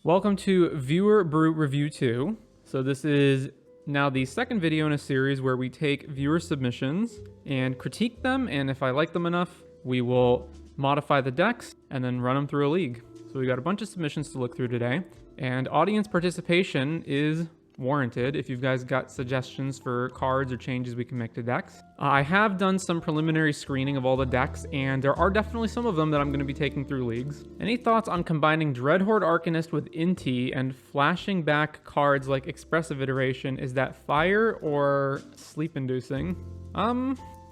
Welcome to Viewer Brew Review 2. So this is now the second video in a series where we take viewer submissions and critique them, and if I like them enough, we will modify the decks and then run them through a league. So we got a bunch of submissions to look through today, and audience participation is warranted if you guys got suggestions for cards or changes we can make to decks. I have done some preliminary screening of all the decks, and there are definitely some of them that I'm going to be taking through leagues. Any thoughts on combining Dreadhorde Arcanist with Inti and flashing back cards like Expressive Iteration? Is that fire or sleep-inducing?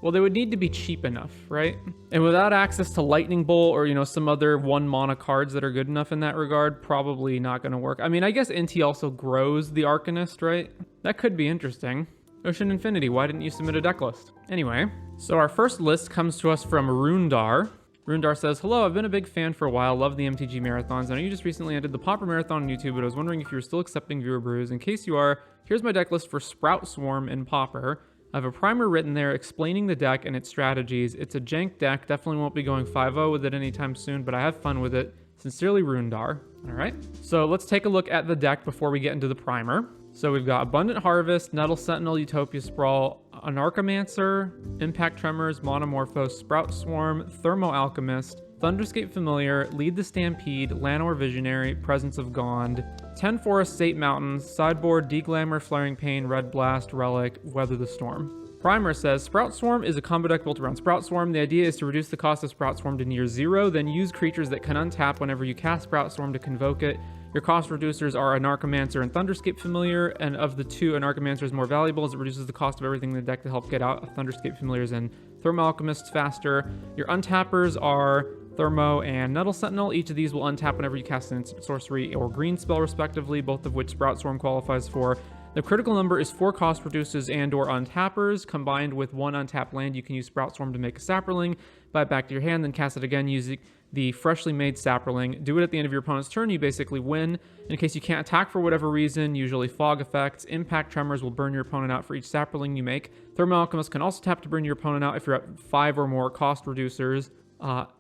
Well, they would need to be cheap enough, right? And without access to Lightning Bolt or, some other 1-mana cards that are good enough in that regard, probably not going to work. I mean, I guess Inti also grows the Arcanist, right? That could be interesting. Ocean Infinity, why didn't you submit a deck list? Anyway, so our first list comes to us from Roondar. Roondar says, hello, I've been a big fan for a while, love the MTG marathons. I know you just recently ended the Pauper marathon on YouTube, but I was wondering if you were still accepting viewer brews. In case you are, here's my deck list for Sprout Swarm and Pauper. I have a primer written there explaining the deck and its strategies. It's a jank deck, definitely won't be going 5-0 with it anytime soon, but I have fun with it. Sincerely, Roondar. All right, so let's take a look at the deck before we get into the primer. So we've got Abundant Harvest, Nettle Sentinel, Utopia Sprawl, Anarchomancer, Impact Tremors, Monomorphose, Sprout Swarm, Thermo Alchemist, Thunderscape Familiar, Lead the Stampede, Llanowar Visionary, Presence of Gond, 10 Forests, 8 Mountains, Sideboard, Deglamor, Flaring Pain, Red Blast, Relic, Weather the Storm. Primer says, Sprout Swarm is a combo deck built around Sprout Swarm. The idea is to reduce the cost of Sprout Swarm to near zero, then use creatures that can untap whenever you cast Sprout Swarm to convoke it. Your cost reducers are Anarchomancer and Thunderscape Familiar, and of the two, Anarchomancer is more valuable as it reduces the cost of everything in the deck to help get out Thunderscape Familiars and Thermo Alchemists faster. Your untappers are Thermo and Nettle Sentinel. Each of these will untap whenever you cast an instant, sorcery, or green spell respectively, both of which Sprout Swarm qualifies for. The critical number is 4 cost reduces and or untappers. Combined with 1 untapped land, you can use Sprout Swarm to make a Saproling, buy it back to your hand, then cast it again using the freshly made Saproling. Do it at the end of your opponent's turn, you basically win. In case you can't attack for whatever reason, usually fog effects, Impact Tremors will burn your opponent out for each Saproling you make. Thermo Alchemist can also tap to burn your opponent out if you're at 5 or more cost reducers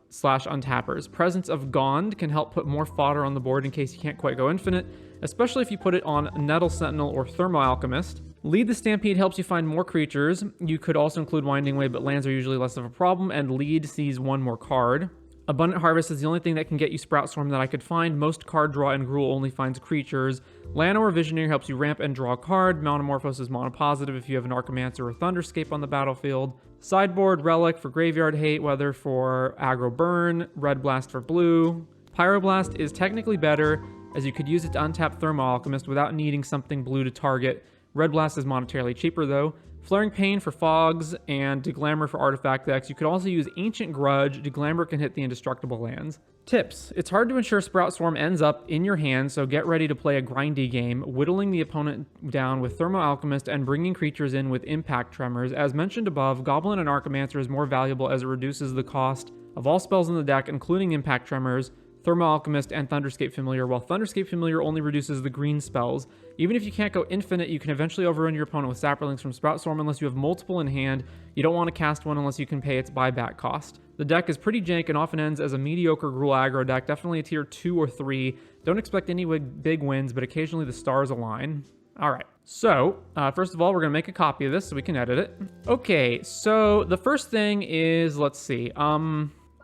slash untappers. Presence of Gond can help put more fodder on the board in case you can't quite go infinite, especially if you put it on Nettle Sentinel or Thermo Alchemist. Lead the Stampede helps you find more creatures. You could also include Winding Wave, but lands are usually less of a problem, and Lead sees 1 more card. Abundant Harvest is the only thing that can get you Sprout Swarm that I could find. Most card draw and Gruul only finds creatures. Llanowar Visionary helps you ramp and draw a card. Monomorphose is monopositive if you have an Archomancer or Thunderscape on the battlefield. Sideboard, Relic for Graveyard Hate, Weather for Aggro Burn, Red Blast for blue. Pyroblast is technically better, as you could use it to untap Thermo Alchemist without needing something blue to target. Red Blast is monetarily cheaper though. Flaring Pain for Fogs, and Deglamor for Artifact decks. You could also use Ancient Grudge. Deglamor can hit the indestructible lands. Tips. It's hard to ensure Sprout Swarm ends up in your hand, so get ready to play a grindy game, whittling the opponent down with Thermo Alchemist and bringing creatures in with Impact Tremors. As mentioned above, Goblin and Archomancer is more valuable as it reduces the cost of all spells in the deck, including Impact Tremors, Thermo Alchemist, and Thunderscape Familiar, while Thunderscape Familiar only reduces the green spells. Even if you can't go infinite, you can eventually overrun your opponent with Saprolings from Sprout Swarm unless you have multiple in hand. You don't want to cast one unless you can pay its buyback cost. The deck is pretty jank and often ends as a mediocre Gruul aggro deck, definitely a tier 2 or 3. Don't expect any big wins, but occasionally the stars align. Alright, so first of all, we're going to make a copy of this so we can edit it. Okay, so the first thing is, let's see,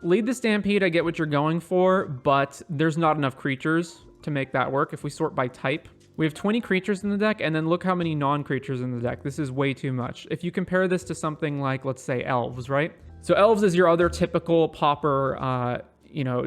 Lead the Stampede, I get what you're going for, but there's not enough creatures to make that work. If we sort by type, we have 20 creatures in the deck, and then look how many non-creatures in the deck. This is way too much. If you compare this to something like, let's say, Elves, right? So Elves is your other typical Pauper,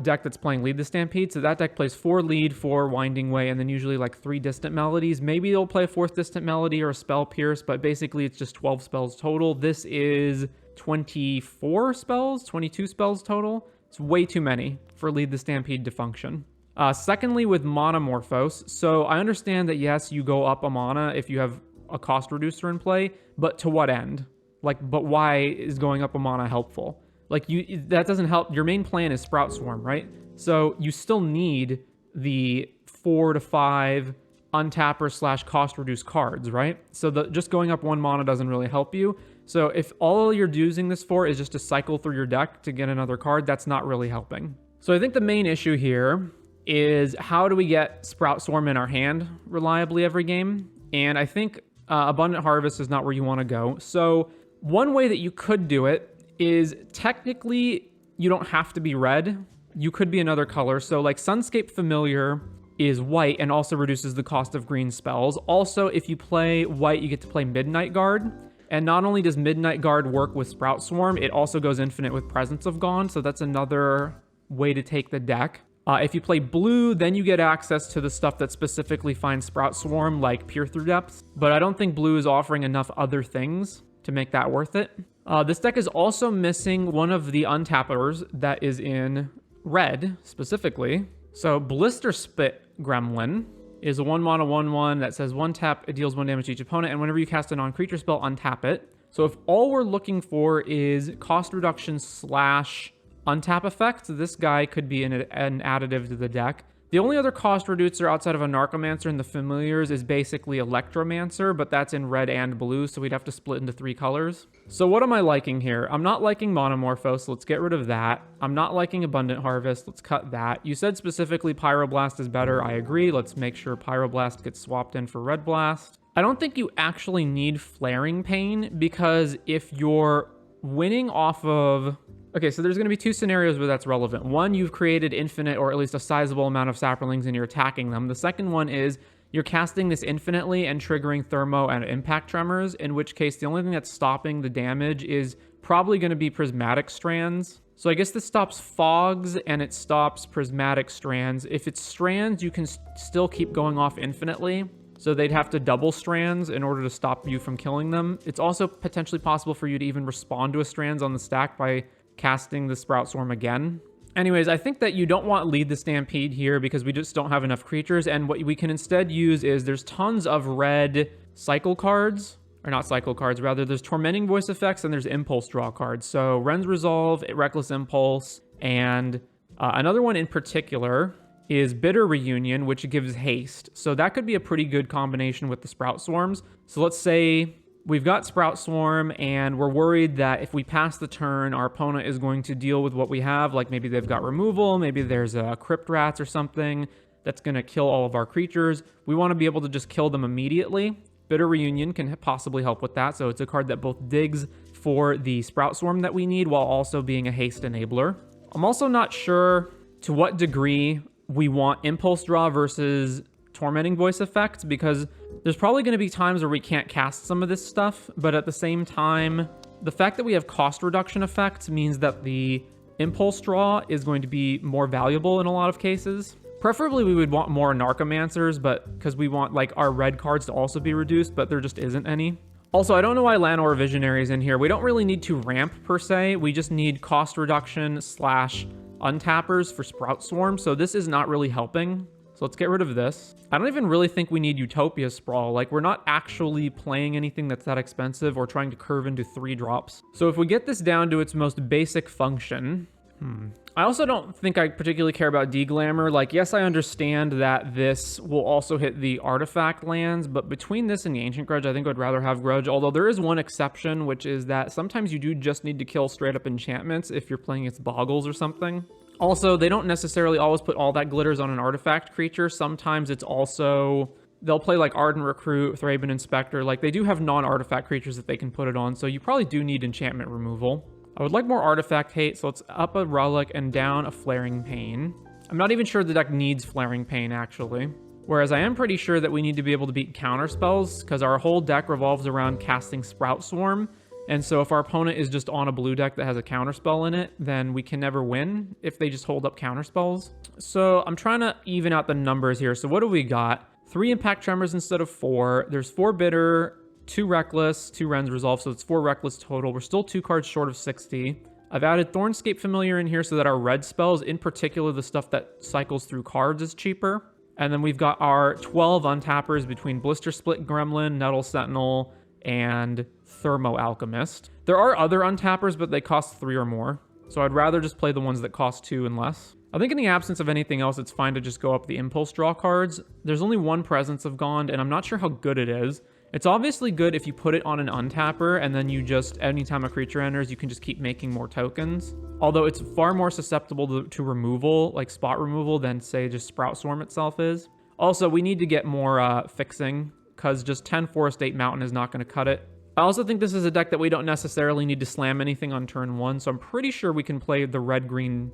deck that's playing Lead the Stampede. So that deck plays 4 Lead, 4 Winding Way, and then usually like 3 Distant Melodies. Maybe they'll play a 4th Distant Melody or a Spell Pierce, but basically it's just 12 spells total. This is 24 spells, 22 spells total. It's way too many for Lead the Stampede to function. Secondly, with Monomorphose, so I understand that yes, you go up a mana if you have a cost reducer in play, but to what end? But why is going up a mana helpful? That doesn't help. Your main plan is Sprout Swarm, right? So you still need the 4 to 5 untapper slash cost reduce cards, right? So just going up 1 mana doesn't really help you. So if all you're using this for is just to cycle through your deck to get another card, that's not really helping. So I think the main issue here is how do we get Sprout Swarm in our hand reliably every game? And I think Abundant Harvest is not where you want to go. So one way that you could do it is technically you don't have to be red. You could be another color. So like Sunscape Familiar is white and also reduces the cost of green spells. Also, if you play white, you get to play Midnight Guard. And not only does Midnight Guard work with Sprout Swarm, it also goes infinite with Presence of Gone. So that's another way to take the deck. If you play blue, then you get access to the stuff that specifically finds Sprout Swarm, like Peer Through Depths. But I don't think blue is offering enough other things to make that worth it. This deck is also missing one of the untappers that is in red, specifically. So Blister Spit Gremlin is a 1-mana 1/1 that says 1 tap, it deals 1 damage to each opponent, and whenever you cast a non-creature spell, untap it. So if all we're looking for is cost reduction / untap effect, this guy could be an additive to the deck. The only other cost reducer outside of a Narcomancer and the Familiars is basically Electromancer, but that's in red and blue, so we'd have to split into 3 colors. So what am I liking here? I'm not liking Monomorphose, let's get rid of that. I'm not liking Abundant Harvest, let's cut that. You said specifically Pyroblast is better, I agree. Let's make sure Pyroblast gets swapped in for Red Blast. I don't think you actually need Flaring Pain, because if you're winning off of... Okay, so there's going to be 2 scenarios where that's relevant. One, you've created infinite or at least a sizable amount of Saprolings and you're attacking them. The second one is you're casting this infinitely and triggering Thermo and Impact Tremors, in which case the only thing that's stopping the damage is probably going to be Prismatic Strands. So I guess this stops Fogs and it stops Prismatic Strands. If it's Strands, you can still keep going off infinitely. So they'd have to double Strands in order to stop you from killing them. It's also potentially possible for you to even respond to a Strands on the stack by casting the Sprout Swarm again. Anyways, I think that you don't want Lead the Stampede here because we just don't have enough creatures, and what we can instead use is there's tons of red cycle cards, or not cycle cards, rather there's Tormenting Voice effects and there's Impulse Draw cards. So Ren's Resolve, Reckless Impulse, and another one in particular is Bitter Reunion, which gives haste. So that could be a pretty good combination with the Sprout Swarms. So let's say we've got Sprout Swarm, and we're worried that if we pass the turn, our opponent is going to deal with what we have, like maybe they've got removal, maybe there's a Crypt Rats or something that's going to kill all of our creatures. We want to be able to just kill them immediately. Bitter Reunion can possibly help with that, so it's a card that both digs for the Sprout Swarm that we need while also being a haste enabler. I'm also not sure to what degree we want Impulse Draw versus Tormenting Voice effect, because there's probably going to be times where we can't cast some of this stuff, but at the same time, the fact that we have cost reduction effects means that the Impulse Draw is going to be more valuable in a lot of cases. Preferably, we would want more Narcomancers, but because we want like our red cards to also be reduced, but there just isn't any. Also, I don't know why Llanowar Visionary is in here. We don't really need to ramp per se. We just need cost reduction / untappers for Sprout Swarm, so this is not really helping. So let's get rid of this. I don't even really think we need Utopia Sprawl. Like, we're not actually playing anything that's that expensive or trying to curve into 3 drops. So if we get this down to its most basic function... I also don't think I particularly care about Deglamour. Like, yes, I understand that this will also hit the artifact lands, but between this and the Ancient Grudge, I think I'd rather have Grudge. Although there is one exception, which is that sometimes you do just need to kill straight up enchantments if you're playing its Boggles or something. Also, they don't necessarily always put all that glitters on an artifact creature. Sometimes it's also... they'll play like Ardent Recruit, Thraben Inspector. Like, they do have non-artifact creatures that they can put it on, so you probably do need enchantment removal. I would like more artifact hate, so let's up a Relic and down a Flaring Pain. I'm not even sure the deck needs Flaring Pain, actually. Whereas I am pretty sure that we need to be able to beat counter spells, because our whole deck revolves around casting Sprout Swarm. And so if our opponent is just on a blue deck that has a counter spell in it, then we can never win if they just hold up counter spells. So I'm trying to even out the numbers here. So what do we got? 3 Impact Tremors instead of 4. There's 4 Bitter, 2 Reckless, 2 Ren's Resolve, so it's 4 Reckless total. We're still 2 cards short of 60. I've added Thornscape Familiar in here so that our red spells, in particular the stuff that cycles through cards, is cheaper. And then we've got our 12 untappers between Blister Split Gremlin, Nettle Sentinel, and Thermo Alchemist. There are other untappers, but they cost 3 or more. So I'd rather just play the ones that cost 2 and less. I think in the absence of anything else, it's fine to just go up the Impulse Draw cards. There's only 1 Presence of Gone, and I'm not sure how good it is. It's obviously good if you put it on an untapper and then you just, anytime a creature enters, you can just keep making more tokens. Although it's far more susceptible to removal, like spot removal, than say just Sprout Swarm itself is. Also, we need to get more fixing because just 10 Forest 8 Mountain is not going to cut it. I also think this is a deck that we don't necessarily need to slam anything on turn 1, so I'm pretty sure we can play the red-green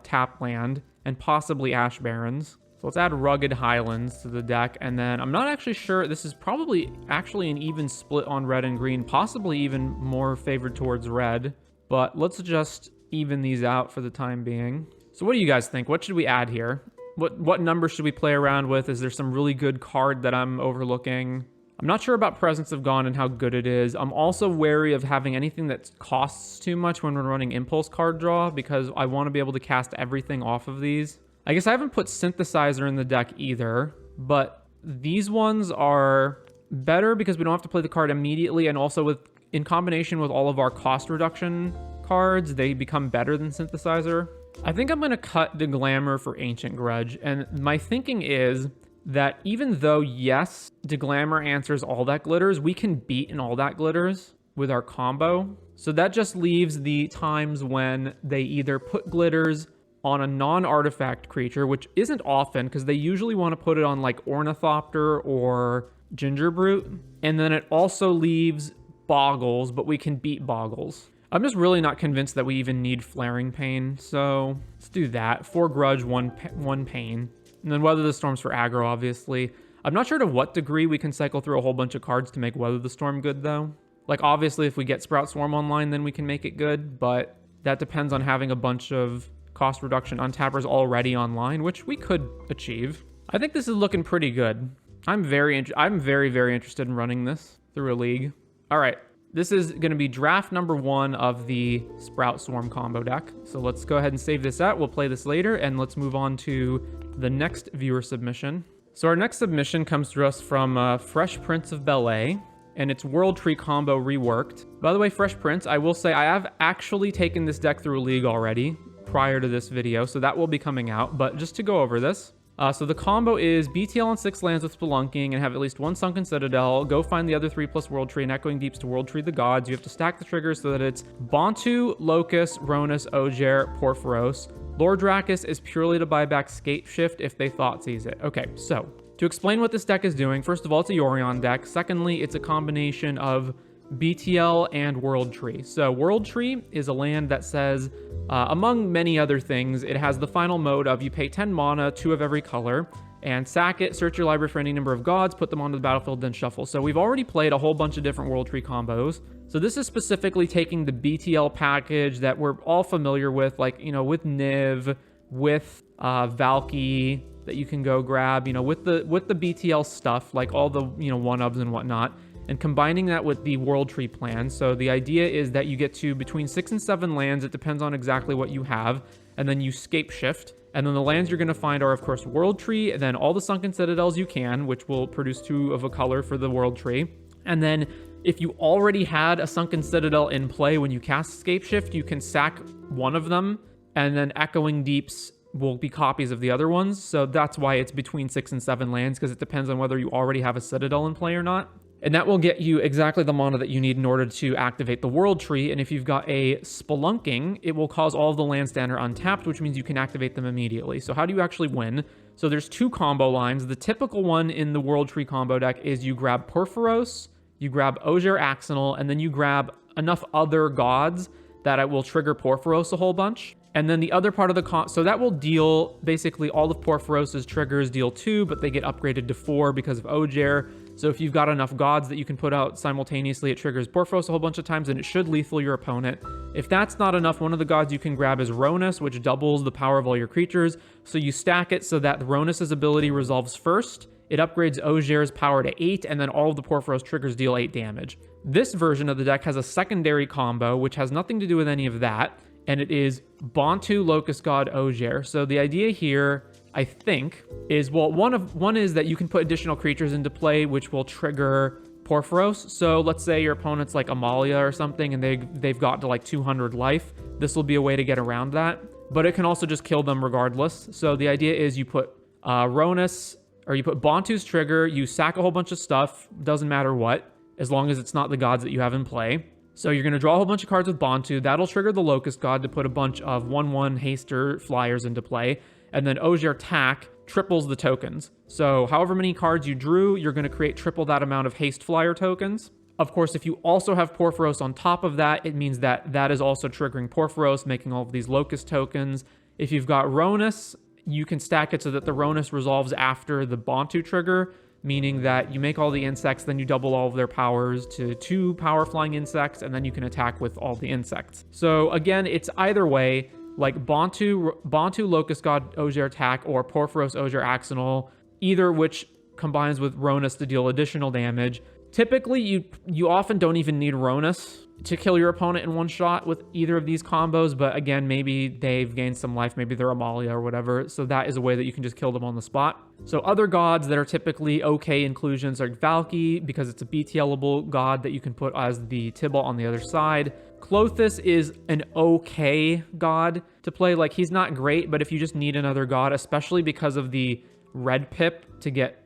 tap land and possibly Ash Barrens. So let's add Rugged Highlands to the deck, and then I'm not actually sure, this is probably actually an even split on red and green, possibly even more favored towards red, but let's just even these out for the time being. So what do you guys think? What should we add here? What number should we play around with? Is there some really good card that I'm overlooking? I'm not sure about Presence of Gone and how good it is. I'm also wary of having anything that costs too much when we're running Impulse card draw because I want to be able to cast everything off of these. I guess I haven't put Synthesizer in the deck either, but these ones are better because we don't have to play the card immediately, and also in combination with all of our cost reduction cards, they become better than Synthesizer. I think I'm going to cut the Glamour for Ancient Grudge, and my thinking is that even though, yes, Deglamour answers All That Glitters, we can beat in All That Glitters with our combo. So that just leaves the times when they either put glitters on a non-artifact creature, which isn't often because they usually want to put it on like Ornithopter or Gingerbrute. And then it also leaves Boggles, but we can beat Boggles. I'm just really not convinced that we even need Flaring Pain, so let's do that. 4 Grudge, 1 Pain. And then Weather the Storms for aggro, obviously. I'm not sure to what degree we can cycle through a whole bunch of cards to make Weather the Storm good, though. Like, obviously, if we get Sprout Swarm online, then we can make it good, but that depends on having a bunch of cost reduction untappers already online, which we could achieve. I think this is looking pretty good. I'm very, very interested in running this through a league. All right, this is going to be draft number 1 of the Sprout Swarm combo deck. So let's go ahead and save this out. We'll play this later, and let's move on to the next viewer submission. So our next submission comes to us from Fresh Prince of Bel-Air, and it's World Tree combo reworked. By the way, Fresh Prince, I will say I have actually taken this deck through a league already prior to this video, so that will be coming out. But just to go over this, so the combo is BTL on 6 lands with Spelunking and have at least 1 Sunken Citadel. Go find the other 3+ World Tree and Echoing Deeps to World Tree the Gods. You have to stack the triggers so that it's Bontu, Locust, Ronus, Ojer, Porphyros. Lord Drakis is purely to buy back Scapeshift if they thought sees it. Okay, so to explain what this deck is doing, first of all, it's a Yorion deck. Secondly, it's a combination of BTL and World Tree. So World Tree is a land that says, among many other things, it has the final mode of you pay 10 mana, 2 of every color, and sack it, search your library for any number of gods, put them onto the battlefield, then shuffle. So we've already played a whole bunch of different World Tree combos. So this is specifically taking the BTL package that we're all familiar with, like, you know, with Niv, with Valky that you can go grab, you know, with the BTL stuff, like all the, you know, 1-ofs and whatnot, and combining that with the World Tree plan. So the idea is that you get to between 6 and 7 lands. It depends on exactly what you have. And then you scape shift. And then the lands you're going to find are, of course, World Tree, and then all the Sunken Citadels you can, which will produce 2 of a color for the World Tree. And then if you already had a Sunken Citadel in play when you cast Scape Shift, you can sack one of them, and then Echoing Deeps will be copies of the other ones. So that's why it's between 6 and 7 lands, because it depends on whether you already have a Citadel in play or not. And that will get you exactly the mana that you need in order to activate the World Tree. And if you've got a Spelunking, it will cause all of the lands to enter untapped, which means you can activate them immediately. So how do you actually win? So there's 2 combo lines. The typical one in the World Tree combo deck is you grab Porphyros, you grab Ojer Axonal, and then you grab enough other gods that it will trigger Porphyros a whole bunch. And then the other part of the so that will deal basically all of Porphyros's triggers deal 2, but they get upgraded to 4 because of Ojer. So if you've got enough gods that you can put out simultaneously, it triggers Porphyros a whole bunch of times, and it should lethal your opponent. If that's not enough, one of the gods you can grab is Ronus, which doubles the power of all your creatures. So you stack it so that Ronus's ability resolves first. It upgrades Ojer's power to 8, and then all of the Porphyros triggers deal 8 damage. This version of the deck has a secondary combo, which has nothing to do with any of that, and it is Bontu, Locust God, Ojer. So the idea here, I think, is, well, one is that you can put additional creatures into play, which will trigger Porphyros. So let's say your opponent's like Amalia or something, and they've got to like 200 life. This will be a way to get around that, but it can also just kill them regardless. So the idea is you put Ronus, or you put Bantu's trigger, you sack a whole bunch of stuff, doesn't matter what, as long as it's not the gods that you have in play. So you're going to draw a whole bunch of cards with Bantu. That'll trigger the Locust God to put a bunch of 1/1 haster flyers into play. And then Ogier Tack triples the tokens. So however many cards you drew, you're going to create triple that amount of haste flyer tokens. Of course, if you also have Porphyros on top of that, it means that that is also triggering Porphyros, making all of these Locust tokens. If you've got Ronus, you can stack it so that the Ronus resolves after the Bantu trigger, meaning that you make all the insects, then you double all of their powers to 2 power flying insects, and then you can attack with all the insects. So again, it's either way, like Bantu Locust God Ogier Attack or Porphyros Ogier Axonal, either which combines with Ronus to deal additional damage. Typically, you often don't even need Ronus to kill your opponent in one shot with either of these combos, but again, maybe they've gained some life, maybe they're Amalia or whatever, so that is a way that you can just kill them on the spot. So other gods that are typically okay inclusions are Valky, because it's a BTLable god that you can put as the Tibalt on the other side. Clothis is an okay god to play. Like, he's not great, but if you just need another god, especially because of the red pip to get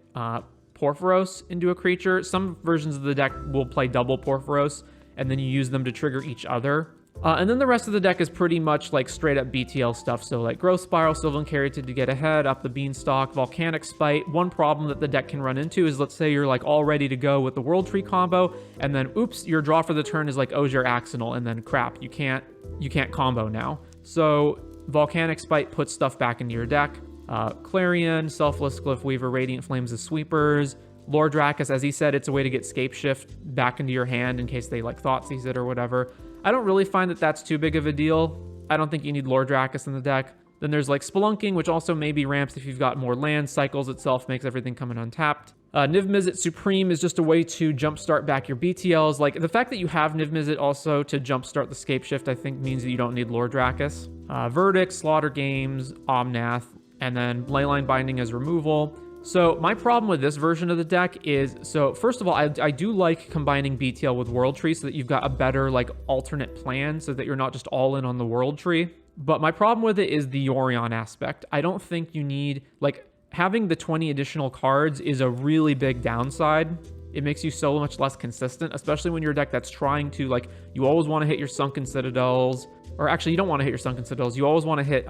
Porphyros into a creature, some versions of the deck will play double Porphyros, and then you use them to trigger each other. And then the rest of the deck is pretty much like straight up BTL stuff. So like Growth Spiral, Sylvan Caryatid to get ahead, up the Beanstalk, Volcanic Spite. One problem that the deck can run into is, let's say you're like all ready to go with the World Tree combo, and then oops, your draw for the turn is like Ogier Axonal, and then crap, you can't combo now. So Volcanic Spite puts stuff back into your deck. Clarion, Selfless Glyphweaver, Radiant Flames as sweepers. Lord Drakus, as he said, it's a way to get Scape Shift back into your hand in case they like Thoughtseize it or whatever. I don't really find that that's too big of a deal. I don't think you need Lord Drakus in the deck. Then there's like Spelunking, which also maybe ramps if you've got more land. Cycles itself, makes everything come in untapped. Niv Mizzet Supreme is just a way to jumpstart back your BTLs. Like, the fact that you have Niv Mizzet also to jumpstart the Scape Shift, I think means that you don't need Lord Drakus. Verdict, Slaughter Games, Omnath, and then Leyline Binding as removal. So my problem with this version of the deck is, so first of all, I do like combining BTL with World Tree so that you've got a better like alternate plan so that you're not just all in on the World Tree. But my problem with it is the Yorion aspect. I don't think you need, like, having the 20 additional cards is a really big downside. It makes you so much less consistent, especially when you're a deck that's trying to, like, you always want to hit your Sunken Citadels, or actually you don't want to hit your Sunken Citadels. You always want to hit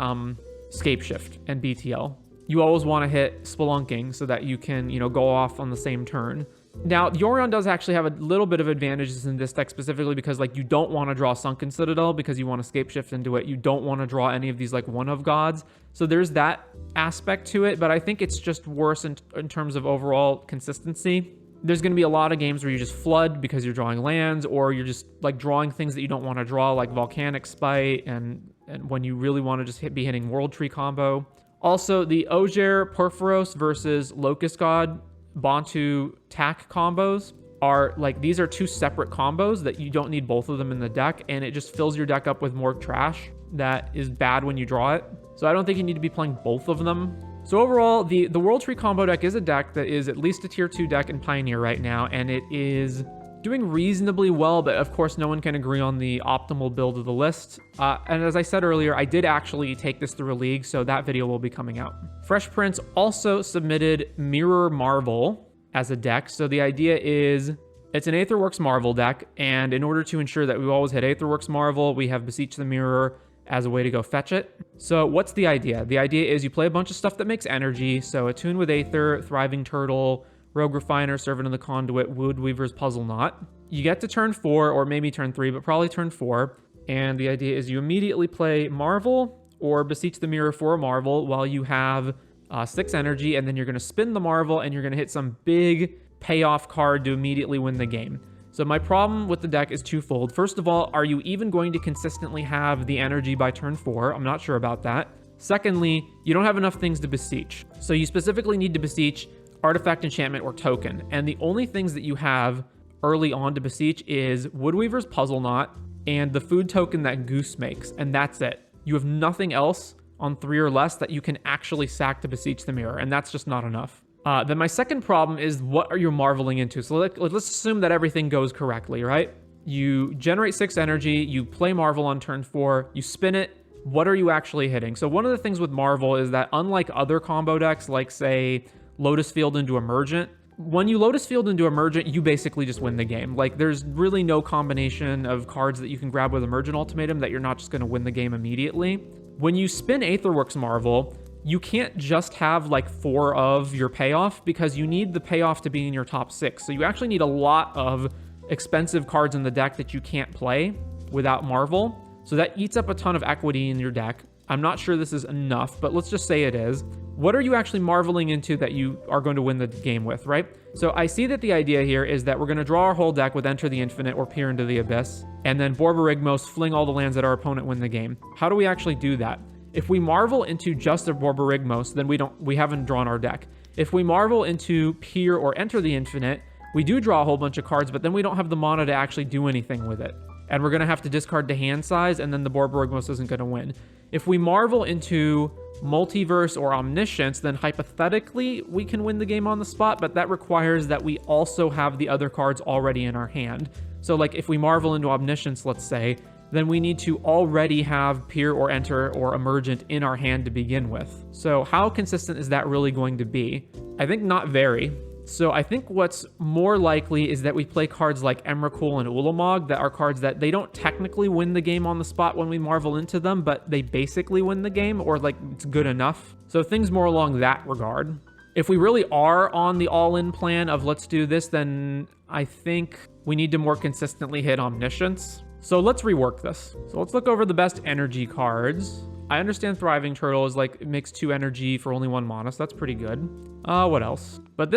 Scape Shift and BTL. You always want to hit Spelunking so that you can, go off on the same turn. Now, Yorion does actually have a little bit of advantages in this deck specifically because, like, you don't want to draw Sunken Citadel because you want to Scape Shift into it. You don't want to draw any of these, like, one-of gods. So there's that aspect to it, but I think it's just worse in terms of overall consistency. There's going to be a lot of games where you just flood because you're drawing lands, or you're just, like, drawing things that you don't want to draw, like Volcanic Spite, and when you really want to just be hitting World Tree combo. Also, the Ogier Porphyros versus Locust God Bantu Tack combos are, like, these are two separate combos that you don't need both of them in the deck, and it just fills your deck up with more trash that is bad when you draw it. So I don't think you need to be playing both of them. So overall, the World Tree combo deck is a deck that is at least a tier 2 deck in Pioneer right now, and it is doing reasonably well, but of course no one can agree on the optimal build of the list. And as I said earlier, I did actually take this through a league, so that video will be coming out. Fresh Prince also submitted Mirror Marvel as a deck. So the idea is, it's an Aetherworks Marvel deck, and in order to ensure that we always hit Aetherworks Marvel, we have Beseech the Mirror as a way to go fetch it. So what's the idea? The idea is you play a bunch of stuff that makes energy, so Attune with Aether, Thriving Turtle, Rogue Refiner, Servant of the Conduit, Woodweaver's Puzzle Knot. You get to turn 4, or maybe turn 3, but probably turn 4. And the idea is you immediately play Marvel or Beseech the Mirror for a Marvel while you have 6 energy, and then you're going to spin the Marvel, and you're going to hit some big payoff card to immediately win the game. So my problem with the deck is twofold. First of all, are you even going to consistently have the energy by turn 4? I'm not sure about that. Secondly, you don't have enough things to Beseech. So you specifically need to Beseech Artifact, Enchantment, or Token. And the only things that you have early on to Beseech is Woodweaver's Puzzle Knot and the food token that Goose makes, and that's it. You have nothing else on 3 or less that you can actually sack to Beseech the Mirror, and that's just not enough. Then my second problem is, what are you marveling into? So let's assume that everything goes correctly, right? You generate 6 energy, you play Marvel on turn 4, you spin it. What are you actually hitting? So one of the things with Marvel is that, unlike other combo decks, like say Lotus Field into Emergent. When you Lotus Field into Emergent, you basically just win the game. Like, there's really no combination of cards that you can grab with Emergent Ultimatum that you're not just going to win the game immediately. When you spin Aetherworks Marvel, you can't just have like 4 of your payoff because you need the payoff to be in your top 6. So you actually need a lot of expensive cards in the deck that you can't play without Marvel. So that eats up a ton of equity in your deck. I'm not sure this is enough, but let's just say it is. What are you actually marveling into that you are going to win the game with, right? So I see that the idea here is that we're going to draw our whole deck with Enter the Infinite or Peer into the Abyss, and then Borborygmos, fling all the lands at our opponent, win the game. How do we actually do that? If we marvel into just a Borborygmos, then we haven't drawn our deck. If we marvel into Peer or Enter the Infinite, we do draw a whole bunch of cards, but then we don't have the mana to actually do anything with it. And we're going to have to discard to hand size, and then the Borborygmos isn't going to win. If we marvel into Multiverse or Omniscience, then hypothetically we can win the game on the spot, but that requires that we also have the other cards already in our hand. So like if we marvel into Omniscience, let's say, then we need to already have Peer or Enter or Emergent in our hand to begin with. So how consistent is that really going to be? I think not very. So I think what's more likely is that we play cards like Emrakul and Ulamog that are cards that they don't technically win the game on the spot when we marvel into them, but they basically win the game, or like it's good enough. So things more along that regard. If we really are on the all-in plan of let's do this, then I think we need to more consistently hit Omniscience. So let's rework this. So let's look over the best energy cards. I understand Thriving Turtle is like, it makes 2 energy for only 1 mana, so that's pretty good. What else? But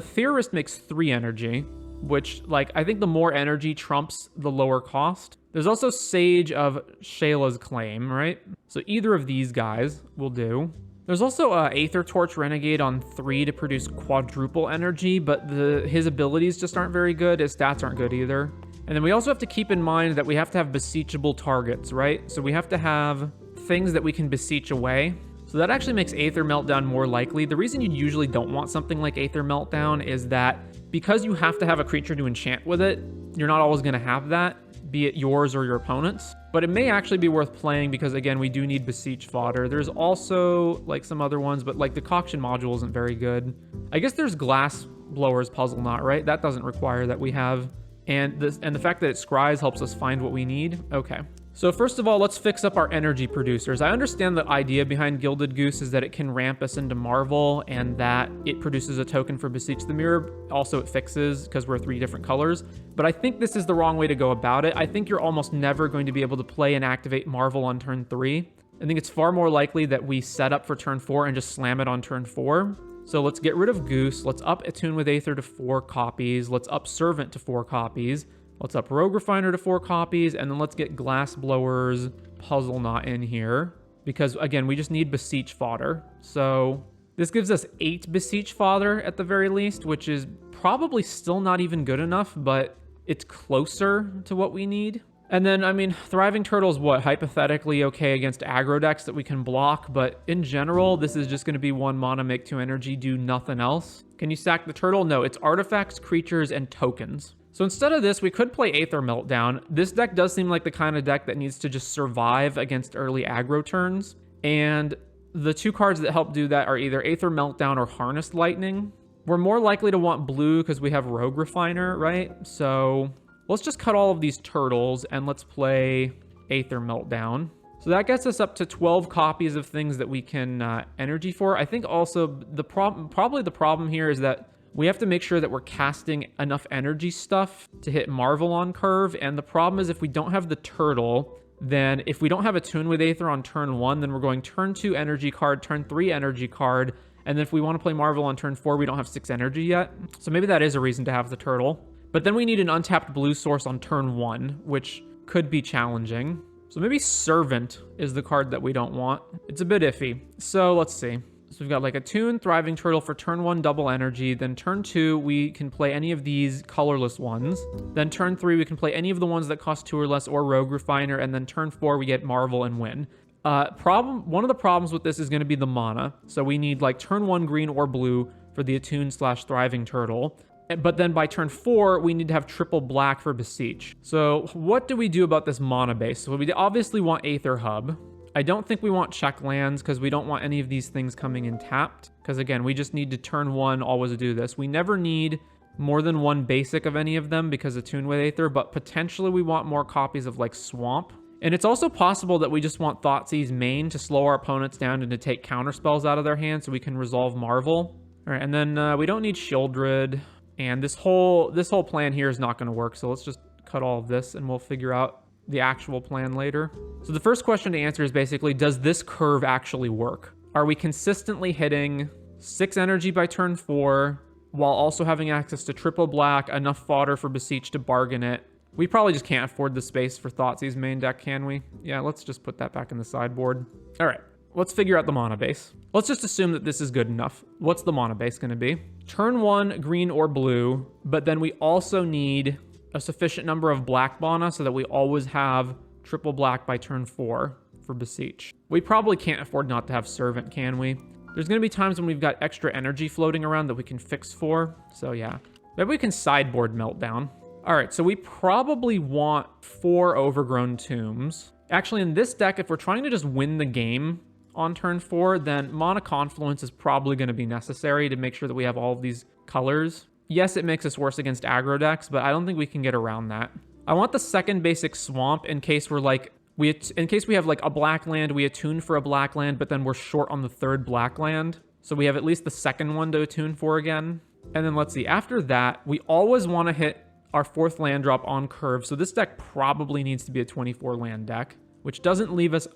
Theorist makes 3 energy, which, like, I think the more energy trumps the lower cost. There's also Sage of Shayla's Claim, right? So either of these guys will do. There's also Aether Torch Renegade on 3 to produce quadruple energy, but his abilities just aren't very good. His stats aren't good either. And then we also have to keep in mind that we have to have beseechable targets, right? So we have to have things that we can beseech away. So that actually makes Aether Meltdown more likely. The reason you usually don't want something like Aether Meltdown is that because you have to have a creature to enchant with it, you're not always going to have that, be it yours or your opponent's. But it may actually be worth playing because, again, we do need Beseech fodder. There's also like some other ones, but like the Decoction module isn't very good. I guess there's Glass Blower's Puzzle Knot, right? That doesn't require that we have. And the fact that it scries helps us find what we need. Okay. So first of all, let's fix up our energy producers. I understand the idea behind Gilded Goose is that it can ramp us into Marvel and that it produces a token for Beseech the Mirror. Also, it fixes because we're 3 different colors. But I think this is the wrong way to go about it. I think you're almost never going to be able to play and activate Marvel on turn 3. I think it's far more likely that we set up for turn 4 and just slam it on turn 4. So let's get rid of Goose. Let's up Attune with Aether to 4 copies. Let's up Servant to 4 copies. Let's up Rogue Refiner to 4 copies, and then let's get Glassblower's Puzzle Knot in here, because, again, we just need Beseech fodder. So this gives us 8 Beseech fodder at the very least, which is probably still not even good enough, but it's closer to what we need. And then, I mean, Thriving Turtle is what, hypothetically okay against aggro decks that we can block, but in general, this is just going to be 1 mana, make 2 energy, do nothing else. Can you sack the turtle? No, it's artifacts, creatures, and tokens. So instead of this, we could play Aether Meltdown. This deck does seem like the kind of deck that needs to just survive against early aggro turns. And the 2 cards that help do that are either Aether Meltdown or Harnessed Lightning. We're more likely to want blue because we have Rogue Refiner, right? So let's just cut all of these turtles and let's play Aether Meltdown. So that gets us up to 12 copies of things that we can energy for. I think also probably the problem here is that we have to make sure that we're casting enough energy stuff to hit Marvel on curve. And the problem is if we don't have the turtle, then if we don't have Attune with Aether on turn 1, then we're going turn 2 energy card, turn 3 energy card. And then if we want to play Marvel on turn 4, we don't have 6 energy yet. So maybe that is a reason to have the turtle. But then we need an untapped blue source on turn 1, which could be challenging. So maybe Servant is the card that we don't want. It's a bit iffy. So let's see. So we've got like Attune, Thriving Turtle for turn 1, double energy. Then turn 2, we can play any of these colorless ones. Then turn 3, we can play any of the ones that cost 2 or less or Rogue Refiner. And then turn 4, we get Marvel and win. One of the problems with this is going to be the mana. So we need like turn 1 green or blue for the Attune/Thriving Turtle. But then by turn 4, we need to have triple black for Beseech. So what do we do about this mana base? So we obviously want Aether Hub. I don't think we want check lands because we don't want any of these things coming in tapped. Because again, we just need to turn 1 always do this. We never need more than 1 basic of any of them because of Tune with Aether, but potentially we want more copies of like Swamp. And it's also possible that we just want Thoughtseize main to slow our opponents down and to take counter spells out of their hands so we can resolve Marvel. All right, and then we don't need Shieldred. And this whole plan here is not going to work, so let's just cut all of this and we'll figure out the actual plan later. So the first question to answer is basically, does this curve actually work? Are we consistently hitting 6 energy by turn 4 while also having access to triple black, enough fodder for Beseech to bargain it? We probably just can't afford the space for Thoughtseize main deck, can we? Yeah, let's just put that back in the sideboard. All right, let's figure out the mana base. Let's just assume that this is good enough. What's the mana base going to be? Turn 1, green or blue, but then we also need a sufficient number of black mana so that we always have triple black by turn 4 for Beseech. We probably can't afford not to have Servant, can we? There's going to be times when we've got extra energy floating around that we can fix for. So yeah, maybe we can sideboard Meltdown. All right, so we probably want 4 Overgrown Tombs. Actually, in this deck, if we're trying to just win the game on turn 4, then Mana Confluence is probably going to be necessary to make sure that we have all of these colors. Yes, it makes us worse against aggro decks, but I don't think we can get around that. I want the second basic Swamp in case we're like, in case we have like a black land, we attune for a black land, but then we're short on the third black land. So we have at least the second one to attune for again. And then let's see, after that, we always want to hit our 4th land drop on curve. So this deck probably needs to be a 24 land deck, which doesn't leave us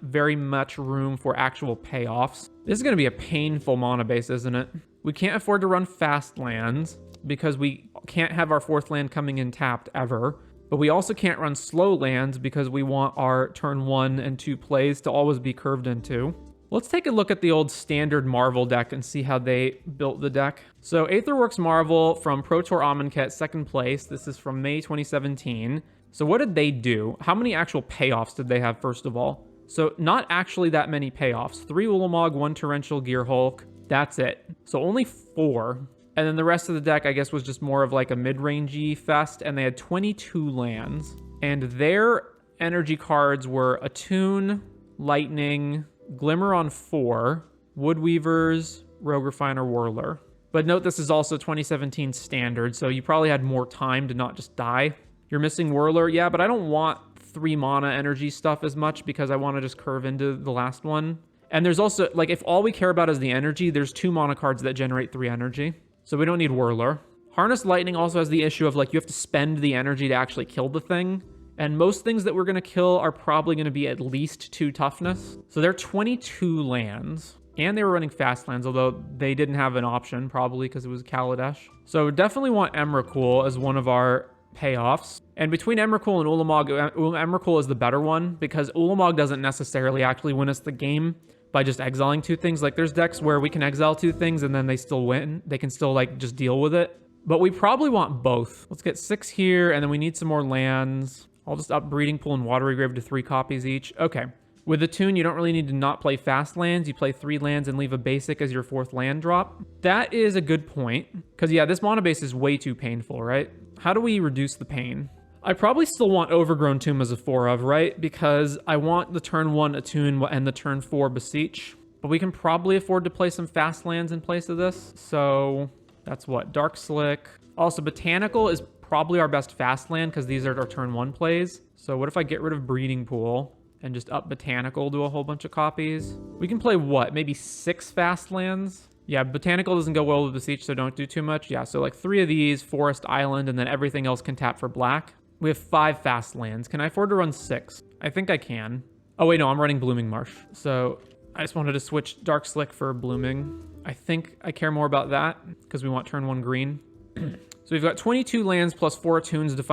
very much room for actual payoffs. This is going to be a painful mana base, isn't it? We can't afford to run fast lands because we can't have our 4th land coming in tapped ever. But we also can't run slow lands because we want our turn 1 and 2 plays to always be curved into. Let's take a look at the old standard Marvel deck and see how they built the deck. So Aetherworks Marvel from Pro Tour Amonkhet, 2nd place. This is from May 2017. So what did they do? How many actual payoffs did they have, first of all? So not actually that many payoffs. 3 Ulamog, 1 Torrential Gearhulk. That's it. So only 4. And then the rest of the deck, I guess, was just more of like a mid-rangey fest. And they had 22 lands. And their energy cards were Attune, Lightning, Glimmer on 4, Woodweavers, Rogue Refiner, Whirler. But note this is also 2017 standard, so you probably had more time to not just die. You're missing Whirler, yeah, but I don't want 3 mana energy stuff as much because I want to just curve into the last one. And there's also, like, if all we care about is the energy, there's 2 mana cards that generate 3 energy. So we don't need Whirler. Harness Lightning also has the issue of, like, you have to spend the energy to actually kill the thing. And most things that we're going to kill are probably going to be at least 2 toughness. So they're 22 lands. And they were running fast lands, although they didn't have an option, probably because it was Kaladesh. So definitely want Emrakul as one of our payoffs. And between Emrakul and Ulamog, Emrakul is the better one because Ulamog doesn't necessarily actually win us the game by just exiling 2 things. Like, there's decks where we can exile 2 things and then they still win. They can still, like, just deal with it. But we probably want both. Let's get 6 here, and then we need some more lands. I'll just up Breeding Pool and Watery Grave to 3 copies each. Okay. With Attune, you don't really need to not play fast lands. You play 3 lands and leave a basic as your 4th land drop. That is a good point. Because, yeah, this mana base is way too painful, right? How do we reduce the pain? I probably still want Overgrown Tomb as a 4 of, right? Because I want the turn 1 Attune and the turn 4 Beseech. But we can probably afford to play some fast lands in place of this. So that's what? Dark Slick. Also, Botanical is probably our best fast land because these are our turn 1 plays. So what if I get rid of Breeding Pool and just up Botanical to a whole bunch of copies? We can play what? Maybe 6 fast lands? Yeah, Botanical doesn't go well with Beseech, so don't do too much. Yeah, so like 3 of these, Forest Island, and then everything else can tap for black. We have 5 fast lands. Can I afford to run 6? I think I can. Oh wait, no, I'm running Blooming Marsh. So I just wanted to switch Dark Slick for Blooming. I think I care more about that because we want turn 1 green. So we've got 22 lands plus 4 attunes to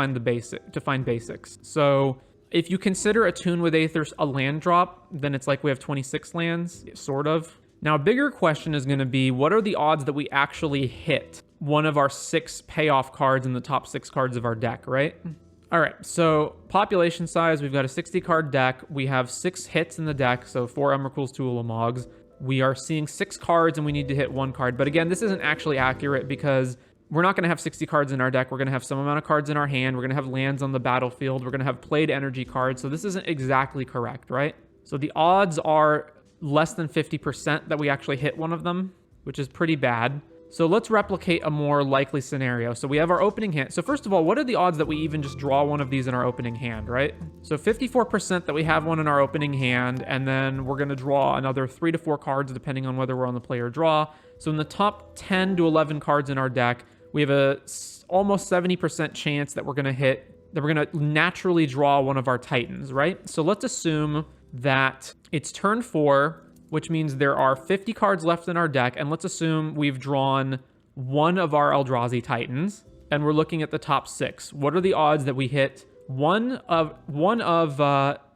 find basics. So if you consider Attune with Aether a land drop, then it's like we have 26 lands, sort of. Now, a bigger question is going to be, what are the odds that we actually hit one of our 6 payoff cards in the top 6 cards of our deck, right? All right, so population size, we've got a 60-card deck. We have 6 hits in the deck, so 4 Emrakuls, 2 Ulamogs. We are seeing 6 cards, and we need to hit 1 card. But again, this isn't actually accurate because we're not going to have 60 cards in our deck. We're going to have some amount of cards in our hand. We're going to have lands on the battlefield. We're going to have played energy cards. So this isn't exactly correct, right? So the odds are less than 50% that we actually hit one of them, which is pretty bad. So let's replicate a more likely scenario. So we have our opening hand. So first of all, what are the odds that we even just draw one of these in our opening hand, right? So 54% that we have one in our opening hand, and then we're going to draw another 3 to 4 cards depending on whether we're on the play or draw. So in the top 10 to 11 cards in our deck, we have a almost 70% chance that we're going to naturally draw one of our Titans, right? So let's assume that it's turn 4, which means there are 50 cards left in our deck, and let's assume we've drawn one of our Eldrazi Titans, and we're looking at the top 6. What are the odds that we hit one of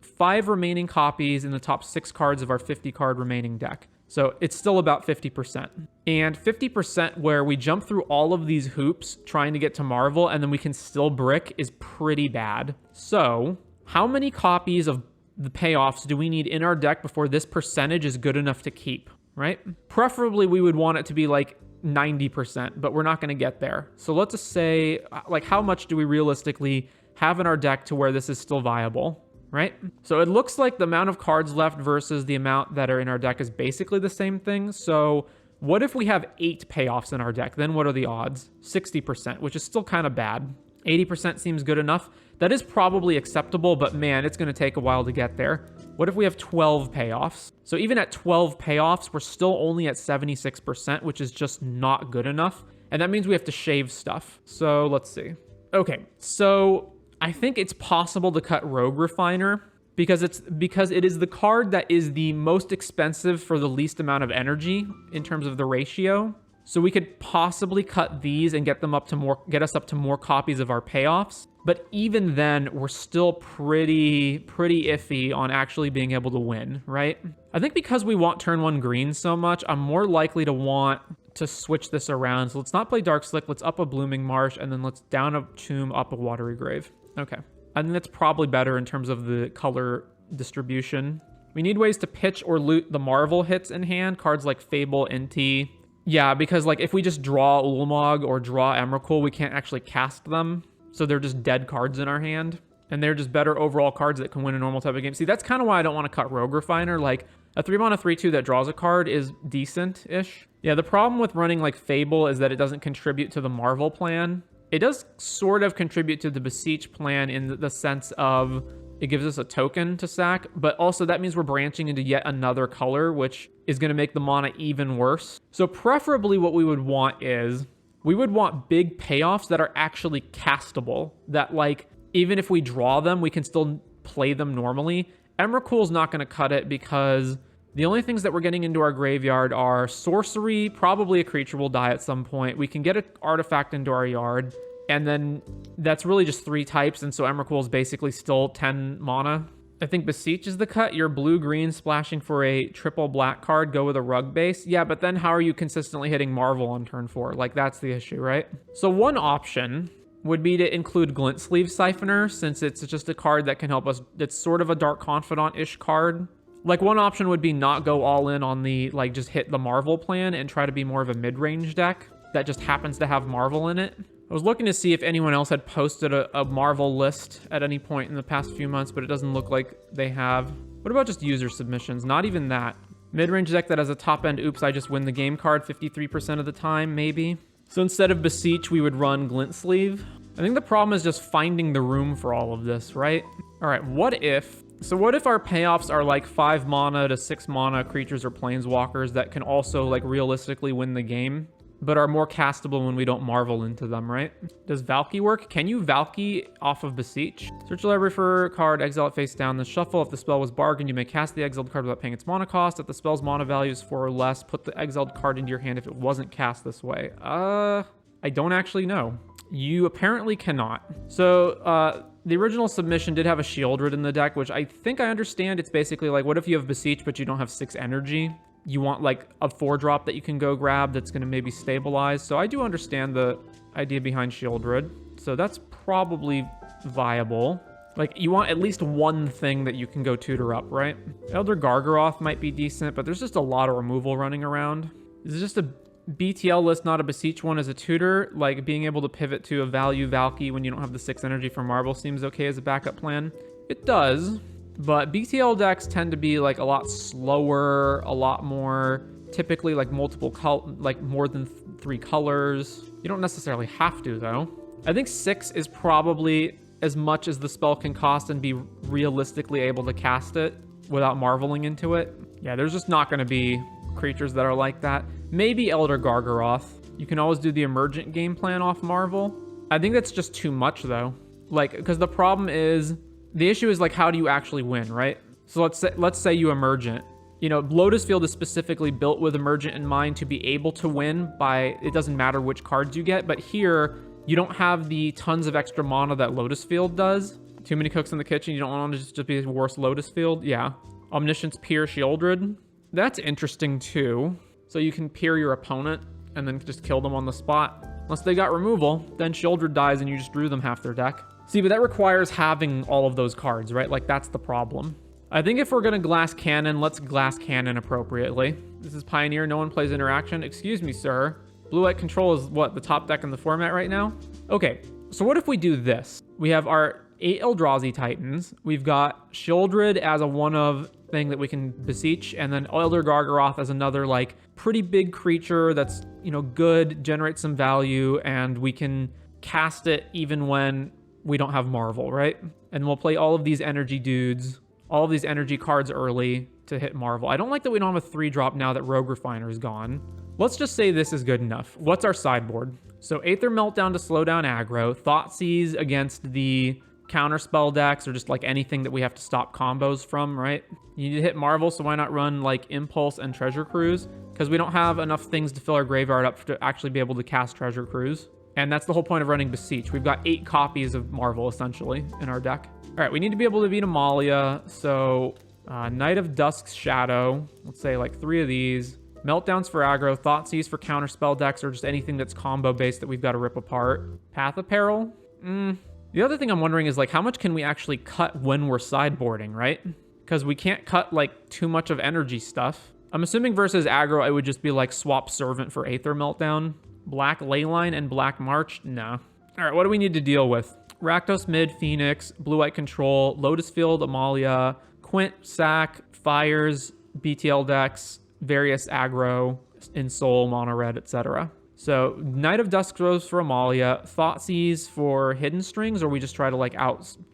5 remaining copies in the top 6 cards of our 50 card remaining deck? So it's still about 50%. And 50% where we jump through all of these hoops trying to get to Marvel, and then we can still brick is pretty bad. So how many copies of the payoffs do we need in our deck before this percentage is good enough to keep, right? Preferably we would want it to be like 90%, but we're not going to get there. So let's just say, like, how much do we realistically have in our deck to where this is still viable, right? So it looks like the amount of cards left versus the amount that are in our deck is basically the same thing. So what if we have 8 payoffs in our deck? Then what are the odds? 60%, which is still kind of bad. 80% seems good enough. That is probably acceptable, but man, it's going to take a while to get there. What if we have 12 payoffs? So even at 12 payoffs, we're still only at 76%, which is just not good enough. And that means we have to shave stuff. So let's see. Okay, so I think it's possible to cut Rogue Refiner because it is the card that is the most expensive for the least amount of energy in terms of the ratio. So we could possibly cut these and get us up to more copies of our payoffs. But even then, we're still pretty iffy on actually being able to win, right? I think because we want turn 1 green so much, I'm more likely to want to switch this around. So let's not play Dark Slick. Let's up a Blooming Marsh, and then let's down a Tomb, up a Watery Grave. Okay. I think that's probably better in terms of the color distribution. We need ways to pitch or loot the Marvel hits in hand. Cards like Fable, Inti. Yeah, because like if we just draw Ulamog or draw Emrakul, we can't actually cast them. So they're just dead cards in our hand. And they're just better overall cards that can win a normal type of game. See, that's kind of why I don't want to cut Rogue Refiner. Like a 3-mana 3/2 that draws a card is decent-ish. Yeah, the problem with running like Fable is that it doesn't contribute to the Marvel plan. It does sort of contribute to the Beseech plan in the sense of it gives us a token to sack, but also that means we're branching into yet another color, which is going to make the mana even worse. So preferably what we would want is, we would want big payoffs that are actually castable, that like, even if we draw them, we can still play them normally. Emrakul's not going to cut it because the only things that we're getting into our graveyard are sorcery, probably a creature will die at some point. We can get an artifact into our yard, and then that's really just 3 types, and so Emrakul is basically still 10 mana. I think Beseech is the cut. You're blue-green splashing for a triple black card, go with a rug base. Yeah, but then how are you consistently hitting Marvel on turn 4? Like, that's the issue, right? So one option would be to include Glint Sleeve Siphoner, since it's just a card that can help us. It's sort of a Dark Confidant-ish card. Like, one option would be not go all in on the, like, just hit the Marvel plan and try to be more of a mid-range deck that just happens to have Marvel in it. I was looking to see if anyone else had posted a Marvel list at any point in the past few months, but it doesn't look like they have. What about just user submissions? Not even that. Mid-range deck that has a top-end oops, I just win the game card 53% of the time, maybe. So instead of Beseech, we would run Glint Sleeve. I think the problem is just finding the room for all of this, right? All right, what if our payoffs are like 5 mana to 6 mana creatures or planeswalkers that can also like realistically win the game, but are more castable when we don't Marvel into them, right? Does Valky work? Can you Valky off of Beseech? Search the library for a card, exile it face down, then shuffle. If the spell was bargained, you may cast the exiled card without paying its mana cost. If the spell's mana value is 4 or less, put the exiled card into your hand if it wasn't cast this way. I don't actually know. You apparently cannot. So, the original submission did have a Shieldred in the deck, which I think I understand. It's basically like, what if you have Beseech, but you don't have 6 energy? You want like a 4-drop that you can go grab that's going to maybe stabilize. So I do understand the idea behind Shieldred. So that's probably viable. Like, you want at least one thing that you can go tutor up, right? Elder Gargaroth might be decent, but there's just a lot of removal running around. Is it just a BTL list, not a Beseech one as a tutor? Like, being able to pivot to a value Valky when you don't have the 6 energy for Marvel seems okay as a backup plan. It does, But BTL decks tend to be like a lot slower, a lot more typically like like more than 3 colors. You don't necessarily have to though. I think 6 is probably as much as the spell can cost and be realistically able to cast it without marveling into it. Yeah, there's just not going to be creatures that are like that. Maybe Elder Gargaroth. You can always do the emergent game plan off Marvel. I think that's just too much though. Like, because the problem is, the issue is like, how do you actually win, right? So let's say you emergent. You know, Lotus Field is specifically built with emergent in mind to be able to win by, it doesn't matter which cards you get, but here you don't have the tons of extra mana that Lotus Field does. Too many cooks in the kitchen. You don't want to just be the worst Lotus Field. Yeah. Omniscience Peer Shieldred. That's interesting too. So you can peer your opponent and then just kill them on the spot. Unless they got removal, then Shieldred dies and you just drew them half their deck. See, but that requires having all of those cards, right? Like, that's the problem. I think if we're going to glass cannon, let's glass cannon appropriately. This is Pioneer. No one plays interaction. Excuse me, sir. Blue-white control is what? The top deck in the format right now? Okay, so what if we do this? We have our 8 Eldrazi Titans. We've got Shieldred as a one-of thing that we can beseech, and then Elder Gargaroth as another, like, pretty big creature that's, you know, good, generates some value, and we can cast it even when we don't have Marvel, right? And we'll play all of these energy dudes, all of these energy cards early to hit Marvel. I don't like that we don't have a 3-drop now that Rogue Refiner is gone. Let's just say this is good enough. What's our sideboard? So Aether Meltdown to slow down aggro, Thoughtseize against the counterspell decks, or just like anything that we have to stop combos from, right? You need to hit Marvel, so why not run like Impulse and Treasure Cruise? Because we don't have enough things to fill our graveyard up to actually be able to cast Treasure Cruise. And that's the whole point of running Beseech. We've got 8 copies of Marvel, essentially, in our deck. All right, we need to be able to beat Amalia. So Night of Dusk's Shadow. Let's say like 3 of these. Meltdowns for aggro. Thoughtseize for counterspell decks, or just anything that's combo-based that we've got to rip apart. Path of Peril. The other thing I'm wondering is, like, how much can we actually cut when we're sideboarding, right? Because we can't cut, like, too much of energy stuff. I'm assuming versus aggro, it would just be, like, swap Servant for Aether Meltdown. Black Leyline and Black March? No. All right, what do we need to deal with? Rakdos Mid, Phoenix, Blue-White Control, Lotus Field, Amalia, Quint, Sack, Fires, BTL decks, various aggro, in Soul, Mono Red, etc. So Night of Dusk goes for Amalia, Thoughtseize for Hidden Strings, or we just try to like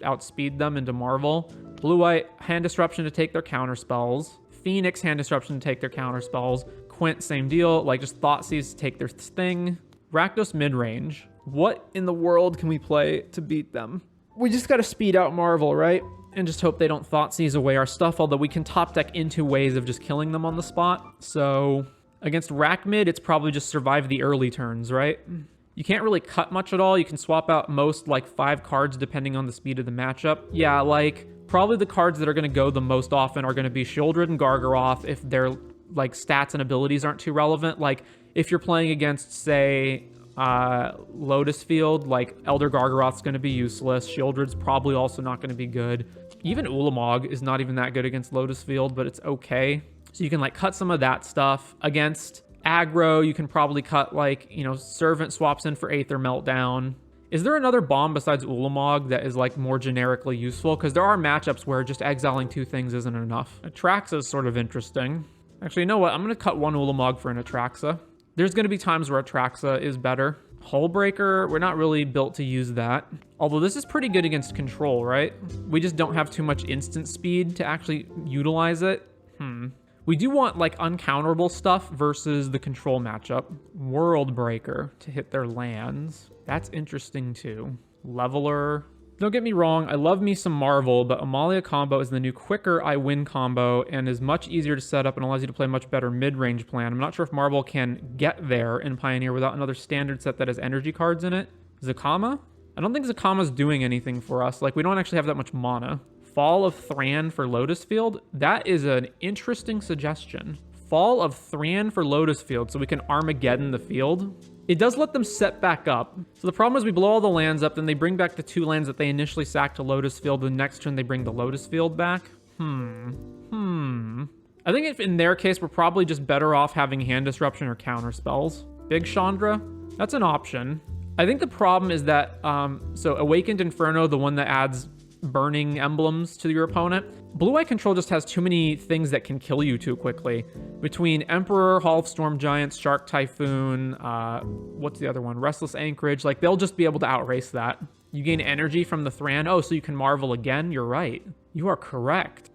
outspeed them into Marvel. Blue-White, Hand Disruption to take their counterspells. Phoenix, Hand Disruption to take their counterspells. Quint, same deal, like just Thoughtseize to take their thing. Rakdos mid-range. What in the world can we play to beat them? We just gotta speed out Marvel, right? And just hope they don't Thoughtseize away our stuff, although we can top deck into ways of just killing them on the spot. So against Rack mid, it's probably just survive the early turns, right? You can't really cut much at all. You can swap out most like 5 cards depending on the speed of the matchup. Yeah, like probably the cards that are gonna go the most often are gonna be Shieldred and Gargaroth if their like stats and abilities aren't too relevant. Like if you're playing against, say, Lotus Field, like Elder Gargaroth's going to be useless. Shieldred's probably also not going to be good. Even Ulamog is not even that good against Lotus Field, but it's okay. So you can like cut some of that stuff. Against aggro, you can probably cut like, you know, Servant swaps in for Aether Meltdown. Is there another bomb besides Ulamog that is like more generically useful? Because there are matchups where just exiling 2 things isn't enough. Atraxa is sort of interesting. Actually, you know what? I'm going to cut 1 Ulamog for an Atraxa. There's going to be times where Atraxa is better. Hullbreaker, we're not really built to use that. Although this is pretty good against control, right? We just don't have too much instant speed to actually utilize it. We do want like uncounterable stuff versus the control matchup. Worldbreaker to hit their lands. That's interesting too. Leveler. Don't get me wrong, I love me some Marvel, but Amalia combo is the new quicker I win combo and is much easier to set up and allows you to play a much better mid-range plan. I'm not sure if Marvel can get there in Pioneer without another standard set that has energy cards in it. Zakama? I don't think Zakama's doing anything for us. Like, we don't actually have that much mana. Fall of Thran for Lotus Field? That is an interesting suggestion. Fall of Thran for Lotus Field, so we can Armageddon the field. It does let them set back up. So the problem is we blow all the lands up, then they bring back the 2 lands that they initially sacked to Lotus Field. The next turn they bring the Lotus Field back. I think if in their case, we're probably just better off having Hand Disruption or Counter Spells. Big Chandra, that's an option. I think the problem is that, so Awakened Inferno, the one that adds burning emblems to your opponent. Blue-eye control just has too many things that can kill you too quickly. Between Emperor, Hall of Storm Giants, Shark Typhoon, what's the other one? Restless Anchorage. Like, they'll just be able to outrace that. You gain energy from the Thran. Oh, so you can Marvel again? You're right. You are correct.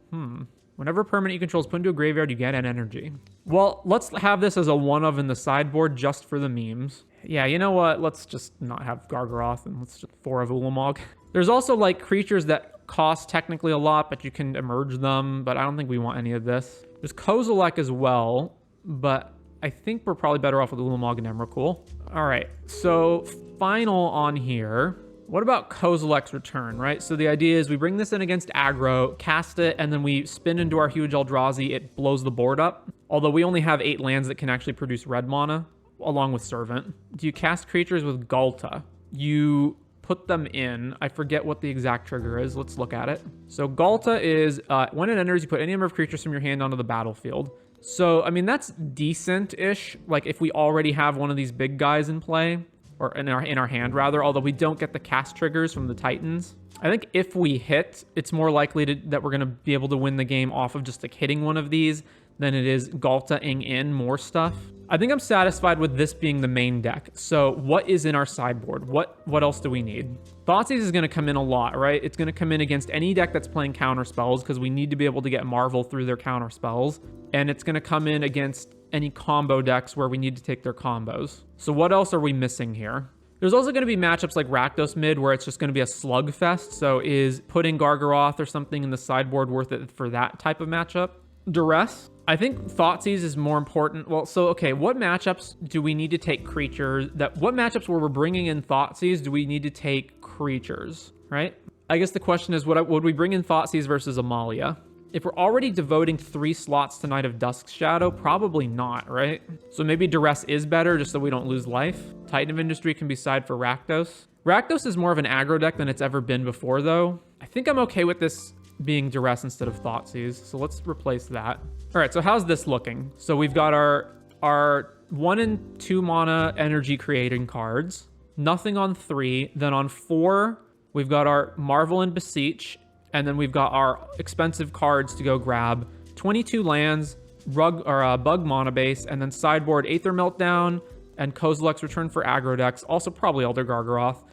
Whenever permanent you control is put into a graveyard, you get an energy. Well, let's have this as a one-of in the sideboard just for the memes. Yeah, you know what? Let's just not have Gargaroth and let's just 4 of Ulamog. There's also like creatures that cost technically a lot, but you can emerge them, but I don't think we want any of this. There's Kozilek as well, but I think we're probably better off with Ulamog and Emrakul. All right, so final on here. What about Kozilek's Return, right? So the idea is we bring this in against aggro, cast it, and then we spin into our huge Eldrazi. It blows the board up. Although we only have 8 lands that can actually produce red mana, along with Servant. Do you cast creatures with Ghalta? You put them in. I forget what the exact trigger is. Let's look at it. So Ghalta is, when it enters, you put any number of creatures from your hand onto the battlefield. So, I mean, that's decent-ish. Like, if we already have one of these big guys in play, or in our hand rather, although we don't get the cast triggers from the Titans. I think if we hit, it's more likely that we're going to be able to win the game off of just like hitting one of these than it is Ghalta-ing in more stuff. I think I'm satisfied with this being the main deck. So what is in our sideboard? What else do we need? Thoughtseize is going to come in a lot, right? It's going to come in against any deck that's playing counter spells because we need to be able to get Marvel through their counter spells. And it's going to come in against any combo decks where we need to take their combos. So what else are we missing here? There's also going to be matchups like Rakdos mid where it's just going to be a slugfest. So is putting Gargaroth or something in the sideboard worth it for that type of matchup? Duress. I think Thoughtseize is more important. Well, so, okay, what matchups do we need to take creatures? What matchups where we're bringing in Thoughtseize do we need to take creatures, right? I guess the question is, would we bring in Thoughtseize versus Amalia? If we're already devoting 3 slots to Knight of Dusk Shadow, probably not, right? So maybe Duress is better just so we don't lose life. Titan of Industry can be side for Rakdos. Rakdos is more of an aggro deck than it's ever been before, though. I think I'm okay with this being Duress instead of Thoughtseize, so let's replace that. All right, so how's this looking? So we've got our 1 and 2 mana energy creating cards, nothing on 3. Then on 4, we've got our Marvel and Beseech, and then we've got our expensive cards to go grab. 22 lands, Bug Mana Base, and then sideboard Aether Meltdown and Kozilek's Return for aggro decks. Also probably Elder Gargaroth.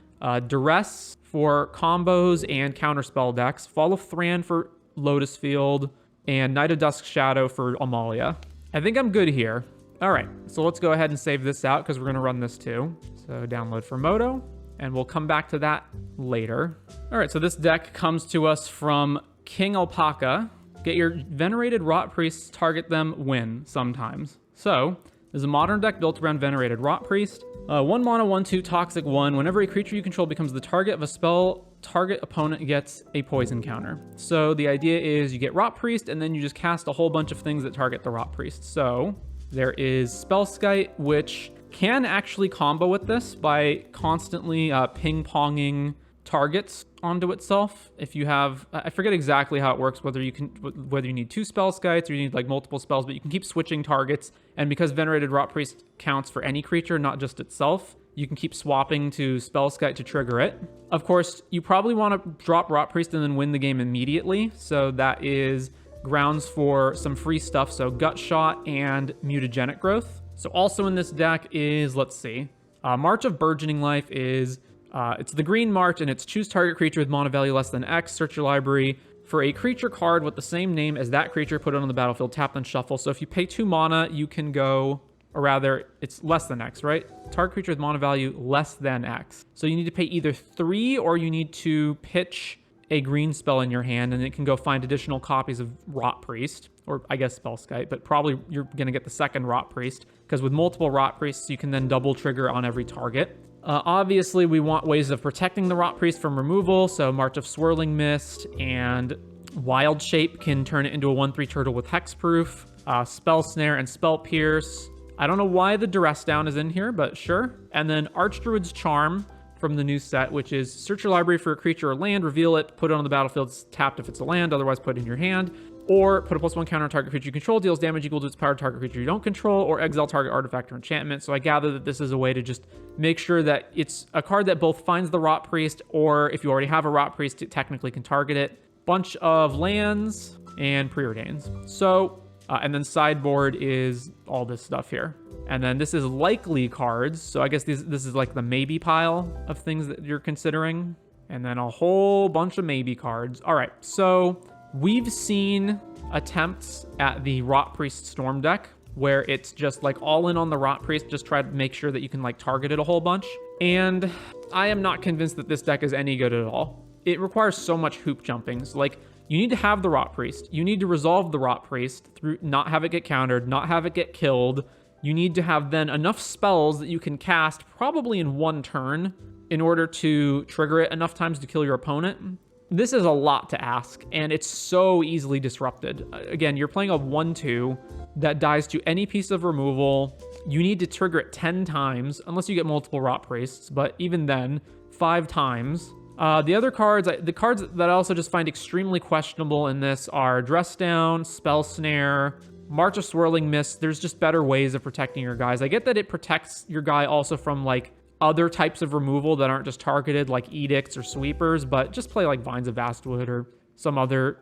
Duress for combos and counterspell decks. Fall of Thran for Lotus Field, and Knight of Dusk Shadow for Amalia. I think I'm good here. All right, so let's go ahead and save this out because we're going to run this too. So download for Moto, and we'll come back to that later. All right, so this deck comes to us from kingalpaca. Get your venerated Rotpriests, target them, win sometimes. So there's a modern deck built around venerated Rotpriest. 1 mana, 1/2, toxic 1. Whenever a creature you control becomes the target of a spell, target opponent gets a poison counter. So the idea is you get Rotpriest, and then you just cast a whole bunch of things that target the Rotpriest. So there is Spellskite, which can actually combo with this by constantly ping-ponging targets onto itself. If you have, I forget exactly how it works, whether you need 2 Spellskites or you need like multiple spells, but you can keep switching targets. And because venerated Rotpriest counts for any creature, not just itself, you can keep swapping to Spellskite to trigger it. Of course, you probably want to drop Rotpriest and then win the game immediately. So that is grounds for some free stuff. So Gut Shot and Mutagenic Growth. So also in this deck is, let's see, March of Burgeoning Life is, it's the green March, and it's choose target creature with mana value less than X, search your library for a creature card with the same name as that creature, put it on the battlefield, tap then shuffle. So if you pay 2 mana, you can go, or rather, it's less than X, right? Target creature with mana value less than X. So you need to pay either 3 or you need to pitch a green spell in your hand, and it can go find additional copies of Rotpriest, or I guess Spellskite, but probably you're going to get the second Rotpriest, because with multiple Rotpriests, you can then double trigger on every target. Obviously, we want ways of protecting the Rotpriest from removal, so March of Swirling Mist and Wild Shape can turn it into a 1/3 turtle with Hexproof, Spell Snare and Spell Pierce. I don't know why the Duress Down is in here, but sure. And then Archdruid's Charm from the new set, which is search your library for a creature or land, reveal it, put it on the battlefield, it's tapped if it's a land, otherwise put it in your hand. or put a +1 counter on target creature you control, deals damage equal to its power target creature you don't control, or exile target artifact or enchantment. So I gather that this is a way to just make sure that it's a card that both finds the Rotpriest, or if you already have a Rotpriest, it technically can target it. Bunch of lands and preordains. So, and then sideboard is all this stuff here. And then this is likely cards. So I guess this is like the maybe pile of things that you're considering. And then a whole bunch of maybe cards. All right, so we've seen attempts at the Rotpriest Storm deck where it's just like all in on the Rotpriest, just try to make sure that you can like target it a whole bunch. And I am not convinced that this deck is any good at all. It requires so much hoop jumping. So like you need to have the Rotpriest. You need to resolve the Rotpriest through not have it get countered, not have it get killed. You need to have then enough spells that you can cast probably in one turn in order to trigger it enough times to kill your opponent. This is a lot to ask, and it's so easily disrupted. Again, you're playing a 1/2 that dies to any piece of removal. You need to trigger it 10 times, unless you get multiple Rotpriests, but even then, 5 times. The other cards, the cards that I also just find extremely questionable in this are Dress Down, Spell Snare, March of Swirling Mist. There's just better ways of protecting your guys. I get that it protects your guy also from like other types of removal that aren't just targeted like Edicts or Sweepers, but just play like Vines of Vastwood or some other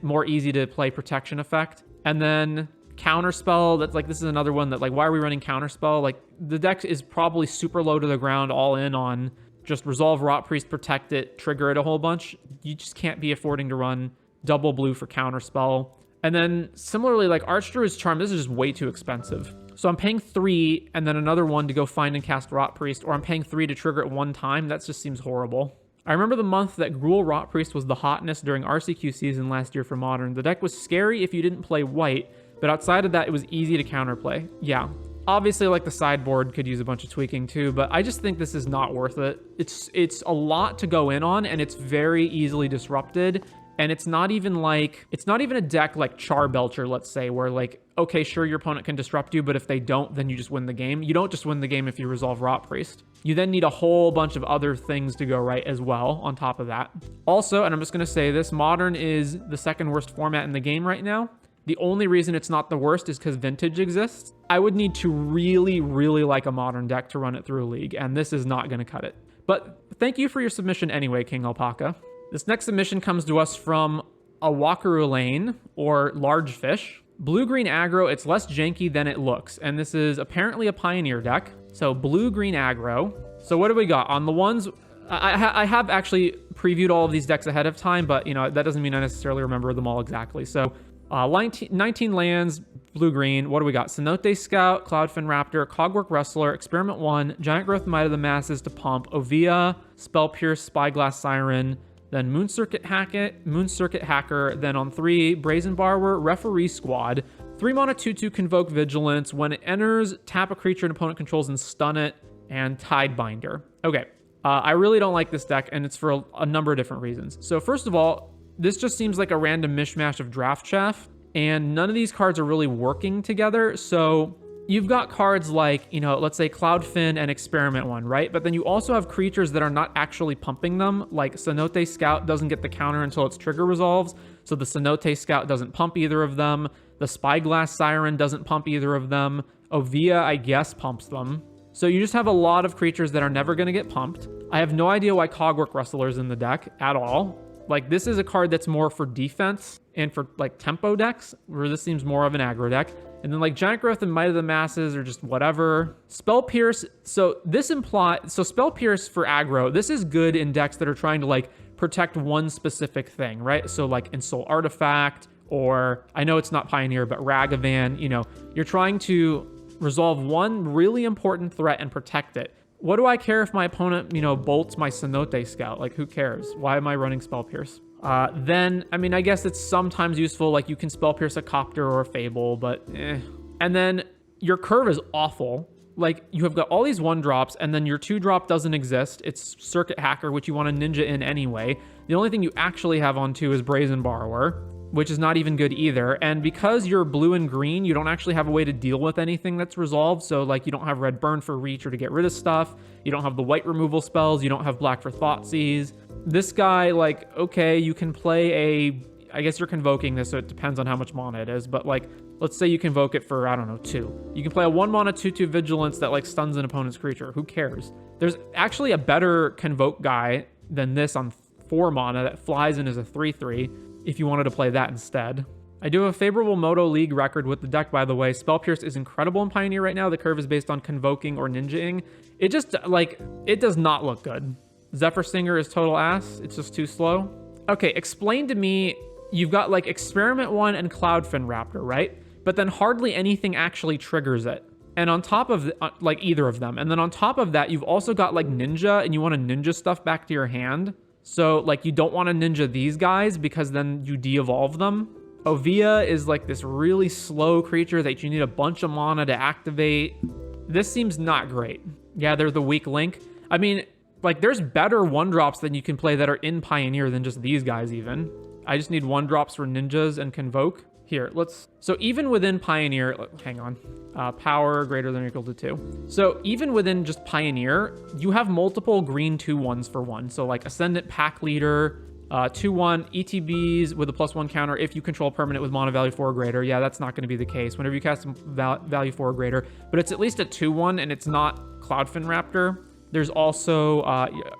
more easy to play protection effect. And then Counterspell, that's like, this is another one that like, why are we running Counterspell? Like the deck is probably super low to the ground, all in on just resolve Rotpriest, protect it, trigger it a whole bunch. You just can't be affording to run double blue for Counterspell. And then similarly, like Archdruid's Charm, this is just way too expensive. So I'm paying 3 and then another 1 to go find and cast Rotpriest, or I'm paying 3 to trigger it 1 time. That just seems horrible. I remember the month that Gruul Rotpriest was the hotness during RCQ season last year for Modern. The deck was scary if you didn't play white, but outside of that, it was easy to counterplay. Yeah. Obviously, like the sideboard could use a bunch of tweaking too, but I just think this is not worth it. It's a lot to go in on, and it's very easily disrupted. And it's not even a deck like Charbelcher, let's say, where like, okay, sure, your opponent can disrupt you, but if they don't, then you just win the game. You don't just win the game if you resolve Rotpriest. You then need a whole bunch of other things to go right as well on top of that. Also, and I'm just going to say this, Modern is the second worst format in the game right now. The only reason it's not the worst is because Vintage exists. I would need to really, really like a Modern deck to run it through a league, and this is not going to cut it. But thank you for your submission anyway, King Alpaca. This next submission comes to us from a Wakaru Lane, or Largefish. Blue-green aggro, it's less janky than it looks, and this is apparently a Pioneer deck. So blue-green aggro. So what do we got? On the ones, I have actually previewed all of these decks ahead of time, but you know that doesn't mean I necessarily remember them all exactly. So 19 lands, blue-green. What do we got? Cenote Scout, Cloudfin Raptor, Cogwork Wrestler, Experiment 1, Giant Growth Might of the Masses to pump, Ovia, Spell Pierce, Spyglass Siren, then Moon Circuit Hacker, then on 3, Brazen Borrower, Referee Squad, 3 mana 2/2 Convoke Vigilance. When it enters, tap a creature an opponent controls and stun it, and Tidebinder. Okay, I really don't like this deck, and it's for a number of different reasons. So first of all, this just seems like a random mishmash of draft chaff, and none of these cards are really working together. So you've got cards like, you know, let's say Cloudfin and Experiment 1, right? But then you also have creatures that are not actually pumping them, like Cenote Scout doesn't get the counter until its trigger resolves, so the Cenote Scout doesn't pump either of them. The Spyglass Siren doesn't pump either of them. Ovia, I guess, pumps them. So you just have a lot of creatures that are never going to get pumped. I have no idea why Cogwork Wrestler is in the deck at all. Like, this is a card that's more for defense and for, like, tempo decks, where this seems more of an aggro deck. And then, like, Giant Growth and Might of the Masses are just whatever. Spell Pierce, so Spell Pierce for aggro, this is good in decks that are trying to, like, protect one specific thing, right? So, like, Ensoul Artifact, or, I know it's not Pioneer, but Ragavan, you know, you're trying to resolve one really important threat and protect it. What do I care if my opponent, you know, bolts my Cenote Scout? Like, who cares? Why am I running Spell Pierce? Then, I mean, I guess it's sometimes useful. Like, you can Spell Pierce a Copter or a Fable, but eh. And then your curve is awful. Like, you have got all these 1-drops, and then your 2-drop doesn't exist. It's Circuit Hacker, which you want to ninja in anyway. The only thing you actually have on 2 is Brazen Borrower, which is not even good either. And because you're blue and green, you don't actually have a way to deal with anything that's resolved. So like, you don't have red burn for reach or to get rid of stuff. You don't have the white removal spells. You don't have black for Thoughtseize. This guy, like, okay, you can play I guess you're convoking this, so it depends on how much mana it is. But like, let's say you convoke it for, I don't know, 2. You can play a 1 mana 2/2 Vigilance that like stuns an opponent's creature. Who cares? There's actually a better convoke guy than this on 4 mana that flies in as a 3/3 if you wanted to play that instead. I do have a favorable Moto League record with the deck, by the way. Spell Pierce is incredible in Pioneer right now. The curve is based on convoking or ninjaing. It just, like, it does not look good. Zephyr Singer is total ass. It's just too slow. Okay, explain to me, you've got, like, Experiment 1 and Cloudfin Raptor, right? But then hardly anything actually triggers it. And on top of, like, either of them. And then on top of that, you've also got, like, Ninja, and you want to Ninja stuff back to your hand. So, like, you don't want to Ninja these guys because then you de-evolve them. Ovia is like this really slow creature that you need a bunch of mana to activate. This seems not great. Yeah, they're the weak link. I mean, like, there's better 1-drops than you can play that are in Pioneer than just these guys even. I just need 1-drops for ninjas and convoke. Here, so even within Pioneer, hang on, power greater than or equal to 2. So even within just Pioneer, you have multiple green 2/1s for 1. So like Ascendant Pack Leader, 2/1 ETBs with a +1 counter if you control permanent with mana value 4 or greater. Yeah, that's not going to be the case whenever you cast value 4 or greater, but it's at least a 2/1 and it's not Cloudfin Raptor. There's also,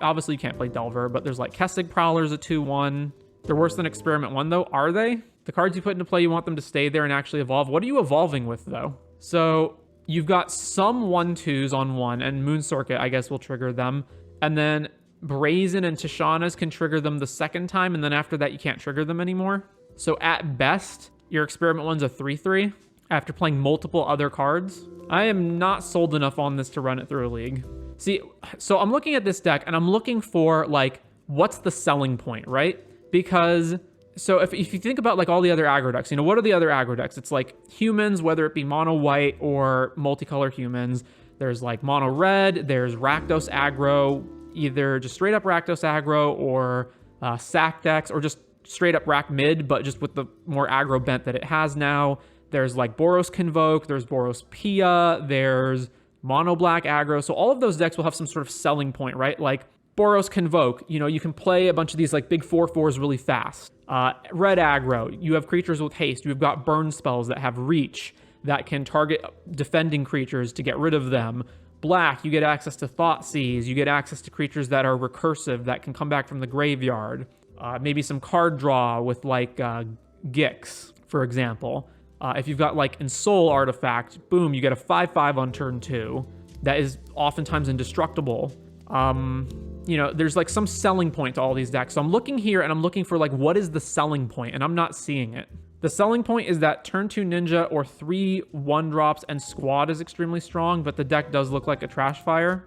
obviously you can't play Delver, but there's like Kessig Prowler's a 2/1. They're worse than Experiment 1 though, are they? The cards you put into play, you want them to stay there and actually evolve. What are you evolving with though? So you've got some 1/2s on 1, and Moon Circuit, I guess, will trigger them. And then Brazen and Tishana's can trigger them the second time, and then after that, you can't trigger them anymore. So at best, your Experiment 1's a 3/3 after playing multiple other cards. I am not sold enough on this to run it through a league. See, so I'm looking at this deck, and I'm looking for, like, what's the selling point, right? Because, so if you think about, like, all the other aggro decks, you know, what are the other aggro decks? It's, like, humans, whether it be mono white or multicolor humans. There's, like, mono red. There's Rakdos Aggro, either just straight up Rakdos Aggro or sack decks, or just straight up Rack mid, but just with the more aggro bent that it has now. There's like Boros Convoke, there's Boros Pia, there's mono black aggro. So all of those decks will have some sort of selling point, right? Like Boros Convoke, you know, you can play a bunch of these like big 4/4s really fast. Red aggro, you have creatures with haste. You've got burn spells that have reach that can target defending creatures to get rid of them. Black, you get access to Thoughtseize. You get access to creatures that are recursive that can come back from the graveyard. Maybe some card draw with like Gix, for example. If you've got like Ensoul Artifact, boom, you get a 5/5 on turn 2 that is oftentimes indestructible. You know, there's like some selling point to all these decks. So I'm looking here and I'm looking for like, what is the selling point? And I'm not seeing it. The selling point is that turn 2 ninja or 3 1-drops and squad is extremely strong, but the deck does look like a trash fire.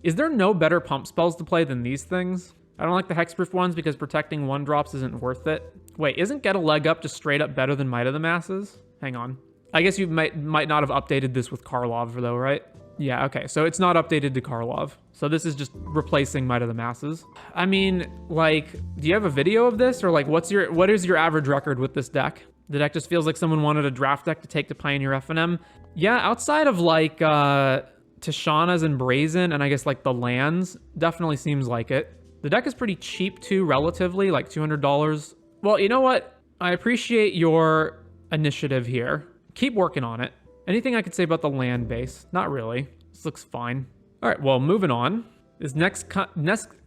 Is there no better pump spells to play than these things? I don't like the hexproof ones because protecting 1-drops isn't worth it. Wait, isn't Get a Leg Up just straight up better than Might of the Masses? Hang on. I guess you might not have updated this with Karlov though, right? Yeah, okay, so it's not updated to Karlov. So this is just replacing Might of the Masses. I mean, like, do you have a video of this? Or like, what is your average record with this deck? The deck just feels like someone wanted a draft deck to take to Pioneer FNM. Yeah, outside of like Tishana's and Brazen, and I guess like the lands, definitely seems like it. The deck is pretty cheap too, relatively, like $200. Well, you know what? I appreciate your initiative here. Keep working on it. Anything I could say about the land base? Not really. This looks fine. All right, well, moving on. This next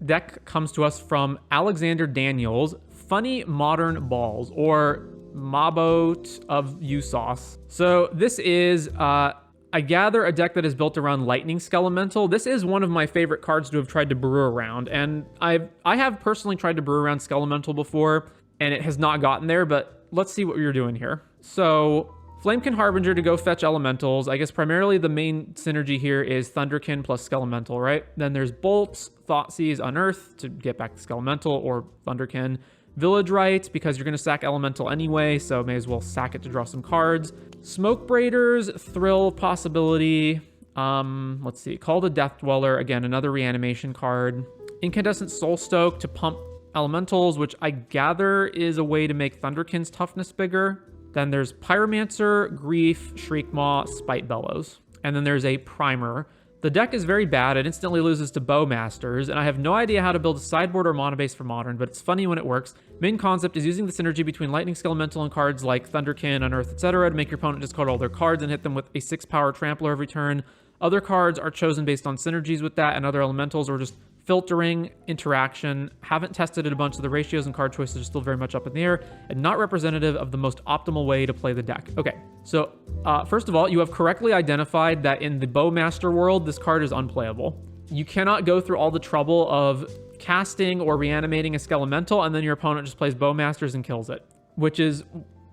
deck comes to us from Alexander Daniels, Funny Modern Balls, or MaboTofusauce. So this is, I gather, a deck that is built around Lightning Skelemental. This is one of my favorite cards to have tried to brew around, and I have personally tried to brew around Skelemental before, and it has not gotten there, but let's see what you're doing here. So Flamekin Harbinger to go fetch elementals. I guess primarily the main synergy here is Thunderkin plus Skelemental, right? Then there's Bolts, Thoughtseize, Unearth to get back to Skelemental or Thunderkin. Village Rite, because you're going to sack Elemental anyway, so may as well sack it to draw some cards. Smoke Braiders, Thrill possibility. Let's see. Call the Death Dweller, again, another reanimation card. Incandescent Soulstoke to pump Elementals, which I gather is a way to make Thunderkin's toughness bigger. Then there's Pyromancer, Grief, Shriekmaw, Spite Bellows. And then there's a Primer The deck is very bad. It instantly loses to Bowmasters, and I have no idea how to build a sideboard or mana base for Modern, but it's funny when it works. Main concept is using the synergy between Lightning Skelemental and cards like Thunderkin, Unearth, etc. to make your opponent discard all their cards and hit them with a 6-power Trampler every turn. Other cards are chosen based on synergies with that, and other elementals or just filtering interaction. Haven't tested it a bunch, of the ratios and card choices are still very much up in the air and not representative of the most optimal way to play the deck. Okay, so first of all, you have correctly identified that in the Bowmaster world, this card is unplayable. You cannot go through all the trouble of casting or reanimating a Skelemental and then your opponent just plays Bowmasters and kills it, which is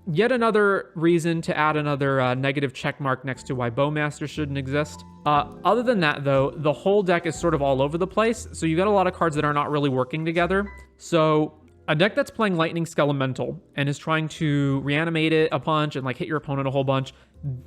yet another reason to add another negative check mark next to why Bowmasters shouldn't exist. Other than that, though, the whole deck is sort of all over the place, so you got a lot of cards that are not really working together. So a deck that's playing Lightning Skelemental and is trying to reanimate it a bunch and like hit your opponent a whole bunch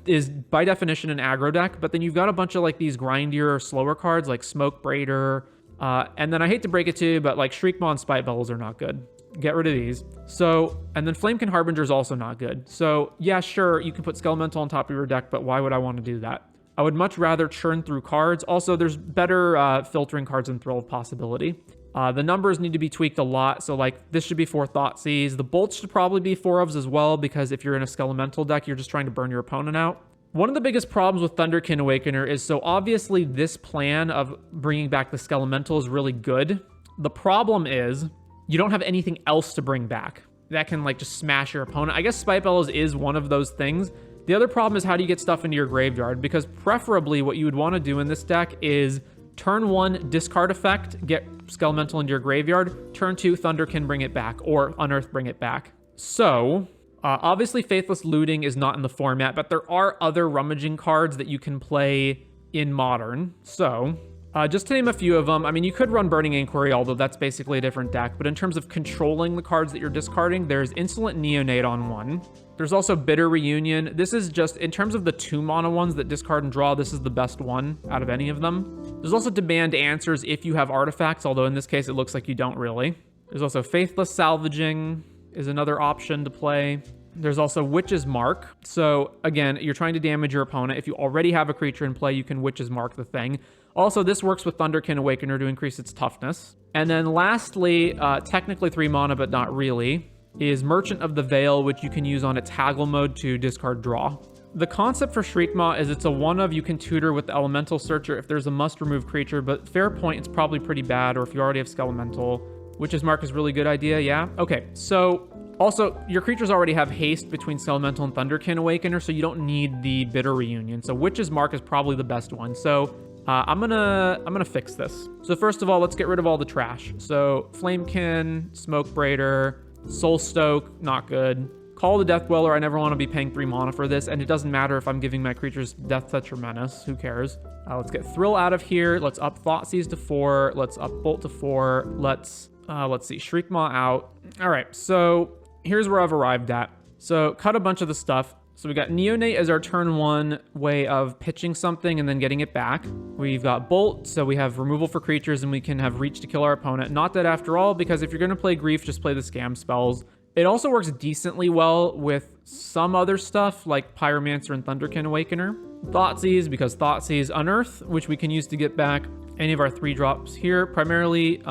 is by definition an aggro deck, but then you've got a bunch of like these grindier, slower cards like Smoke Braider, and then I hate to break it to you, but like Shriekmaw and Spite Bellows are not good. Get rid of these. So, and then Flamekin Harbinger is also not good. So yeah, sure, you can put Skelemental on top of your deck, but why would I want to do that? I would much rather churn through cards. Also, there's better filtering cards in Thrill of Possibility. The numbers need to be tweaked a lot. So like this should be 4 Thoughtseize. The bolts should probably be 4 ofs as well, because if you're in a Skelemental deck, you're just trying to burn your opponent out. One of the biggest problems with Thunderkin Awakener is, so obviously this plan of bringing back the Skelemental is really good. The problem is you don't have anything else to bring back that can like just smash your opponent. I guess Spite Bellows is one of those things. The other problem is how do you get stuff into your graveyard? Because preferably what you would want to do in this deck is turn 1, discard effect, get Skelemental into your graveyard. Turn 2, Thunderkin, bring it back, or Unearth, bring it back. So obviously Faithless Looting is not in the format, but there are other rummaging cards that you can play in Modern. So just to name a few of them, I mean, you could run Burning Inquiry, although that's basically a different deck. But in terms of controlling the cards that you're discarding, there's Insolent Neonate on 1. There's also Bitter Reunion. This is just, in terms of the 2-mana ones that discard and draw, this is the best one out of any of them. There's also Demand Answers if you have artifacts, although in this case it looks like you don't really. There's also Faithless Salvaging is another option to play. There's also Witch's Mark. So again, you're trying to damage your opponent. If you already have a creature in play, you can Witch's Mark the thing. Also, this works with Thunderkin Awakener to increase its toughness. And then lastly, technically 3 mana, but not really, is Merchant of the Veil, which you can use on its Haggle mode to discard draw. The concept for Shriekmaw is it's a 1-of, you can tutor with the Elemental Searcher if there's a must-remove creature, but fair point, it's probably pretty bad, or if you already have Skelemental. Witch's Mark is a really good idea, yeah? Okay, so also, your creatures already have haste between Skelemental and Thunderkin Awakener, so you don't need the Bitter Reunion. So Witch's Mark is probably the best one. So I'm gonna fix this. So first of all, let's get rid of all the trash. So Flamekin, Smoke Braider, Soul Stoke, not good. Call the Death Dweller, I never want to be paying 3 mana for this, and it doesn't matter if I'm giving my creatures Death Touch or Menace, who cares? Let's get Thrill out of here, let's up Thoughtseize to 4, let's up Bolt to 4, let's see, Shriekmaw out. All right, so here's where I've arrived at. So cut a bunch of the stuff. So we got Neonate as our turn 1 way of pitching something and then getting it back. We've got Bolt, so we have removal for creatures and we can have Reach to kill our opponent. Not dead after all, because if you're going to play Grief, just play the scam spells. It also works decently well with some other stuff like Pyromancer and Thunderkin Awakener. Thoughtseize, because Thoughtseize Unearth, which we can use to get back any of our 3 drops here, primarily 3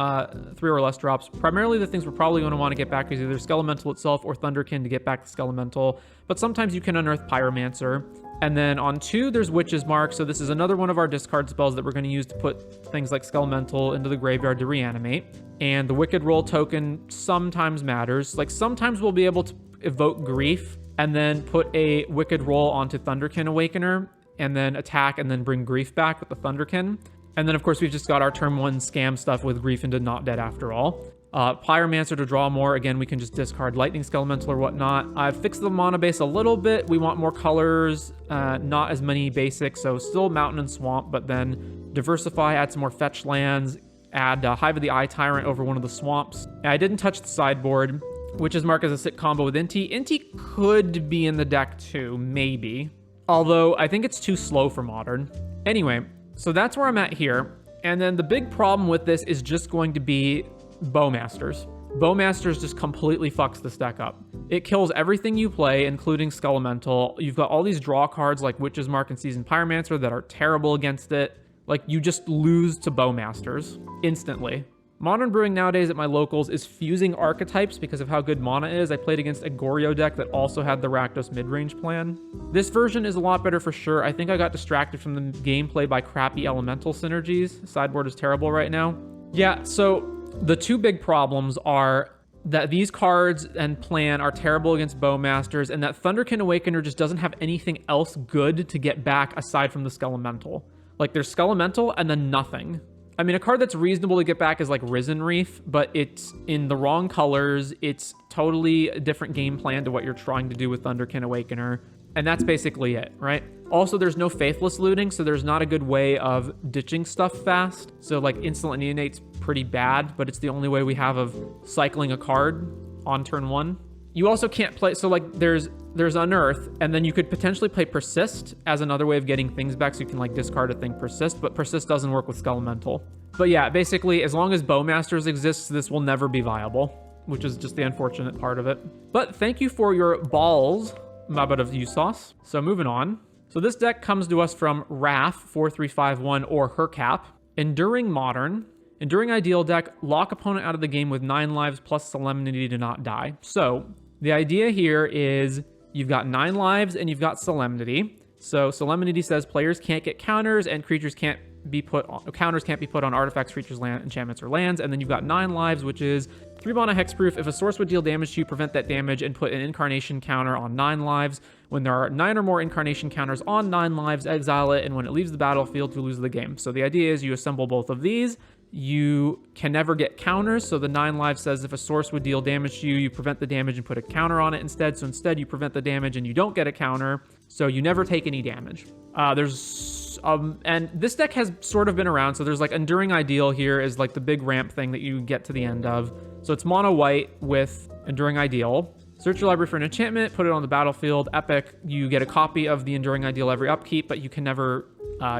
or less drops. Primarily the things we're probably going to want to get back is either Skelemental itself or Thunderkin to get back the Skelemental, but sometimes you can Unearth Pyromancer. And then on 2, there's Witch's Mark, so this is another one of our discard spells that we're going to use to put things like Skelemental into the graveyard to reanimate. And the Wicked Roll token sometimes matters. Like sometimes we'll be able to evoke Grief and then put a Wicked Roll onto Thunderkin Awakener and then attack and then bring Grief back with the Thunderkin. And then, of course, we've just got our turn 1 scam stuff with Grief into Not Dead After All. Pyromancer to draw more. Again, we can just discard Lightning Skelemental or whatnot. I've fixed the mana base a little bit. We want more colors, not as many basics. So still Mountain and Swamp, but then diversify, add some more fetch lands, add Hive of the Eye Tyrant over one of the swamps. I didn't touch the sideboard, which is marked as a sit combo with Inti. Inti could be in the deck too, maybe. Although I think it's too slow for Modern. Anyway, so that's where I'm at here. And then the big problem with this is just going to be Bowmasters. Bowmasters just completely fucks this deck up. It kills everything you play, including Skelemental. You've got all these draw cards like Witch's Mark and Seasoned Pyromancer that are terrible against it. Like, you just lose to Bowmasters instantly. Modern brewing nowadays at my locals is fusing archetypes because of how good mana is. I played against a Goryo deck that also had the Rakdos midrange plan. This version is a lot better for sure. I think I got distracted from the gameplay by crappy elemental synergies. Sideboard is terrible right now. Yeah, so the two big problems are that these cards and plan are terrible against Bowmasters, and that Thunderkin Awakener just doesn't have anything else good to get back aside from the Skelemental. Like, there's Skelemental and then nothing. I mean, a card that's reasonable to get back is like Risen Reef, but it's in the wrong colors. It's totally a different game plan to what you're trying to do with Thunderkin Awakener. And that's basically it, right? Also, there's no Faithless looting, so there's not a good way of ditching stuff fast. So, like, Instant Neonate's pretty bad, but it's the only way we have of cycling a card on turn 1. You also can't play, so like there's Unearth, and then you could potentially play Persist as another way of getting things back, so you can like discard a thing Persist, but Persist doesn't work with Skelemental. But yeah, basically, as long as Bowmasters exists, this will never be viable, which is just the unfortunate part of it. But thank you for your balls, MaboTofusauce. So moving on. So this deck comes to us from Wrath 4351 or Herkap. Enduring Modern. Enduring Ideal deck, lock opponent out of the game with 9 lives plus Solemnity to not die. So the idea here is you've got 9 lives and you've got Solemnity. So Solemnity says players can't get counters and counters can't be put on artifacts, creatures, land, enchantments, or lands. And then you've got 9 lives, which is 3 mana hexproof. If a source would deal damage to you, prevent that damage and put an incarnation counter on 9 lives. When there are 9 or more incarnation counters on 9 lives, exile it, and when it leaves the battlefield, you lose the game. So the idea is you assemble both of these. You can never get counters, so the 9 lives says if a source would deal damage to you, you prevent the damage and put a counter on it instead. So instead, you prevent the damage and you don't get a counter, so you never take any damage. And this deck has sort of been around, so there's like Enduring Ideal here is like the big ramp thing that you get to the end of. So it's mono white with Enduring Ideal. Search your library for an enchantment, put it on the battlefield. Epic, you get a copy of the Enduring Ideal every upkeep, but you can never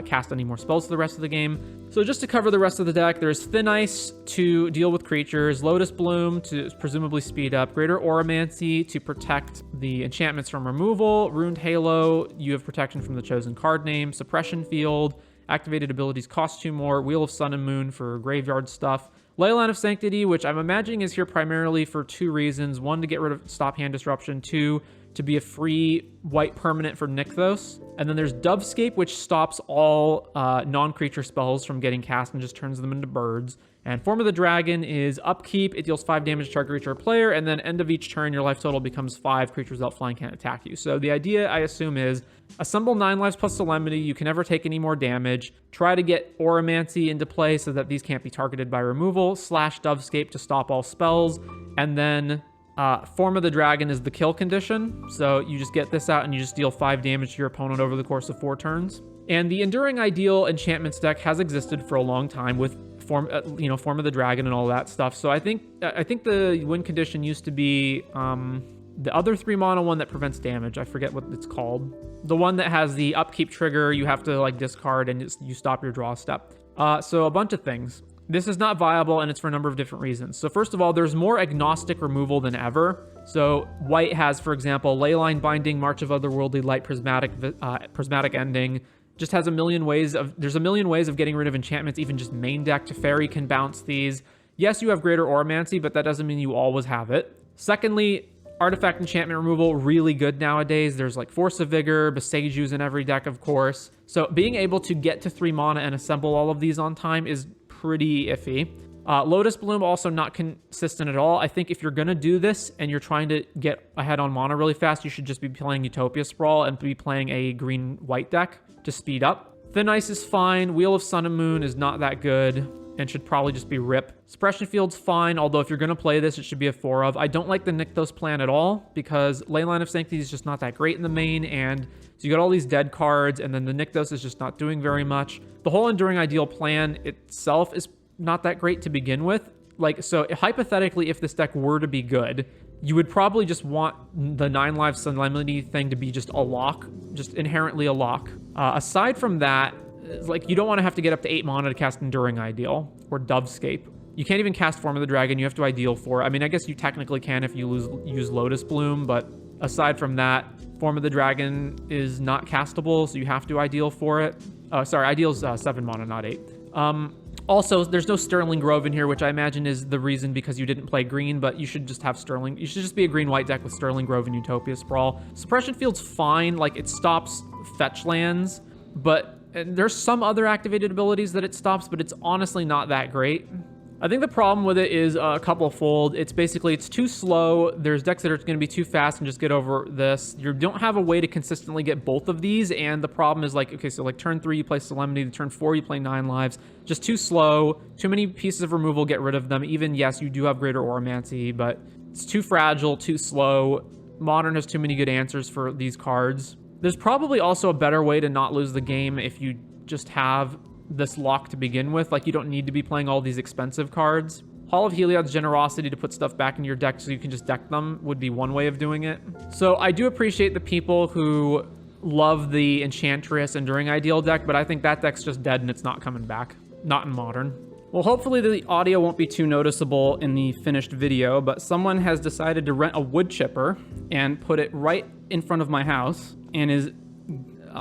cast any more spells for the rest of the game. So just to cover the rest of the deck, there's Thin Ice to deal with creatures, Lotus Bloom to presumably speed up, Greater Auramancy to protect the enchantments from removal, Ruined Halo, you have protection from the chosen card name, Suppression Field, activated abilities cost 2 more, Wheel of Sun and Moon for graveyard stuff, Leyline of Sanctity, which I'm imagining is here primarily for 2 reasons. 1, to get rid of Stop Hand Disruption. 2, to be a free white permanent for Nykthos. And then there's Dovescape, which stops all non-creature spells from getting cast and just turns them into birds. And Form of the Dragon is upkeep. It deals 5 damage to target creature or player, and then end of each turn, your life total becomes 5. Creatures without flying can't attack you. So the idea, I assume, is assemble 9 lives plus Solemnity. You can never take any more damage. Try to get Auramancy into play so that these can't be targeted by removal. Slash Dovescape to stop all spells. And then Form of the Dragon is the kill condition. So you just get this out and you just deal 5 damage to your opponent over the course of 4 turns. And the Enduring Ideal enchantments deck has existed for a long time with Form of the Dragon and all that stuff. So I think the win condition used to be the other 3 mana one that prevents damage. I forget what it's called. The one that has the upkeep trigger, you have to like discard and you stop your draw step. So a bunch of things. This is not viable, and it's for a number of different reasons. So first of all, there's more agnostic removal than ever. So white has, for example, Leyline Binding, March of Otherworldly Light, Prismatic Ending. Just has there's a million ways of getting rid of enchantments. Even just main deck Teferi can bounce these. Yes, you have Greater Auramancy, but that doesn't mean you always have it. Secondly, artifact enchantment removal, really good nowadays. There's like Force of Vigor, Besaju's in every deck, of course. So being able to get to 3 mana and assemble all of these on time is pretty iffy. Lotus Bloom also not consistent at all. I think if you're gonna do this and you're trying to get ahead on mana really fast, you should just be playing Utopia Sprawl and be playing a green-white deck to speed up. Thin Ice is fine. Wheel of Sun and Moon is not that good and should probably just be RIP. Suppression Field's fine, although if you're gonna play this, it should be a 4 of. I don't like the Nykthos plan at all because Leyline of Sanctity is just not that great in the main, and so you got all these dead cards, and then the Nykthos is just not doing very much. The whole Enduring Ideal plan itself is not that great to begin with. Like, so hypothetically, if this deck were to be good, you would probably just want the 9 life Solemnity thing to be just a lock, just inherently a lock. Aside from that, like, you don't want to have to get up to 8 mana to cast Enduring Ideal or Dovescape. You can't even cast Form of the Dragon. You have to Ideal for it. I mean, I guess you technically can if you use Lotus Bloom, but aside from that, Form of the Dragon is not castable, so you have to Ideal for it. Sorry, ideal's 7 mana, not 8. Also, there's no Sterling Grove in here, which I imagine is the reason because you didn't play green, but you should just have Sterling. You should just be a green-white deck with Sterling Grove and Utopia Sprawl. Suppression Field's fine, like it stops fetch lands, but there's some other activated abilities that it stops, but it's honestly not that great. I think the problem with it is a couple-fold. It's too slow. There's decks that are going to be too fast and just get over this. You don't have a way to consistently get both of these, and the problem is like, okay, so like turn 3 you play Solemnity, turn 4 you play 9 lives. Just too slow, too many pieces of removal, get rid of them. Even, yes, you do have Greater Oromancy, but it's too fragile, too slow. Modern has too many good answers for these cards. There's probably also a better way to not lose the game if you just have this lock to begin with. Like, you don't need to be playing all these expensive cards. Hall of Heliod's generosity to put stuff back in your deck so you can just deck them would be one way of doing it. So I do appreciate the people who love the Enchantress Enduring Ideal deck, but I think that deck's just dead and it's not coming back. Not in Modern. Well, hopefully the audio won't be too noticeable in the finished video, but someone has decided to rent a wood chipper and put it right in front of my house and is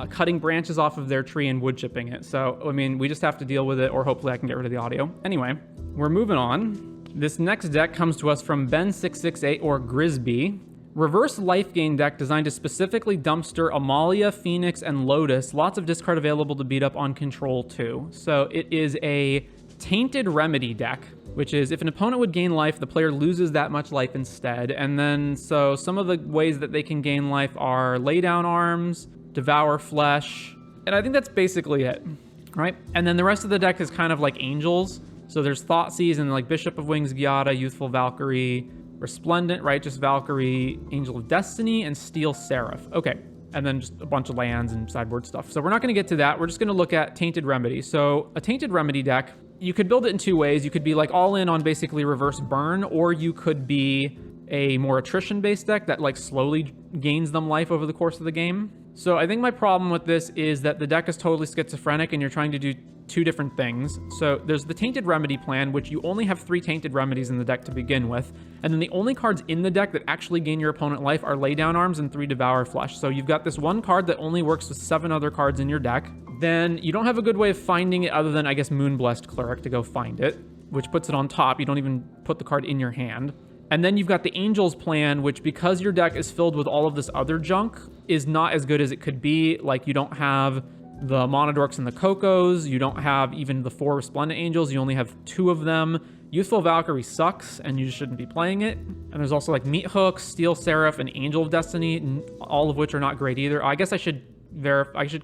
cutting branches off of their tree and wood chipping it. So, I mean, we just have to deal with it, or hopefully I can get rid of the audio. Anyway, we're moving on. This next deck comes to us from Ben668 or grizzb. Reverse life gain deck designed to specifically dumpster Amalia, Phoenix, and Lotus. Lots of discard available to beat up on control too. So it is a Tainted Remedy deck, which is if an opponent would gain life, the player loses that much life instead. And then, so some of the ways that they can gain life are lay down arms, devour flesh, and I think that's basically it, right? And then the rest of the deck is kind of like angels. So there's Thoughtseize and like Bishop of Wings, Gyada, Youthful Valkyrie, Resplendent, Righteous Valkyrie, Angel of Destiny, and Steel Seraph. Okay, and then just a bunch of lands and sideboard stuff. So we're not going to get to that. We're just going to look at Tainted Remedy. So a Tainted Remedy deck, you could build it in two ways. You could be like all in on basically reverse burn, or you could be a more attrition-based deck that like slowly gains them life over the course of the game. So I think my problem with this is that the deck is totally schizophrenic and you're trying to do two different things. So there's the Tainted Remedy plan, which you only have 3 Tainted Remedies in the deck to begin with. And then the only cards in the deck that actually gain your opponent life are Lay Down Arms and 3 Devour Flesh. So you've got this one card that only works with 7 other cards in your deck. Then you don't have a good way of finding it other than, I guess, Moonblessed Cleric to go find it, which puts it on top. You don't even put the card in your hand. And then you've got the Angels plan, which because your deck is filled with all of this other junk, is not as good as it could be. Like, you don't have the Monodorks and the Cocos. You don't have even the 4 Resplendent Angels. You only have 2 of them. Youthful Valkyrie sucks, and you just shouldn't be playing it. And there's also like Meat Hook, Steel Seraph, and Angel of Destiny, all of which are not great either. I guess I should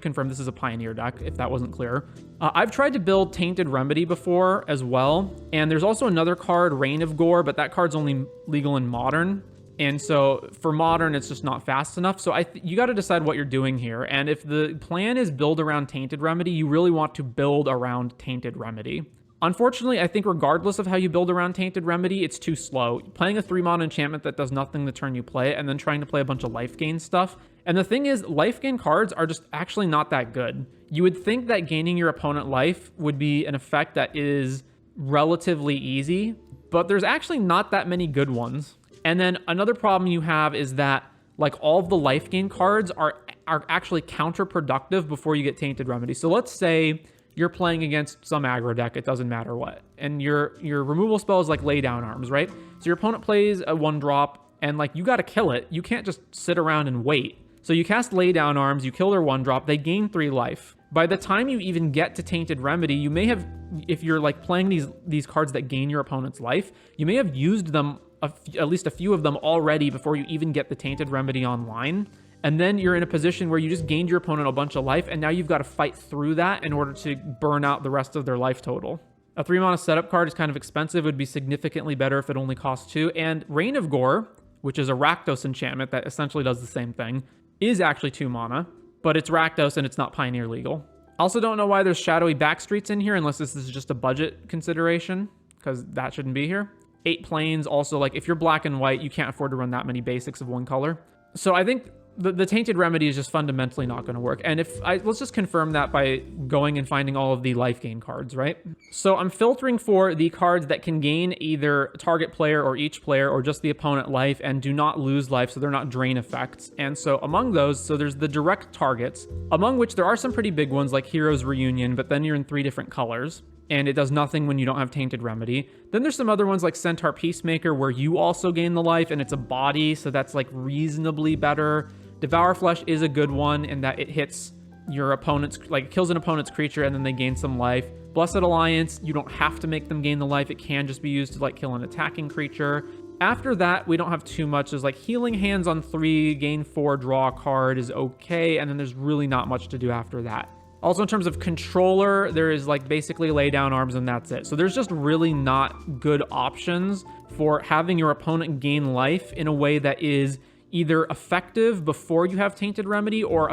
confirm this is a Pioneer deck, if that wasn't clear. I've tried to build Tainted Remedy before as well, and there's also another card, Reign of Gore, but that card's only legal in Modern, and so for Modern, it's just not fast enough. So you got to decide what you're doing here, and if the plan is build around Tainted Remedy, you really want to build around Tainted Remedy. Unfortunately, I think regardless of how you build around Tainted Remedy, it's too slow. Playing a 3-mana enchantment that does nothing the turn you play, and then trying to play a bunch of life gain stuff. And the thing is, life gain cards are just actually not that good. You would think that gaining your opponent life would be an effect that is relatively easy, but there's actually not that many good ones. And then another problem you have is that like all of the life gain cards are actually counterproductive before you get Tainted Remedy. So let's say you're playing against some aggro deck, it doesn't matter what, and your removal spell is like Lay Down Arms, right? So your opponent plays a 1-drop, and like you gotta kill it. You can't just sit around and wait. So you cast Lay Down Arms, you kill their 1-drop, they gain 3 life. By the time you even get to Tainted Remedy, you may have, if you're like playing these cards that gain your opponent's life, you may have used them, at least a few of them already before you even get the Tainted Remedy online. And then you're in a position where you just gained your opponent a bunch of life, and now you've got to fight through that in order to burn out the rest of their life total. A 3-mana setup card is kind of expensive. It would be significantly better if it only cost 2. And Reign of Gore, which is a Rakdos enchantment that essentially does the same thing, is actually 2 mana, but it's Rakdos and it's not Pioneer legal. Also don't know why there's shadowy backstreets in here unless this is just a budget consideration, because that shouldn't be here. 8 planes, also like if you're black and white, you can't afford to run that many basics of one color. So I think the Tainted Remedy is just fundamentally not going to work. And let's just confirm that by going and finding all of the life gain cards, right? So I'm filtering for the cards that can gain either target player or each player or just the opponent life and do not lose life, so they're not drain effects. And so among those, so there's the direct targets, among which there are some pretty big ones like Heroes Reunion, but then you're in 3 different colors. And it does nothing when you don't have Tainted Remedy. Then there's some other ones like Centaur Peacemaker where you also gain the life and it's a body, so that's like reasonably better. Devour Flesh is a good one in that it hits your opponent's, like it kills an opponent's creature and then they gain some life. Blessed Alliance, you don't have to make them gain the life. It can just be used to like kill an attacking creature. After that, we don't have too much. There's like Healing Hands on 3, gain 4, draw a card is okay. And then there's really not much to do after that. Also, in terms of controller, there is like basically lay down arms and that's it. So there's just really not good options for having your opponent gain life in a way that is either effective before you have Tainted Remedy or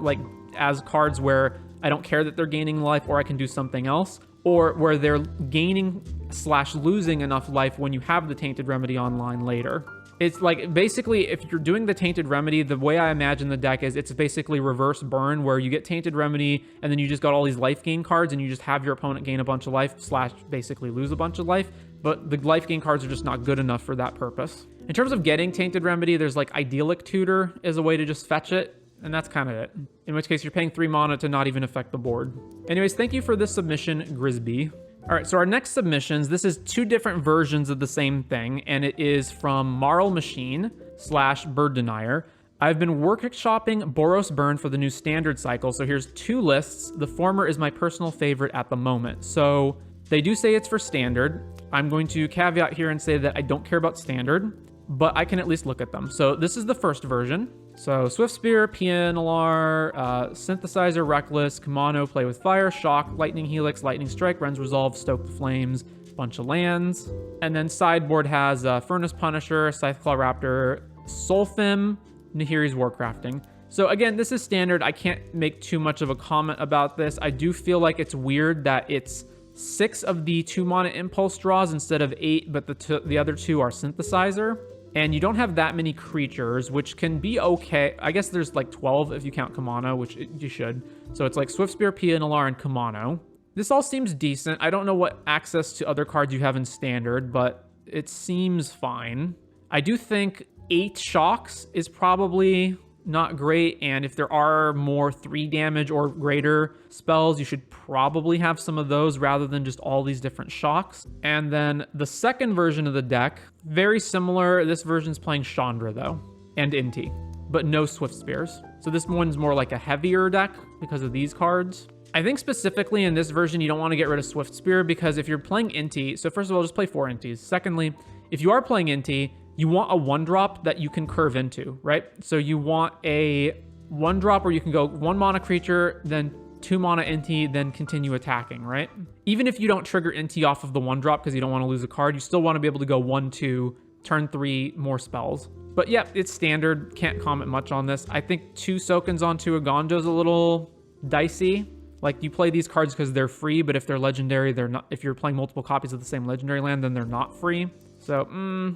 like as cards where I don't care that they're gaining life or I can do something else, or where they're gaining / losing enough life when you have the Tainted Remedy online later. It's like basically if you're doing the Tainted Remedy, the way I imagine the deck is it's basically reverse burn where you get Tainted Remedy and then you just got all these life gain cards and you just have your opponent gain a bunch of life / basically lose a bunch of life. But the life gain cards are just not good enough for that purpose. In terms of getting Tainted Remedy, there's like Idyllic Tutor is a way to just fetch it. And that's kind of it. In which case you're paying 3 mana to not even affect the board. Anyways, thank you for this submission, grizzb. All right, so our next submissions, this is 2 different versions of the same thing, and it is from marlmachine / Bird Denier. I've been workshopping Boros Burn for the new standard cycle, so here's 2 lists. The former is my personal favorite at the moment. So they do say it's for standard. I'm going to caveat here and say that I don't care about standard, but I can at least look at them. So this is the first version. So Swift Spear, PNLR, Synthesizer, Reckless, Kumano, Play with Fire, Shock, Lightning Helix, Lightning Strike, Ren's Resolve, Stoke the Flames, bunch of lands. And then sideboard has Furnace Punisher, Scytheclaw Raptor, Solfim, Nahiri's Warcrafting. So again, this is standard. I can't make too much of a comment about this. I do feel like it's weird that it's 6 of the 2 mana impulse draws instead of 8, but the other 2 are Synthesizer. And you don't have that many creatures, which can be okay. I guess there's like 12 if you count Kumano, which you should. So it's like Swift Spear, PNLR, and Kumano. This all seems decent. I don't know what access to other cards you have in standard, but it seems fine. I do think 8 shocks is probably not great, and if there are more 3 damage or greater spells, you should probably have some of those rather than just all these different shocks. And then the second version of the deck, very similar. This version's playing Chandra though, and Inti, but no Swift Spears. So this one's more like a heavier deck because of these cards. I think specifically in this version, you don't want to get rid of Swift Spear because if you're playing Inti, so first of all, just play 4 Intis. Secondly, if you are playing Inti, you want a 1-drop that you can curve into, right? So you want a 1-drop where you can go 1 mana creature, then 2 mana Inti, then continue attacking, right? Even if you don't trigger Inti off of the 1-drop because you don't want to lose a card, you still want to be able to go 1-2, turn 3, more spells. But yeah, it's standard. Can't comment much on this. I think 2 Sokens on 2 Agonjo's a little dicey. Like, you play these cards because they're free, but if they're legendary, they're not. If you're playing multiple copies of the same legendary land, then they're not free. So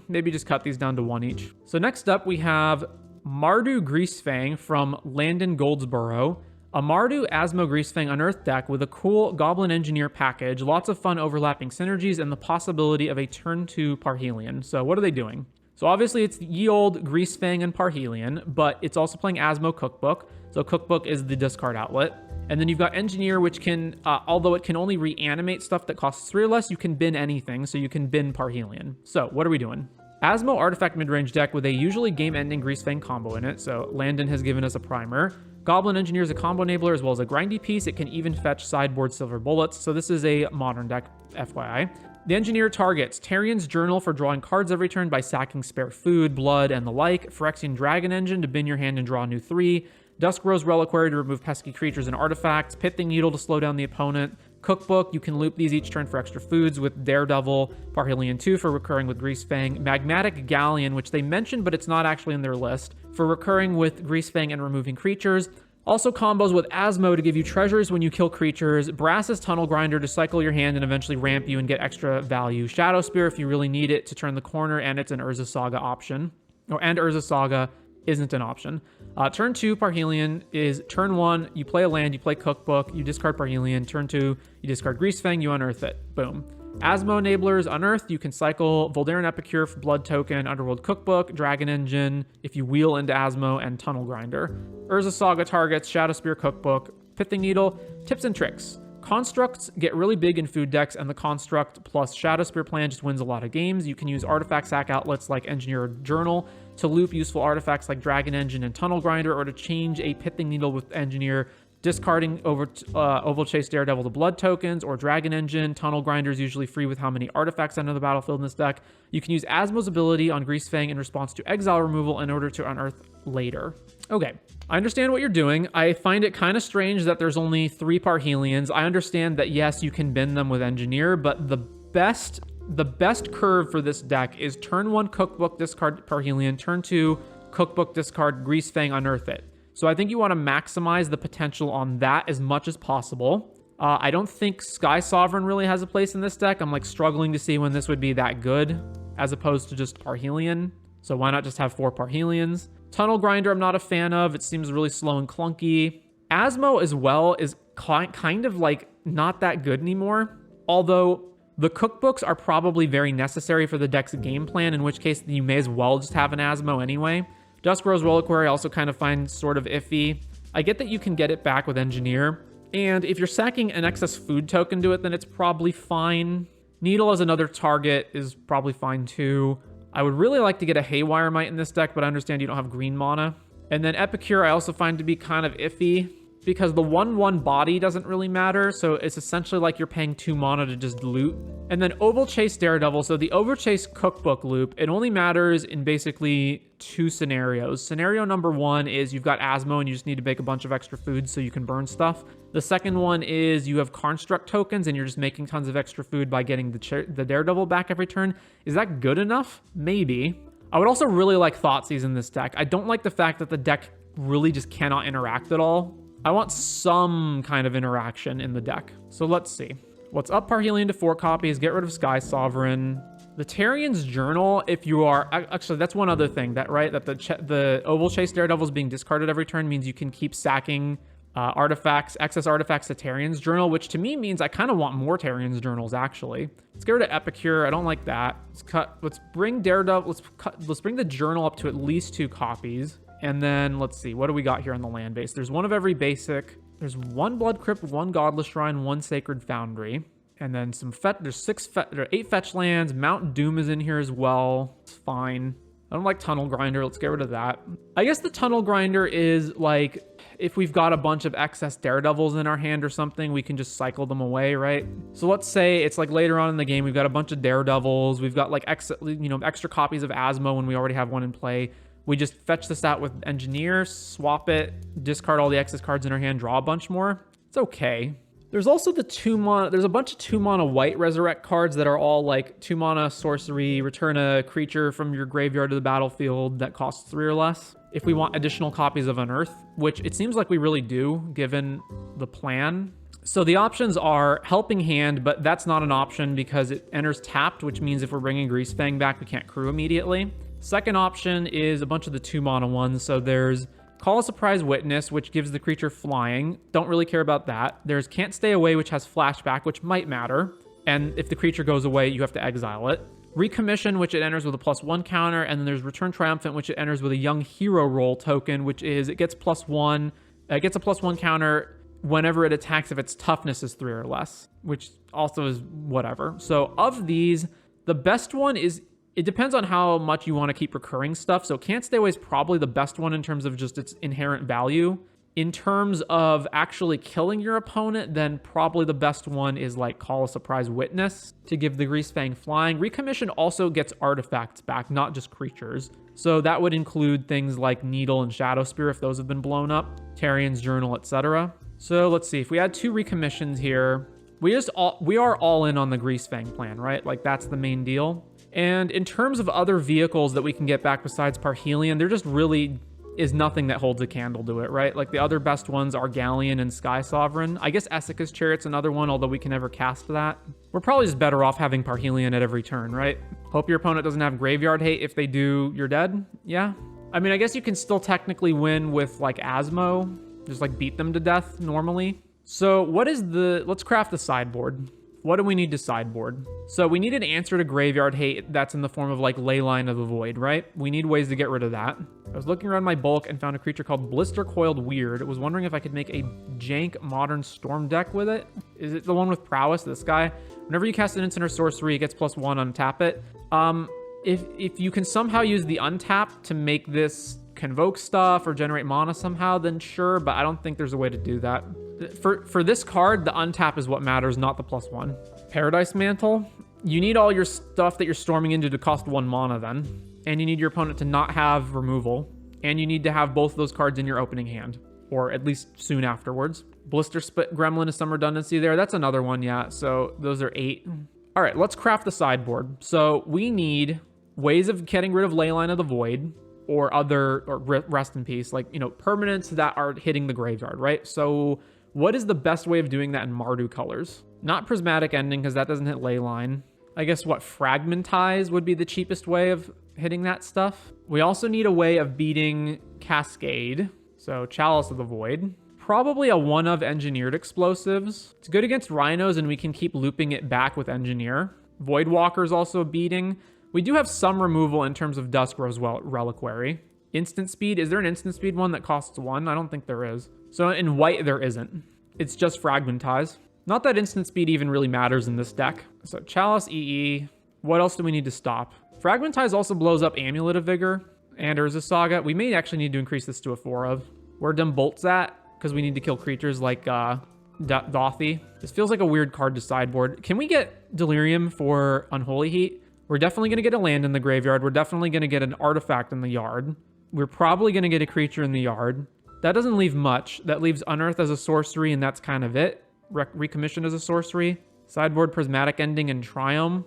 maybe just cut these down to 1 each. So next up, we have Mardu Greasefang from Landongolds Burrow. A Mardu Asmo Greasefang Unearthed deck with a cool Goblin Engineer package, lots of fun overlapping synergies, and the possibility of a turn 2 Parhelion. So what are they doing? So obviously it's ye old Greasefang and Parhelion, but it's also playing Asmo Cookbook. So Cookbook is the discard outlet. And then you've got Engineer, which can, although it can only reanimate stuff that costs 3 or less, you can bin anything, so you can bin Parhelion. So what are we doing? Asmo Artifact midrange deck with a usually game-ending Greasefang combo in it, so Landon has given us a primer. Goblin Engineer is a combo enabler as well as a grindy piece. It can even fetch sideboard Silver Bullets, so this is a modern deck, FYI. The Engineer targets Tarian's Journal for drawing cards every turn by sacking spare food, blood, and the like. Phyrexian Dragon Engine to bin your hand and draw a new 3. Duskrose Reliquary to remove pesky creatures and artifacts. Pithing Needle to slow down the opponent. Cookbook, you can loop these each turn for extra foods with Daredevil. Parhelion 2 for recurring with Greasefang. Magmatic Galleon, which they mentioned, but it's not actually in their list, for recurring with Greasefang and removing creatures. Also combos with Asmo to give you treasures when you kill creatures. Brass's Tunnel Grinder to cycle your hand and eventually ramp you and get extra value. Shadow Spear if you really need it to turn the corner, and it's an Urza Saga option. And Urza Saga isn't an option. Turn 2, Parhelion is turn 1, you play a land, you play Cookbook, you discard Parhelion. Turn 2, you discard Greasefang, you unearth it. Boom. Asmo enablers unearthed, you can cycle Voldaren Epicure for Blood Token, Underworld Cookbook, Dragon Engine, if you wheel into Asmo, and Tunnel Grinder. Urza Saga targets, Shadow Spear Cookbook, Pithing Needle, tips and tricks. Constructs get really big in food decks, and the Construct plus Shadow Spear plan just wins a lot of games. You can use artifact sack outlets like Engineer or Journal to loop useful artifacts like Dragon Engine and Tunnel Grinder, or to change a Pithing Needle with Engineer, discarding Oval Chase Daredevil to blood tokens, or Dragon Engine. Tunnel Grinder is usually free with how many artifacts enter the battlefield in this deck. You can use Asmo's ability on Greasefang in response to exile removal in order to unearth later. Okay, I understand what you're doing. I find it kind of strange that there's only 3 Parhelions. I understand that, yes, you can bin them with Engineer, but the best curve for this deck is turn 1 Cookbook, discard Parhelion, turn 2 Cookbook, discard Greasefang, unearth it. So I think you want to maximize the potential on that as much as possible. I don't think Sky Sovereign really has a place in this deck. I'm like struggling to see when this would be that good as opposed to just Parhelion. So why not just have 4 Parhelions? Tunnel Grinder I'm not a fan of. It seems really slow and clunky. Asmo as well is kind of like not that good anymore. Although the cookbooks are probably very necessary for the deck's game plan, in which case you may as well just have an Asmo anyway. Duskrose Reliquary I also kind of find sort of iffy. I get that you can get it back with Engineer, and if you're sacking an excess food token to it, then it's probably fine. Needle as another target is probably fine too. I would really like to get a Haywire Mite in this deck, but I understand you don't have green mana. And then Epicure I also find to be kind of iffy, because the 1/1 body doesn't really matter, so it's essentially like you're paying 2 mana to just loot. And then Oval Chase Daredevil, so the Oval Chase Cookbook loop, it only matters in basically 2 scenarios. Scenario number 1 is you've got Asmo and you just need to make a bunch of extra food so you can burn stuff. The second one is you have Construct tokens and you're just making tons of extra food by getting the Daredevil back every turn. Is that good enough? Maybe. I would also really like Thoughtseize in this deck. I don't like the fact that the deck really just cannot interact at all. I want some kind of interaction in the deck. So let's see. What's up Parhelion to 4 copies, get rid of Sky Sovereign. The Tarian's Journal, if you are... Actually, that's one other thing, that the Oval Chase Daredevils being discarded every turn means you can keep sacking artifacts, excess artifacts to Tarian's Journal, which to me means I kind of want more Tarian's Journals, actually. Let's get rid of Epicure. I don't like that. Let's bring Daredevil... Let's bring the Journal up to at least 2 copies. And then, let's see, what do we got here on the land base? There's one of every basic. There's 1 Blood Crypt, 1 Godless Shrine, 1 Sacred Foundry. And then there's 8 fetch lands. Mount Doom is in here as well. It's fine. I don't like Tunnel Grinder. Let's get rid of that. I guess the Tunnel Grinder is like, if we've got a bunch of excess Daredevils in our hand or something, we can just cycle them away, right? So let's say it's like later on in the game, we've got a bunch of Daredevils. We've got like extra copies of Asmo when we already have one in play. We just fetch this out with Engineer, swap it, discard all the excess cards in our hand, draw a bunch more. It's okay. There's also the 2 mana, there's a bunch of 2 mana white resurrect cards that are all like 2 mana sorcery, return a creature from your graveyard to the battlefield that costs 3 or less. If we want additional copies of Unearth, which it seems like we really do given the plan. So the options are Helping Hand, but that's not an option because it enters tapped, which means if we're bringing Greasefang back, we can't crew immediately. Second option is a bunch of the 2 mana ones. So there's Call a Surprise Witness, which gives the creature flying. Don't really care about that. There's Can't Stay Away, which has flashback, which might matter. And if the creature goes away, you have to exile it. Recommission, which it enters with a +1 counter. And then there's Return Triumphant, which it enters with a Young Hero Roll token, which is it gets +1. It gets a +1 counter whenever it attacks if its toughness is 3 or less, which also is whatever. So of these, the best one is... It depends on how much you want to keep recurring stuff. So Can't Stay Away is probably the best one in terms of just its inherent value. In terms of actually killing your opponent, then probably the best one is like Call a Surprise Witness to give the Greasefang flying. Recommission also gets artifacts back, not just creatures. So that would include things like Needle and Shadow Spear if those have been blown up, Tarian's Journal, etc. So let's see, if we had 2 recommissions here, we are all in on the Greasefang plan, right? Like that's the main deal. And in terms of other vehicles that we can get back besides Parhelion, there just really is nothing that holds a candle to it, right? Like the other best ones are Galleon and Sky Sovereign. I guess Essica's Chariot's another one, although we can never cast that. We're probably just better off having Parhelion at every turn, right? Hope your opponent doesn't have Graveyard Hate. If they do, you're dead. Yeah. I mean, I guess you can still technically win with like Asmo, just like beat them to death normally. So let's craft the sideboard. What do we need to sideboard? So we need an answer to graveyard hate that's in the form of like Leyline of the Void, right? We need ways to get rid of that. I was looking around my bulk and found a creature called Blister Coiled Weird. I was wondering if I could make a jank modern storm deck with it. Is it the one with prowess, this guy? Whenever you cast an instant or sorcery, it gets +1, untap it. If you can somehow use the untap to make this convoke stuff or generate mana somehow, then sure, but I don't think there's a way to do that. For this card, the untap is what matters, not the +1. Paradise Mantle. You need all your stuff that you're storming into to cost 1 mana then. And you need your opponent to not have removal. And you need to have both of those cards in your opening hand. Or at least soon afterwards. Blister Spit Gremlin is some redundancy there. That's another one, yeah. So those are 8. All right, let's craft the sideboard. So we need ways of getting rid of Leyline of the Void. Or rest in peace. Like, you know, permanents that are hitting the graveyard, right? So what is the best way of doing that in Mardu colors? Not Prismatic Ending, because that doesn't hit Leyline. I guess what, Fragmentize would be the cheapest way of hitting that stuff. We also need a way of beating Cascade. So Chalice of the Void. Probably a one of Engineered Explosives. It's good against Rhinos, and we can keep looping it back with Engineer. Voidwalker's also beating. We do have some removal in terms of Duskrow's Reliquary. Instant Speed. Is there an Instant Speed one that costs 1? I don't think there is. So in white, there isn't. It's just Fragmentize. Not that Instant Speed even really matters in this deck. So Chalice EE. What else do we need to stop? Fragmentize also blows up Amulet of Vigor and Urza Saga. We may actually need to increase this to a 4 of. Where Dumb Bolt's at, because we need to kill creatures like Dothy. This feels like a weird card to sideboard. Can we get Delirium for Unholy Heat? We're definitely going to get a land in the graveyard. We're definitely going to get an artifact in the yard. We're probably going to get a creature in the yard. That doesn't leave much. That leaves Unearth as a sorcery, and that's kind of it. Recommission as a sorcery. Sideboard Prismatic Ending and Triumph.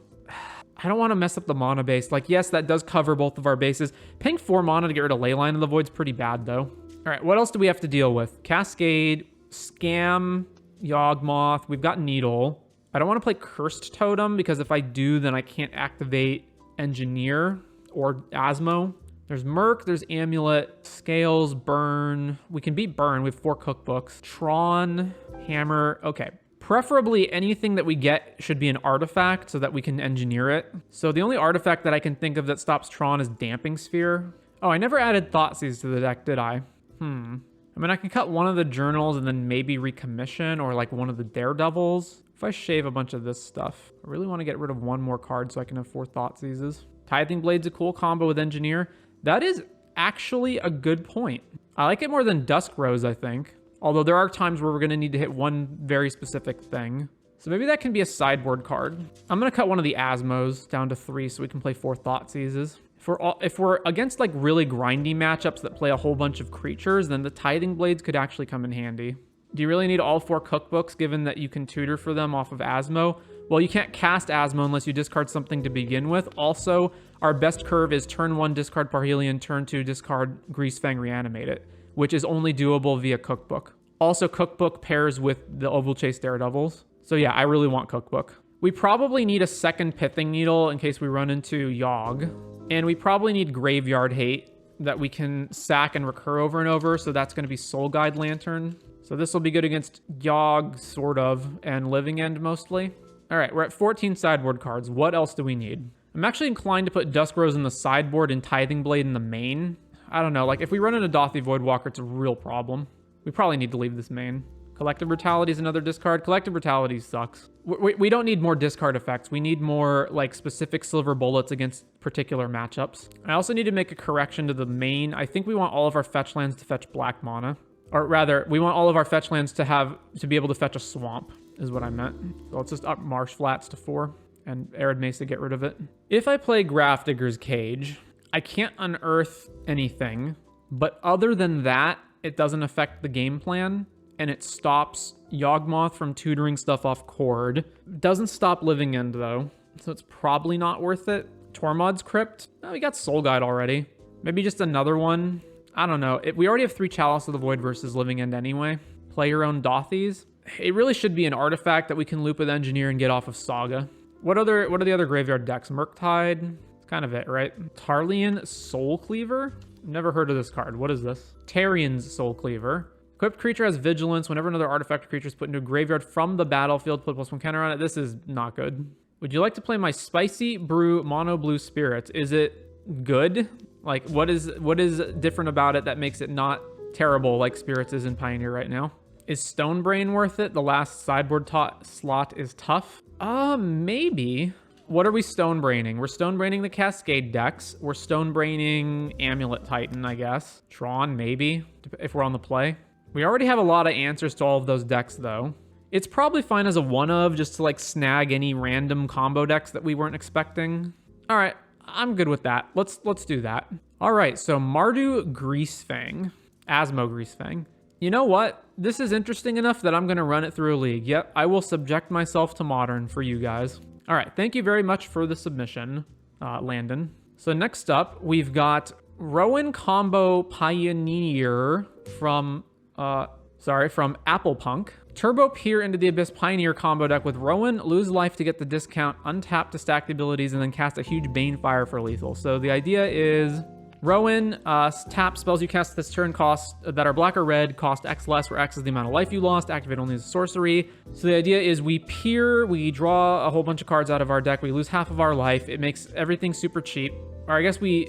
I don't want to mess up the mana base. Like, yes, that does cover both of our bases. Paying 4 mana to get rid of Leyline of the Void's pretty bad, though. All right, what else do we have to deal with? Cascade, Scam, Yawgmoth. We've got Needle. I don't want to play Cursed Totem, because if I do, then I can't activate Engineer or Asmo. There's Merc, there's Amulet, Scales, Burn. We can beat Burn. We have 4 cookbooks. Tron, Hammer. Okay. Preferably anything that we get should be an artifact so that we can engineer it. So the only artifact that I can think of that stops Tron is Damping Sphere. Oh, I never added Thoughtseize to the deck, did I? I mean, I can cut one of the journals and then maybe recommission, or like one of the Daredevils. If I shave a bunch of this stuff, I really want to get rid of 1 more card so I can have 4 Thoughtseizes. Tithing Blade's a cool combo with Engineer. That is actually a good point. I like it more than Dusk Rose, I think. Although there are times where we're going to need to hit one very specific thing. So maybe that can be a sideboard card. I'm going to cut one of the Asmos down to 3 so we can play 4 Thoughtseizes. If we're against like really grindy matchups that play a whole bunch of creatures, then the Tithing Blades could actually come in handy. Do you really need all 4 cookbooks given that you can tutor for them off of Asmo? Well, you can't cast Asmo unless you discard something to begin with. Also, our best curve is turn 1, discard Parhelion, turn 2, discard Greasefang, reanimate it, which is only doable via cookbook. Also, cookbook pairs with the Oval Chase Daredevils. So yeah, I really want cookbook. We probably need a second Pithing Needle in case we run into Yogg. And we probably need Graveyard Hate that we can sack and recur over and over. So that's going to be Soul Guide Lantern. So this will be good against Yogg, sort of, and Living End mostly. All right, we're at 14 sideboard cards. What else do we need? I'm actually inclined to put Dusk Rose in the sideboard and Tithing Blade in the main. I don't know, like if we run into Dothy Voidwalker, it's a real problem. We probably need to leave this main. Collective Brutality is another discard. Collective Brutality sucks. We don't need more discard effects. We need more like specific silver bullets against particular matchups. I also need to make a correction to the main. I think we want all of our fetch lands to fetch black mana. Or rather, we want all of our fetch lands to be able to fetch a swamp, is what I meant. So let's just up Marsh Flats to 4 and Arid Mesa, get rid of it. If I play Grafdigger's Cage, I can't unearth anything, but other than that, it doesn't affect the game plan, and it stops Yawgmoth from tutoring stuff off Cord. Doesn't stop Living End, though, so it's probably not worth it. Tormod's Crypt? Oh, we got Soul Guide already. Maybe just another one. I don't know. We already have 3 Chalice of the Void versus Living End anyway. Play your own Dothies. It really should be an artifact that we can loop with Engineer and get off of Saga. What are the other graveyard decks? Murktide? It's kind of it, right? Tarlian Soul Cleaver? Never heard of this card. What is this? Tarian's Soul Cleaver. Equipped creature has vigilance. Whenever another artifact or creature is put into a graveyard from the battlefield, put +1 counter on it. This is not good. Would you like to play my Spicy Brew Mono Blue Spirits? Is it good? Like, what is different about it that makes it not terrible like Spirits is in Pioneer right now? Is Stonebrain worth it? The last sideboard slot is tough. Maybe. What are we Stonebraining? We're Stonebraining the Cascade decks. We're Stonebraining Amulet Titan, I guess. Tron, maybe, if we're on the play. We already have a lot of answers to all of those decks, though. It's probably fine as a one-of, just to, like, snag any random combo decks that we weren't expecting. All right, I'm good with that. Let's do that. All right, so Mardu Greasefang. Asmo Greasefang. You know what? This is interesting enough that I'm going to run it through a league. Yep, I will subject myself to Modern for you guys. All right, thank you very much for the submission, Landon. So next up, we've got Rowan Combo Pioneer from ApplePunk. Turbo Peer into the Abyss Pioneer combo deck with Rowan, lose life to get the discount, untap to stack the abilities, and then cast a huge Banefire for lethal. So the idea is Rowan, tap spells you cast this turn that are black or red, cost X less, where X is the amount of life you lost, activate only as a sorcery. So the idea is we peer, we draw a whole bunch of cards out of our deck, we lose half of our life, it makes everything super cheap. Or I guess we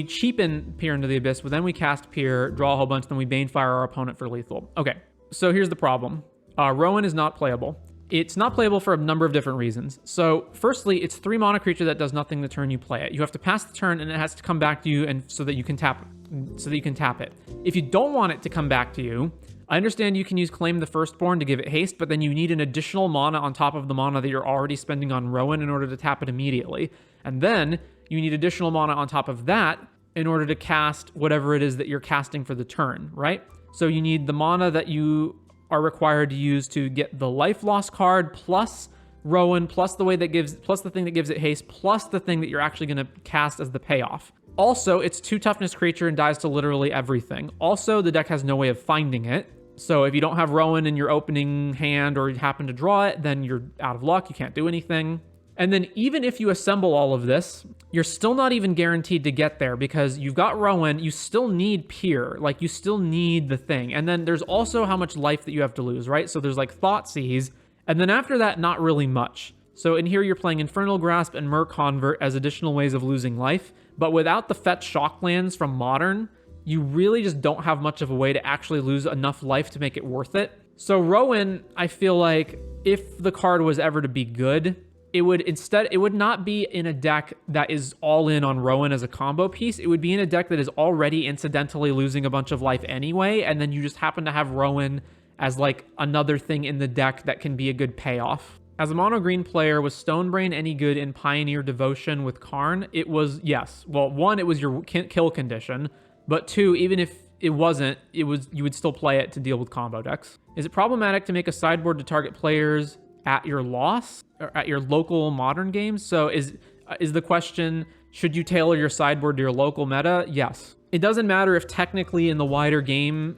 cheapen Peer into the Abyss, but then we cast Peer, draw a whole bunch, then we Banefire our opponent for lethal. Okay, so here's the problem. Rowan is not playable. It's not playable for a number of different reasons. So firstly, it's 3 mana creature that does nothing the turn you play it. You have to pass the turn and it has to come back to you and so that you can tap it. If you don't want it to come back to you, I understand you can use Claim the Firstborn to give it haste, but then you need an additional mana on top of the mana that you're already spending on Rowan in order to tap it immediately. And then you need additional mana on top of that in order to cast whatever it is that you're casting for the turn, right? So you need the mana that you are required to use to get the life loss card plus Rowan plus the thing that gives it haste plus the thing that you're actually going to cast as the payoff. Also, it's 2 toughness creature and dies to literally everything. Also, the deck has no way of finding it. So if you don't have Rowan in your opening hand or you happen to draw it, then you're out of luck. You can't do anything. And then even if you assemble all of this, you're still not even guaranteed to get there because you've got Rowan, you still need Peer, like you still need the thing. And then there's also how much life that you have to lose, right? So there's like Thoughtseize, and then after that, not really much. So in here, you're playing Infernal Grasp and Mer Convert as additional ways of losing life, but without the fetch Shocklands from Modern, you really just don't have much of a way to actually lose enough life to make it worth it. So Rowan, I feel like if the card was ever to be good, it would not be in a deck that is all in on Rowan as a combo piece. It would be in a deck that is already incidentally losing a bunch of life anyway, and then you just happen to have Rowan as like another thing in the deck that can be a good payoff. As a mono green player, was Stonebrain any good in Pioneer Devotion with Karn? It was, yes. Well, 1, it was your kill condition, but 2, even if it wasn't, you would still play it to deal with combo decks. Is it problematic to make a sideboard to target players at your loss or at your local Modern games? So is the question, should you tailor your sideboard to your local meta? Yes. It doesn't matter if technically in the wider game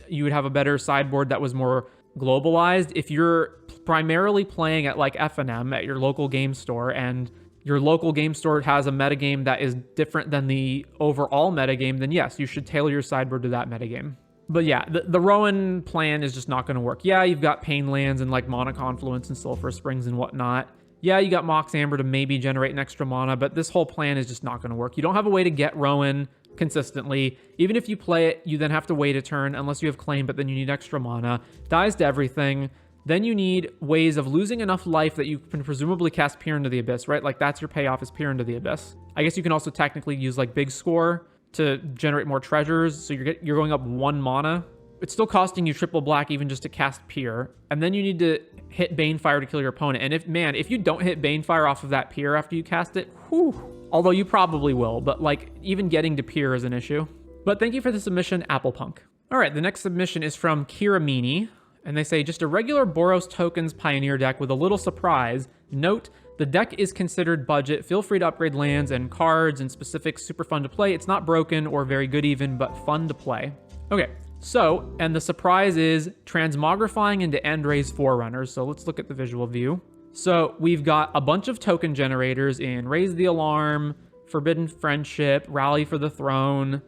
you would have a better sideboard that was more globalized. If you're primarily playing at like FNM at your local game store and your local game store has a metagame that is different than the overall metagame, then yes, you should tailor your sideboard to that metagame. But yeah, the Rowan plan is just not going to work. Yeah, you've got Pain Lands and like Mana Confluence and Sulphur Springs and whatnot. Yeah, you got Mox Amber to maybe generate an extra mana, but this whole plan is just not going to work. You don't have a way to get Rowan consistently. Even if you play it, you then have to wait a turn unless you have Claim, but then you need extra mana. Dies to everything. Then you need ways of losing enough life that you can presumably cast Peer into the Abyss, right? Like that's your payoff is Peer into the Abyss. I guess you can also technically use like Big Score to generate more treasures, so you're going up 1 mana. It's still costing you triple black even just to cast Peer, and then you need to hit Banefire to kill your opponent. And if you don't hit Banefire off of that Peer after you cast it, whew, although you probably will, but like even getting to Peer is an issue. But thank you for the submission, ApplePunk. All right, the next submission is from Kiramini, and they say, just a regular Boros Tokens Pioneer deck with a little surprise. Note, the deck is considered budget. Feel free to upgrade lands and cards and specifics. Super fun to play. It's not broken or very good even, but fun to play. Okay, so, and the surprise is transmogrifying into Endray's Forerunners. So let's look at the visual view. So we've got a bunch of token generators in Raise the Alarm, Forbidden Friendship, Rally for the Throne,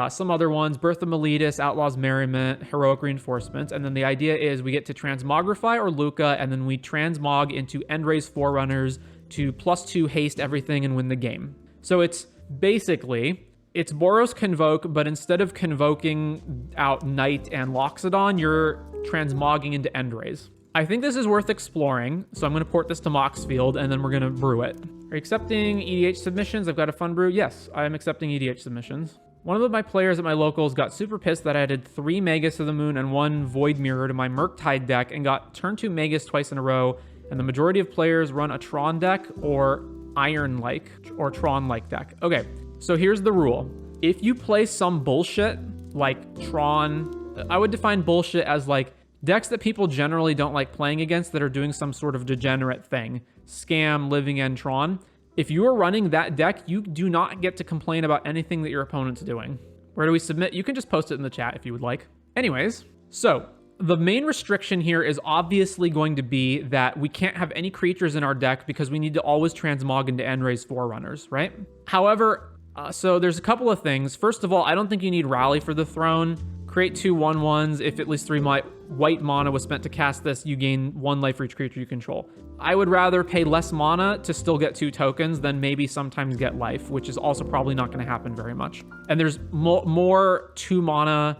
some other ones, Birth of Meletus, Outlaw's Merriment, Heroic Reinforcements, and then the idea is we get to Transmogrify or Luca, and then we transmog into Endray's Forerunners to +2 haste everything and win the game. So it's basically, it's Boros Convoke, but instead of convoking out Knight and Loxodon, you're transmogging into Endrays. I think this is worth exploring, so I'm going to port this to Moxfield, and then we're going to brew it. Are you accepting EDH submissions? I've got a fun brew. Yes, I am accepting EDH submissions. One of my players at my locals got super pissed that I added 3 Magus to the Moon and 1 Void Mirror to my Murktide deck and got turn 2 Magus twice in a row, and the majority of players run a Tron deck or Iron-like or Tron-like deck. Okay, so here's the rule. If you play some bullshit like Tron, I would define bullshit as like decks that people generally don't like playing against that are doing some sort of degenerate thing. Scam, Living End, Tron. If you are running that deck, you do not get to complain about anything that your opponent's doing. Where do we submit? You can just post it in the chat if you would like. Anyways, so the main restriction here is obviously going to be that we can't have any creatures in our deck because we need to always transmog into Endray's Forerunners, right? However, so there's a couple of things. First of all, I don't think you need Rally for the Throne. Create 2 1/1s. If at least 3 white mana was spent to cast this, you gain 1 life for each creature you control. I would rather pay less mana to still get 2 tokens than maybe sometimes get life, which is also probably not going to happen very much. And there's more 2 mana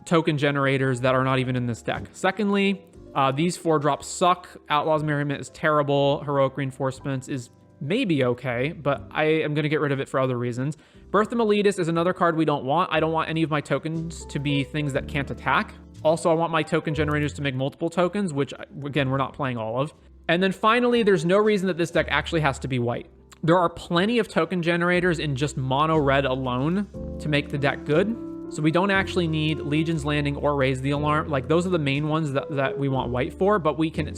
token generators that are not even in this deck. Secondly, these 4 drops suck. Outlaw's Merriment is terrible. Heroic Reinforcements is maybe okay, but I am going to get rid of it for other reasons. Birth of Meletus is another card we don't want. I don't want any of my tokens to be things that can't attack. Also, I want my token generators to make multiple tokens, which, again, we're not playing all of. And then finally, there's no reason that this deck actually has to be white. There are plenty of token generators in just mono red alone to make the deck good. So we don't actually need Legion's Landing or Raise the Alarm. Like, those are the main ones that we want white for, but we can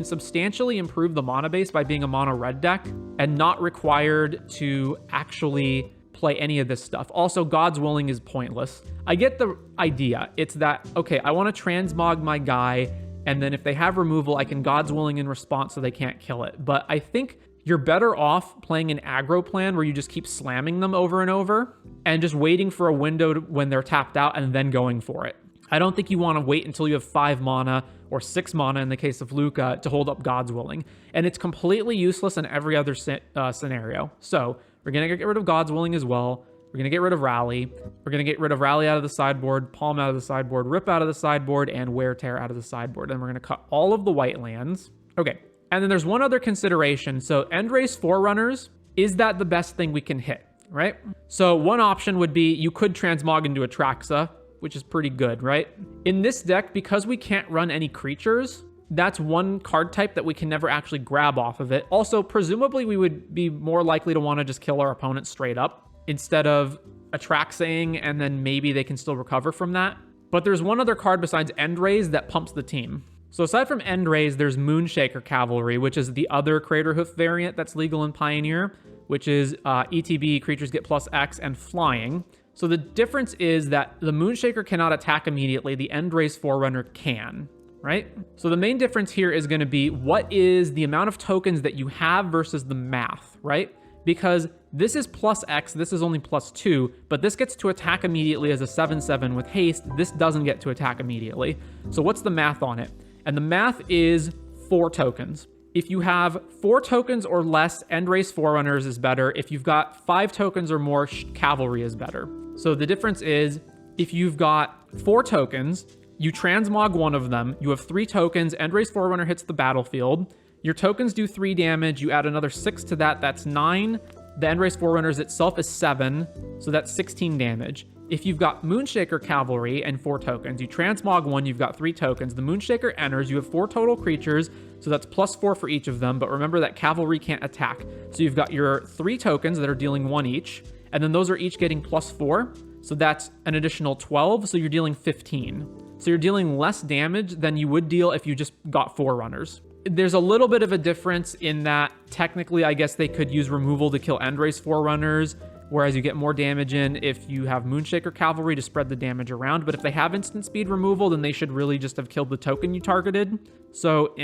substantially improve the mana base by being a mono red deck and not required to actually play any of this stuff. Also, God's Willing is pointless. I get the idea. It's that, okay, I want to transmog my guy, and then if they have removal, I can God's Willing in response so they can't kill it. But I think you're better off playing an aggro plan where you just keep slamming them over and over and just waiting for a window when they're tapped out and then going for it. I don't think you want to wait until you have 5 mana or 6 mana in the case of Luca to hold up God's Willing. And it's completely useless in every other scenario. So we're going to get rid of God's Willing as well. We're going to get rid of Rally. We're going to get rid of Rally out of the sideboard, Palm out of the sideboard, Rip out of the sideboard, and Wear Tear out of the sideboard. And we're going to cut all of the white lands. Okay. And then there's one other consideration. So Endray's Forerunners, is that the best thing we can hit, right? So one option would be you could transmog into Atraxa, which is pretty good, right? In this deck, because we can't run any creatures, that's one card type that we can never actually grab off of it. Also, presumably we would be more likely to want to just kill our opponent straight up instead of Atraxing, and then maybe they can still recover from that. But there's one other card besides Endrays that pumps the team. So aside from Endrays, there's Moonshaker Cavalry, which is the other Craterhoof variant that's legal in Pioneer, which is ETB, creatures get +X, and flying. So the difference is that the Moonshaker cannot attack immediately. The Endray's Forerunner can, right? So the main difference here is going to be what is the amount of tokens that you have versus the math, right? Because this is +X, this is only +2, but this gets to attack immediately as a 7/7 with haste. This doesn't get to attack immediately. So what's the math on it? And the math is 4 tokens. If you have 4 tokens or less, Endray's Forerunners is better. If you've got 5 tokens or more, Cavalry is better. So the difference is, if you've got 4 tokens, you transmog one of them, you have 3 tokens, Endray's Forerunner hits the battlefield, your tokens do 3 damage, you add another 6 to that, that's 9. The Endray's Forerunners itself is 7, so that's 16 damage. If you've got Moonshaker Cavalry and 4 tokens, you transmog one, you've got 3 tokens. The Moonshaker enters, you have 4 total creatures, so that's +4 for each of them, but remember that Cavalry can't attack. So you've got your 3 tokens that are dealing 1 each, and then those are each getting +4, so that's an additional 12, so you're dealing 15. So you're dealing less damage than you would deal if you just got Forerunners. There's a little bit of a difference in that technically I guess they could use removal to kill Endray's Forerunners, whereas you get more damage in if you have Moonshaker Cavalry to spread the damage around. But if they have instant speed removal, then they should really just have killed the token you targeted. So,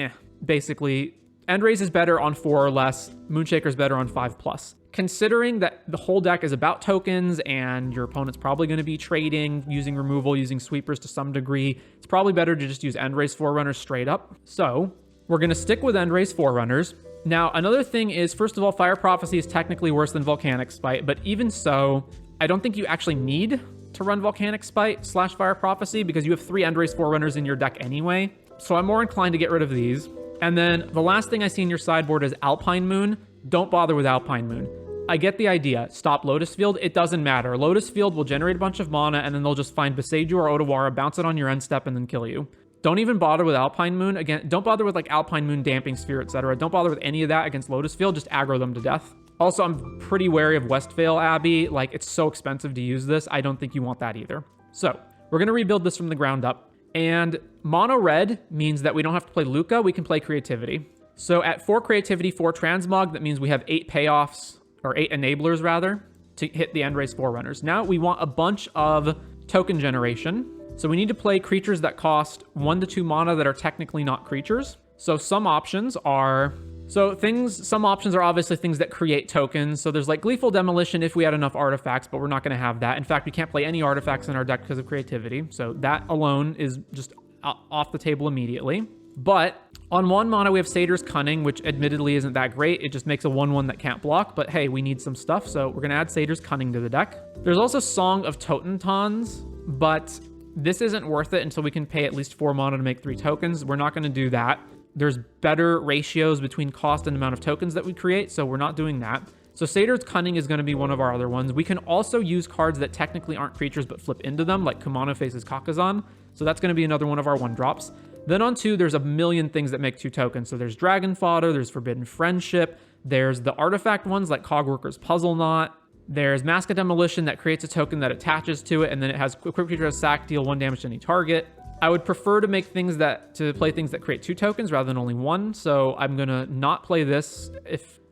basically, Endraze is better on 4 or less. Moonshaker's better on 5+. Considering that the whole deck is about tokens and your opponent's probably going to be trading, using removal, using sweepers to some degree, it's probably better to just use Endraze Forerunners straight up. So we're going to stick with Endraze Forerunners. Now, another thing is, first of all, Fire Prophecy is technically worse than Volcanic Spite, but even so, I don't think you actually need to run Volcanic Spite / Fire Prophecy because you have 3 Endraze Forerunners in your deck anyway. So I'm more inclined to get rid of these. And then the last thing I see in your sideboard is Alpine Moon. Don't bother with Alpine Moon. I get the idea. Stop Lotus Field. It doesn't matter. Lotus Field will generate a bunch of mana, and then they'll just find Boseiju or Otawara, bounce it on your end step, and then kill you. Don't even bother with Alpine Moon. Again, don't bother with like Alpine Moon, Damping Sphere, etc. Don't bother with any of that against Lotus Field. Just aggro them to death. Also, I'm pretty wary of Westvale Abbey. Like, it's so expensive to use this. I don't think you want that either. So we're going to rebuild this from the ground up. And mono red means that we don't have to play Luca, we can play Creativity. So at 4 Creativity, 4 Transmog, that means we have 8 payoffs, or 8 enablers rather, to hit the Endraze Forerunners. Now we want a bunch of token generation. So we need to play creatures that cost 1 to 2 mana that are technically not creatures. So some options are obviously things that create tokens. So there's like Gleeful Demolition if we had enough artifacts, but we're not going to have that. In fact, we can't play any artifacts in our deck because of Creativity. So that alone is just off the table immediately. But on 1 mana, we have Satyr's Cunning, which admittedly isn't that great. It just makes a 1/1 that can't block. But hey, we need some stuff, so we're going to add Satyr's Cunning to the deck. There's also Song of Totentons, but this isn't worth it until we can pay at least 4 mana to make 3 tokens. We're not going to do that. There's better ratios between cost and amount of tokens that we create, so we're not doing that. So Satyr's Cunning is going to be one of our other ones. We can also use cards that technically aren't creatures but flip into them, like Kumano Faces Kakazan. So that's going to be another one of our 1-drops. Then on 2, there's a million things that make 2 tokens. So there's Dragon Fodder, there's Forbidden Friendship, there's the artifact ones like Cogworker's Puzzle Knot, there's Mask of Demolition that creates a token that attaches to it, and then it has Equip Creature as sack, deal 1 damage to any target. I would prefer to play things that create 2 tokens rather than only 1. So I'm going to not play this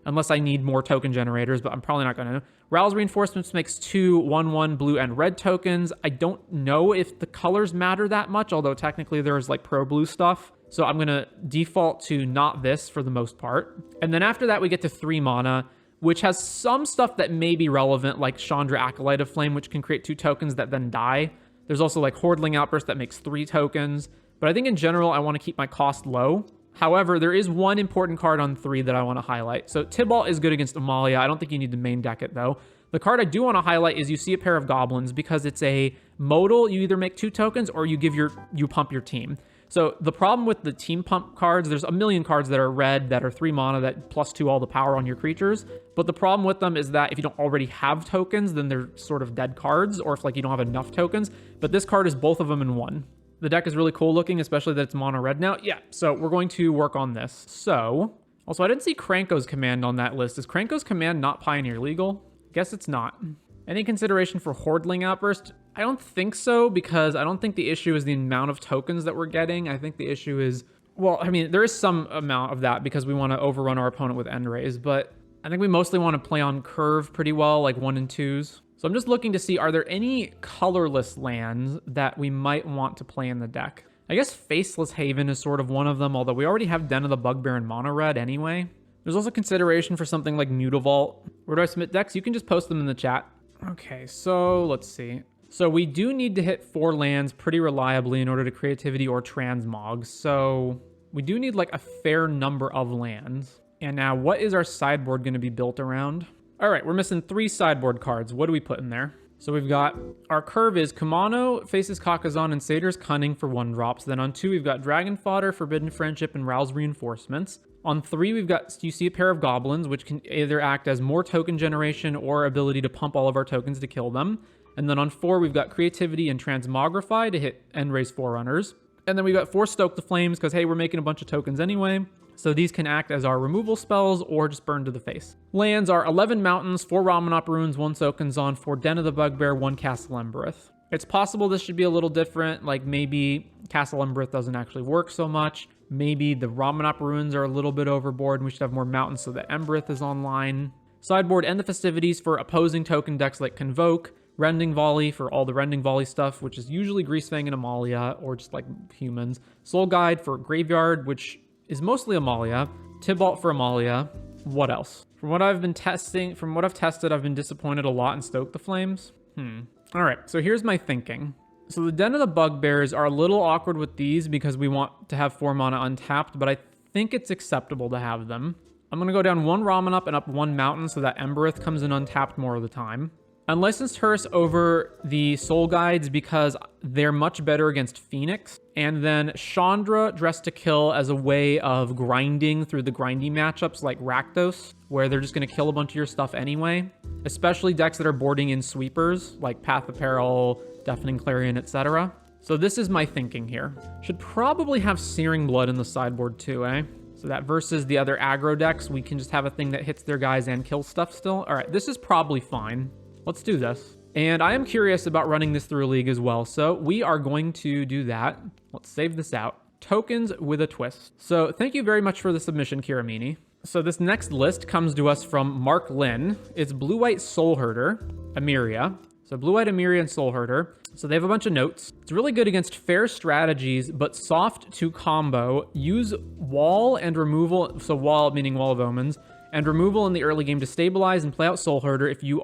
unless I need more token generators, but I'm probably not going to. Rowell's Reinforcements makes 2 1/1 blue and red tokens. I don't know if the colors matter that much, although technically there's like pro blue stuff. So I'm going to default to not this for the most part. And then after that, we get to 3 mana, which has some stuff that may be relevant, like Chandra Acolyte of Flame, which can create 2 tokens that then die. There's also like Hordling Outburst that makes 3 tokens. But I think in general, I want to keep my cost low. However, there is one important card on 3 that I want to highlight. So Tibalt is good against Amalia. I don't think you need to main deck it though. The card I do want to highlight is You See a Pair of Goblins, because it's a modal. You either make 2 tokens or you pump your team. So the problem with the team pump cards, there's a million cards that are red that are 3 mana that +2 all the power on your creatures. But the problem with them is that if you don't already have tokens, then they're sort of dead cards, or if like you don't have enough tokens. But this card is both of them in one. The deck is really cool looking, especially that it's mono red now. Yeah, so we're going to work on this. So, also I didn't see Kranko's command on that list. Is Kranko's command not Pioneer legal? Guess it's not. Any consideration for Hordling Outburst? I don't think so, because I don't think the issue is the amount of tokens that we're getting. I think the issue is, well, I mean, there is some amount of that because we want to overrun our opponent with Endraze, but I think we mostly want to play on curve pretty well, like 1 and 2s. So I'm just looking to see, are there any colorless lands that we might want to play in the deck? I guess Faceless Haven is sort of one of them, although we already have Den of the Bugbear and mono red anyway. There's also consideration for something like Mutavault. Where do I submit decks? You can just post them in the chat. Okay, so let's see. So we do need to hit 4 lands pretty reliably in order to Creativity or Transmog. So we do need like a fair number of lands. And now what is our sideboard going to be built around? All right, we're missing 3 sideboard cards. What do we put in there? So we've got, our curve is Kumano, Faces Kakazan, and Satyr's Cunning for 1-drops. Then on 2, we've got Dragon Fodder, Forbidden Friendship, and Rowell's Reinforcements. On 3, we've got You See a Pair of Goblins, which can either act as more token generation or ability to pump all of our tokens to kill them. And then on 4, we've got Creativity and Transmogrify to hit Endraze Forerunners. And then we've got 4 Stoke the Flames, because hey, we're making a bunch of tokens anyway. So these can act as our removal spells or just burn to the face. Lands are 11 Mountains, 4 Ramanop Ruins, 1 Soken'Zon, 4 Den of the Bugbear, 1 Castle Embereth. It's possible this should be a little different, like maybe Castle Embereth doesn't actually work so much. Maybe the Ramanop Ruins are a little bit overboard and we should have more mountains so that Embereth is online. Sideboard End the Festivities for opposing token decks like Convoke. Rending Volley for all the Rending Volley stuff, which is usually Greasefang and Amalia, or just like humans. Soul Guide for Graveyard, which is mostly Amalia. Tibalt for Amalia. What else? From what I've tested, I've been disappointed a lot in Stoke the Flames. All right, so here's my thinking. So the Den of the Bugbears are a little awkward with these because we want to have 4 mana untapped, but I think it's acceptable to have them. I'm going to go down 1 Ramen up and up 1 Mountain so that Embereth comes in untapped more of the time. Unlicensed Hearse over the Soul Guides because they're much better against Phoenix. And then Chandra Dressed to Kill as a way of grinding through the grindy matchups like Rakdos, where they're just going to kill a bunch of your stuff anyway. Especially decks that are boarding in sweepers like Path of Peril, Deafening Clarion, etc. So this is my thinking here. Should probably have Searing Blood in the sideboard too, eh? So that versus the other aggro decks, we can just have a thing that hits their guys and kills stuff still. All right, this is probably fine. Let's do this. And I am curious about running this through a league as well. So we are going to do that. Let's save this out. Tokens with a twist. So thank you very much for the submission, Kiramini. So this next list comes to us from Mark Lynn. It's Blue-White Soulherder, Emeria. So Blue-White Emeria and Soulherder. So they have a bunch of notes. It's really good against fair strategies, but soft to combo. Use wall and removal. So wall meaning Wall of Omens. And removal in the early game to stabilize and play out Soulherder if you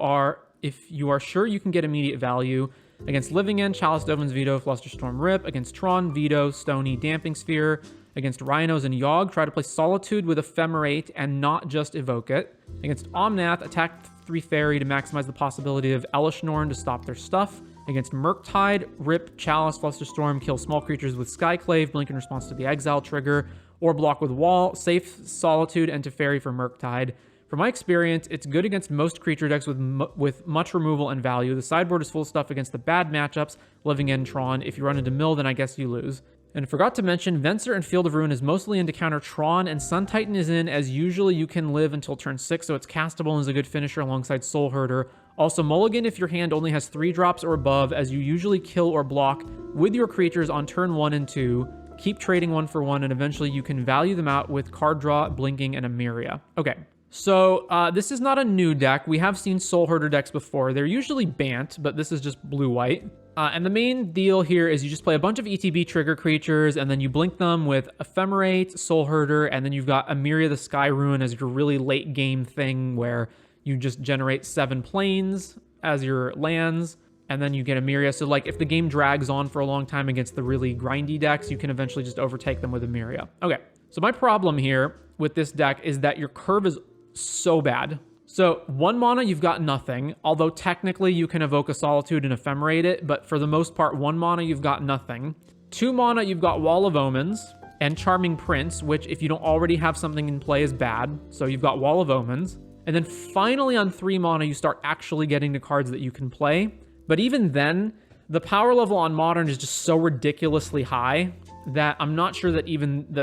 are sure you can get immediate value. Against Living End, Chalice Dovin's Veto, Flusterstorm Rip. Against Tron, Veto, Stony, Damping Sphere. Against Rhinos and Yogg, try to play Solitude with Ephemerate and not just evoke it. Against Omnath, attack 3 Fairy to maximize the possibility of Elishnorn to stop their stuff. Against Murktide, Rip, Chalice, Flusterstorm, kill small creatures with Skyclave, blink in response to the Exile trigger, or block with Wall, safe Solitude, and Teferi for Murktide. From my experience, it's good against most creature decks with much removal and value. The sideboard is full of stuff against the bad matchups, Living End, Tron. If you run into Mill, then I guess you lose. And forgot to mention, Venser and Field of Ruin is mostly in to counter Tron, and Sun Titan is in as usually you can live until turn 6, so it's castable and is a good finisher alongside Soulherder. Also, Mulligan if your hand only has 3 drops or above, as you usually kill or block with your creatures on turn 1 and 2. Keep trading 1 for 1, and eventually you can value them out with card draw, blinking, and Emeria. Okay. So this is not a new deck. We have seen Soulherder decks before. They're usually Bant, but this is just blue-white. And the main deal here is you just play a bunch of ETB trigger creatures, and then you blink them with Ephemerate, Soulherder, and then you've got Emeria the Sky Ruin as your really late game thing where you just generate 7 planes as your lands, and then you get Emeria. So like if the game drags on for a long time against the really grindy decks, you can eventually just overtake them with Emeria. Okay, so my problem here with this deck is that your curve is so bad. So 1 mana, you've got nothing, although technically you can evoke a Solitude and Ephemerate it, but for the most part, 1 mana, you've got nothing. 2 mana, you've got Wall of Omens and Charming Prince, which if you don't already have something in play is bad. So you've got Wall of Omens. And then finally on 3 mana, you start actually getting to cards that you can play. But even then, the power level on Modern is just so ridiculously high that I'm not sure that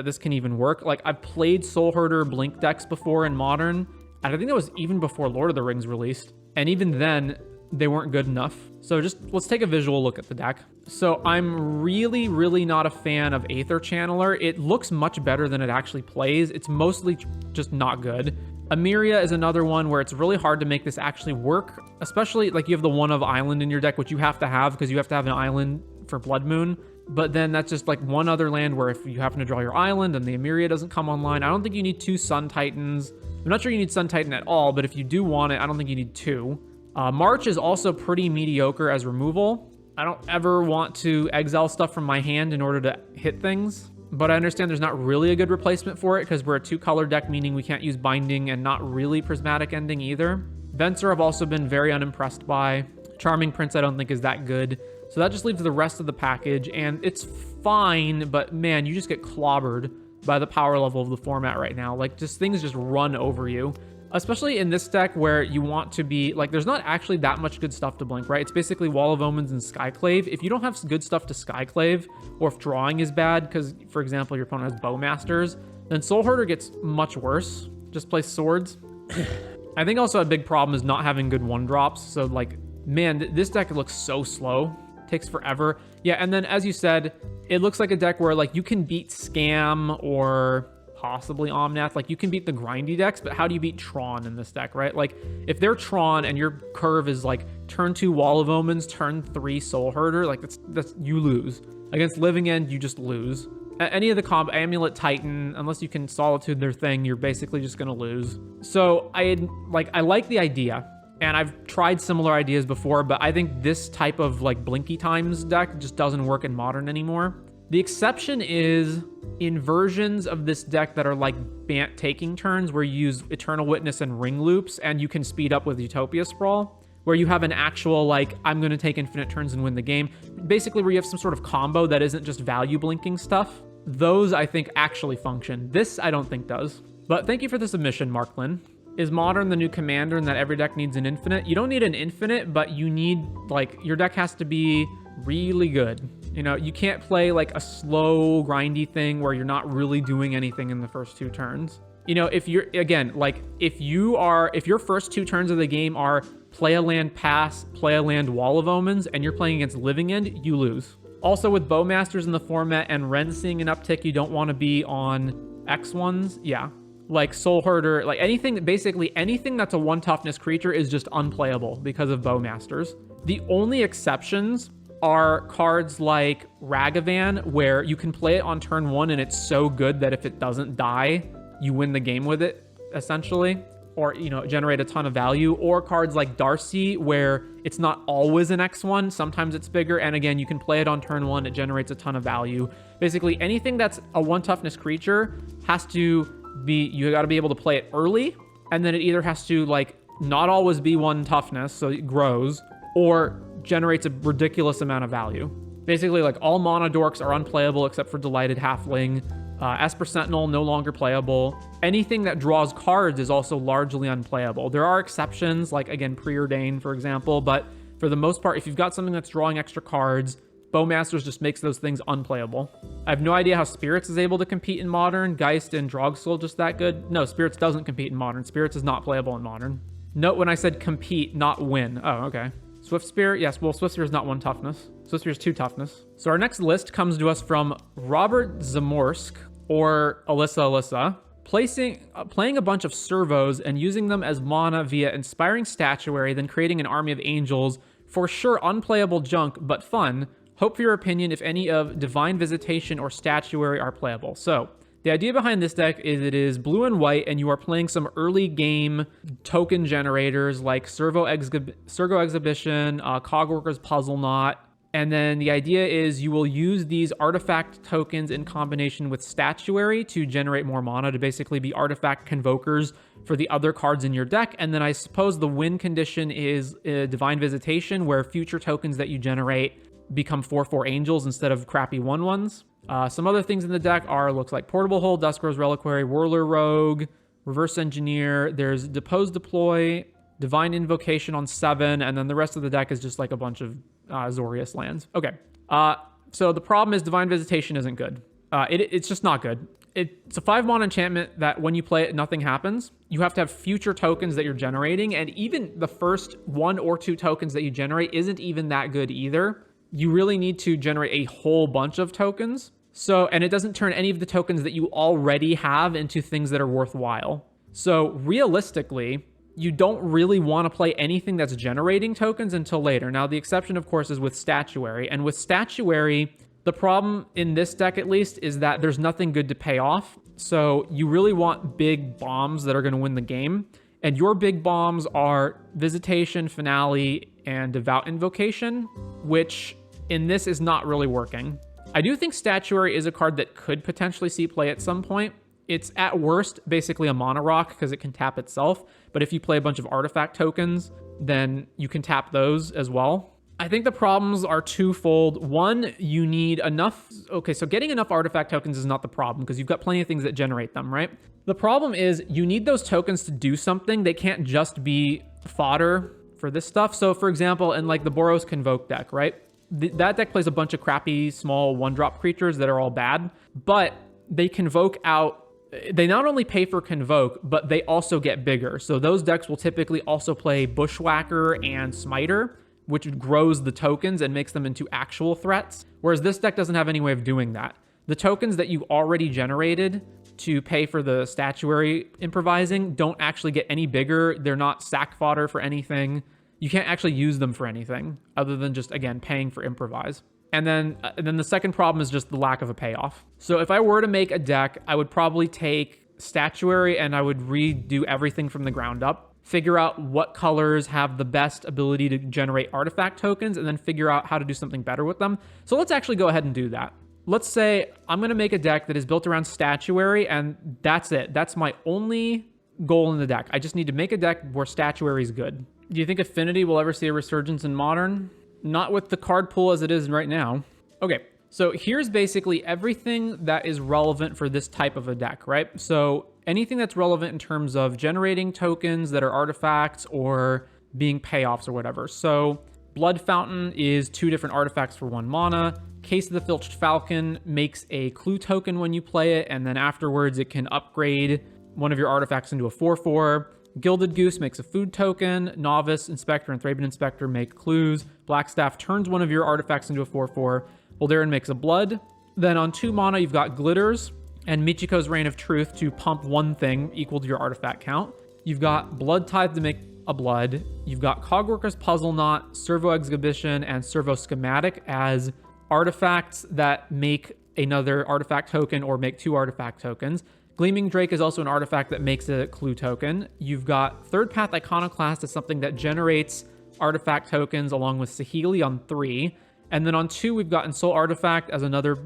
this can even work. Like I've played Soulherder Blink decks before in Modern, and I think that was even before Lord of the Rings released. And even then, they weren't good enough. So just let's take a visual look at the deck. So I'm really, really not a fan of Aether Channeler. It looks much better than it actually plays. It's mostly just not good. Emeria is another one where it's really hard to make this actually work, especially like you have the 1 of Island in your deck, which you have to have because you have to have an Island for Blood Moon. But then that's just like 1 other land where if you happen to draw your Island and the Emeria doesn't come online, I don't think you need 2 Sun Titans. I'm not sure you need Sun Titan at all, but if you do want it, I don't think you need 2. March is also pretty mediocre as removal. I don't ever want to exile stuff from my hand in order to hit things, but I understand there's not really a good replacement for it because we're a 2-color deck, meaning we can't use Binding and not really Prismatic Ending either. Venser I've also been very unimpressed by. Charming Prince I don't think is that good. So that just leaves the rest of the package, and it's fine, but man, you just get clobbered by the power level of the format right now. Like, just things just run over you. Especially in this deck where you want to be, like, there's not actually that much good stuff to blink, right? It's basically Wall of Omens and Skyclave. If you don't have good stuff to Skyclave, or if drawing is bad, because, for example, your opponent has Bowmasters, then Soulherder gets much worse. Just play Swords. I think also a big problem is not having good 1-drops. So, like, man, this deck looks so slow. Takes forever. Yeah, and then as you said, it looks like a deck where like you can beat Scam or possibly Omnath. Like you can beat the grindy decks, but how do you beat Tron in this deck, right? Like if they're Tron and your curve is like turn 2 Wall of Omens, turn 3 Soulherder, like that's you lose. Against Living End, you just lose. Any of the Amulet Titan, unless you can Solitude their thing, you're basically just gonna lose. So I like the idea, and I've tried similar ideas before, but I think this type of like Blinky Times deck just doesn't work in Modern anymore. The exception is in versions of this deck that are like Bant taking turns, where you use Eternal Witness and Ring Loops, and you can speed up with Utopia Sprawl, where you have an actual, like, I'm going to take infinite turns and win the game. Basically, where you have some sort of combo that isn't just value blinking stuff. Those, I think, actually function. This, I don't think does. But thank you for the submission, Marklin. Is Modern the new commander and that every deck needs an infinite? You don't need an infinite, but you need, like, your deck has to be really good. You know, you can't play like a slow, grindy thing where you're not really doing anything in the first 2 turns. You know, if you're, again, like, if your first 2 turns of the game are play a land pass, play a land Wall of Omens, and you're playing against Living End, you lose. Also, with Bowmasters in the format and Ren seeing an uptick, you don't want to be on X1s. Yeah. Like Soulherder, like anything, basically anything that's a 1 toughness creature is just unplayable because of Bowmasters. The only exceptions are cards like Ragavan, where you can play it on turn 1 and it's so good that if it doesn't die, you win the game with it, essentially, or, you know, generate a ton of value. Or cards like Darcy, where it's not always an X1, sometimes it's bigger, and again, you can play it on turn 1, it generates a ton of value. Basically, anything that's a 1 toughness creature has to be, you got to be able to play it early, and then it either has to, like, not always be 1 toughness, so it grows, or generates a ridiculous amount of value. Basically, like, all Mana Dorks are unplayable except for Delighted Halfling. Esper Sentinel, no longer playable. Anything that draws cards is also largely unplayable. There are exceptions, like, again, Preordain, for example, but for the most part, if you've got something that's drawing extra cards, Bowmasters just makes those things unplayable. I have no idea how Spirits is able to compete in Modern. Geist and Drogsoul just that good? No, Spirits doesn't compete in Modern. Spirits is not playable in Modern. Note when I said compete, not win. Oh, okay. Swift Spear, yes, well, Swift Spear is not 1 toughness. Swift Spear is 2 toughness. So our next list comes to us from Robert Zamorsk, or AlisaAlisa, playing a bunch of servos and using them as mana via Inspiring Statuary, then creating an army of angels. For sure, unplayable junk, but fun. Hope for your opinion if any of Divine Visitation or Statuary are playable. So, the idea behind this deck is it is blue and white, and you are playing some early game token generators like Servo Exhibition, Cogworker's Puzzle Knot. And then the idea is you will use these artifact tokens in combination with Statuary to generate more mana, to basically be artifact convokers for the other cards in your deck. And then I suppose the win condition is Divine Visitation, where future tokens that you generate become 4/4 angels instead of crappy 1/1s. Some other things in the deck are, looks like Portable Hold, Duskrose Reliquary, Whirler Rogue, Reverse Engineer. There's Depose Deploy, Divine Invocation on 7, and then the rest of the deck is just like a bunch of Zorius lands. Okay, so the problem is Divine Visitation isn't good. It's just not good. It's a 5-mana enchantment that when you play it, nothing happens. You have to have future tokens that you're generating, and even the first 1 or 2 tokens that you generate isn't even that good either. You really need to generate a whole bunch of tokens. So, and it doesn't turn any of the tokens that you already have into things that are worthwhile. So realistically, you don't really want to play anything that's generating tokens until later. Now, the exception, of course, is with Statuary. And with Statuary, the problem in this deck, at least, is that there's nothing good to pay off. So you really want big bombs that are going to win the game. And your big bombs are Visitation, Finale, and Devout Invocation, which in this is not really working. I do think Statuary is a card that could potentially see play at some point. It's at worst basically a mana rock because it can tap itself. But if you play a bunch of artifact tokens, then you can tap those as well. I think the problems are twofold. One, you need enough. Okay, so getting enough artifact tokens is not the problem because you've got plenty of things that generate them, right? The problem is you need those tokens to do something. They can't just be fodder for this stuff. So for example, in like the Boros Convoke deck, right? That deck plays a bunch of crappy small 1-drop creatures that are all bad, but they convoke out. They not only pay for Convoke, but they also get bigger. So those decks will typically also play Bushwhacker and Smiter, which grows the tokens and makes them into actual threats. Whereas this deck doesn't have any way of doing that. The tokens that you already generated to pay for the Statuary improvising don't actually get any bigger. They're not sack fodder for anything. You can't actually use them for anything other than just, again, paying for improvise. And then the second problem is just the lack of a payoff. So if I were to make a deck, I would probably take statuary and I would redo everything from the ground up, figure out what colors have the best ability to generate artifact tokens, and then figure out how to do something better with them. So let's actually go ahead and do that. Let's say I'm going to make a deck that is built around statuary, and that's it. That's my only goal in the deck. I just need to make a deck where statuary is good. Do you think Affinity will ever see a resurgence in Modern? Not with the card pool as it is right now. Okay, so here's basically everything that is relevant for this type of a deck, right? So anything that's relevant in terms of generating tokens that are artifacts or being payoffs or whatever. So Blood Fountain is 2 different artifacts for 1 mana. Case of the Filched Falcon makes a clue token when you play it, and then afterwards it can upgrade one of your artifacts into a 4/4. Gilded Goose makes a food token. Novice Inspector and Thraben Inspector make clues. Blackstaff turns one of your artifacts into a 4/4. Boldarin makes a blood. Then on 2 mana, you've got Glitters and Michiko's Reign of Truth to pump 1 thing equal to your artifact count. You've got Blood Tithe to make a blood. You've got Cogworker's Puzzle Knot, Servo Exhibition, and Servo Schematic as artifacts that make another artifact token or make 2 artifact tokens. Gleaming Drake is also an artifact that makes a clue token. You've got Third Path Iconoclast as something that generates artifact tokens along with Saheeli on 3. And then on 2, we've got Ensoul Artifact as another,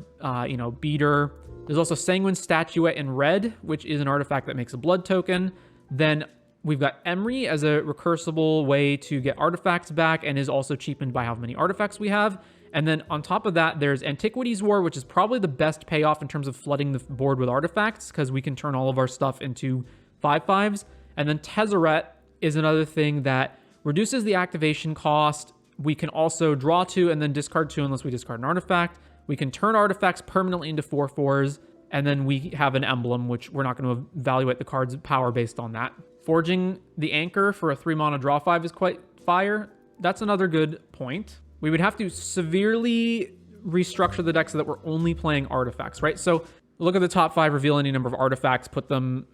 beater. There's also Sanguine Statuette in red, which is an artifact that makes a blood token. Then we've got Emery as a recursible way to get artifacts back and is also cheapened by how many artifacts we have. And then on top of that, there's Antiquities War, which is probably the best payoff in terms of flooding the board with artifacts, because we can turn all of our stuff into 5/5s. And then Tezzeret is another thing that reduces the activation cost. We can also draw 2 and then discard 2 unless we discard an artifact. We can turn artifacts permanently into 4/4s, and then we have an emblem, which we're not going to evaluate the card's power based on that. Forging the Anchor for a 3 mana draw 5 is quite fire. That's another good point. We would have to severely restructure the deck so that we're only playing artifacts, right? So look at the top 5, reveal any number of artifacts, put the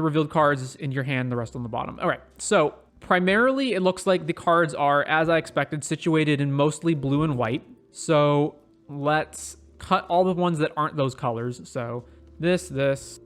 revealed cards in your hand, the rest on the bottom. All right, so primarily it looks like the cards are, as I expected, situated in mostly blue and white. So let's cut all the ones that aren't those colors. So this,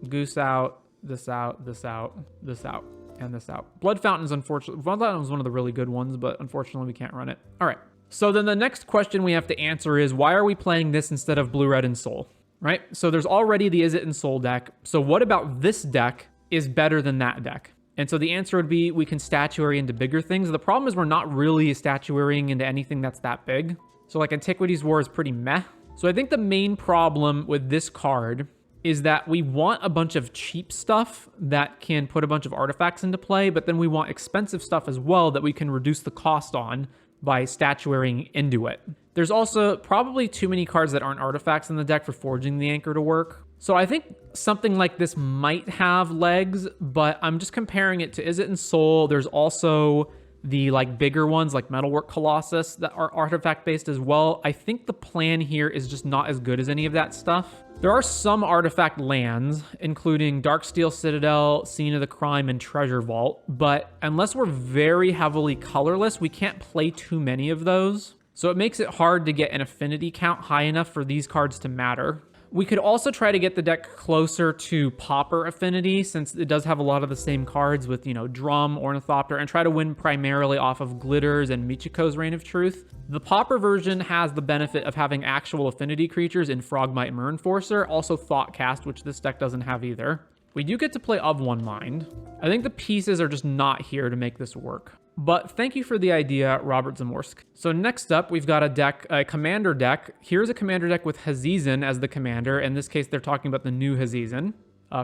goose out, this out, this out, this out, and this out. Blood Fountain's unfortunately, Blood Fountain was one of the really good ones, but unfortunately we can't run it. All right. So then the next question we have to answer is, why are we playing this instead of Blue, Red, and Soul, right? So there's already the Izzet and Soul deck. So what about this deck is better than that deck? And so the answer would be, we can statuary into bigger things. The problem is we're not really statuarying into anything that's that big. So like Antiquities War is pretty meh. So I think the main problem with this card is that we want a bunch of cheap stuff that can put a bunch of artifacts into play, but then we want expensive stuff as well that we can reduce the cost on by statuarying into it. There's also probably too many cards that aren't artifacts in the deck for Forging the Anchor to work. So I think something like this might have legs, but I'm just comparing it to Izzet and Soul. There's also the bigger ones like Metalwork Colossus that are artifact based as well. I think the plan here is just not as good as any of that stuff. There are some artifact lands, including Darksteel Citadel, Scene of the Crime, and Treasure Vault, but unless we're very heavily colorless, we can't play too many of those. So it makes it hard to get an affinity count high enough for these cards to matter. We could also try to get the deck closer to Pauper affinity, since it does have a lot of the same cards with, Drum, Ornithopter, and try to win primarily off of Glitters and Michiko's Reign of Truth. The Pauper version has the benefit of having actual affinity creatures in Frogmite and Enforcer, also Thoughtcast, which this deck doesn't have either. We do get to play Of One Mind. I think the pieces are just not here to make this work. But thank you for the idea, Robert Zamorsk. So next up, we've got a commander deck. Here's a commander deck with Hazezon as the commander. In this case, they're talking about the new Hazezon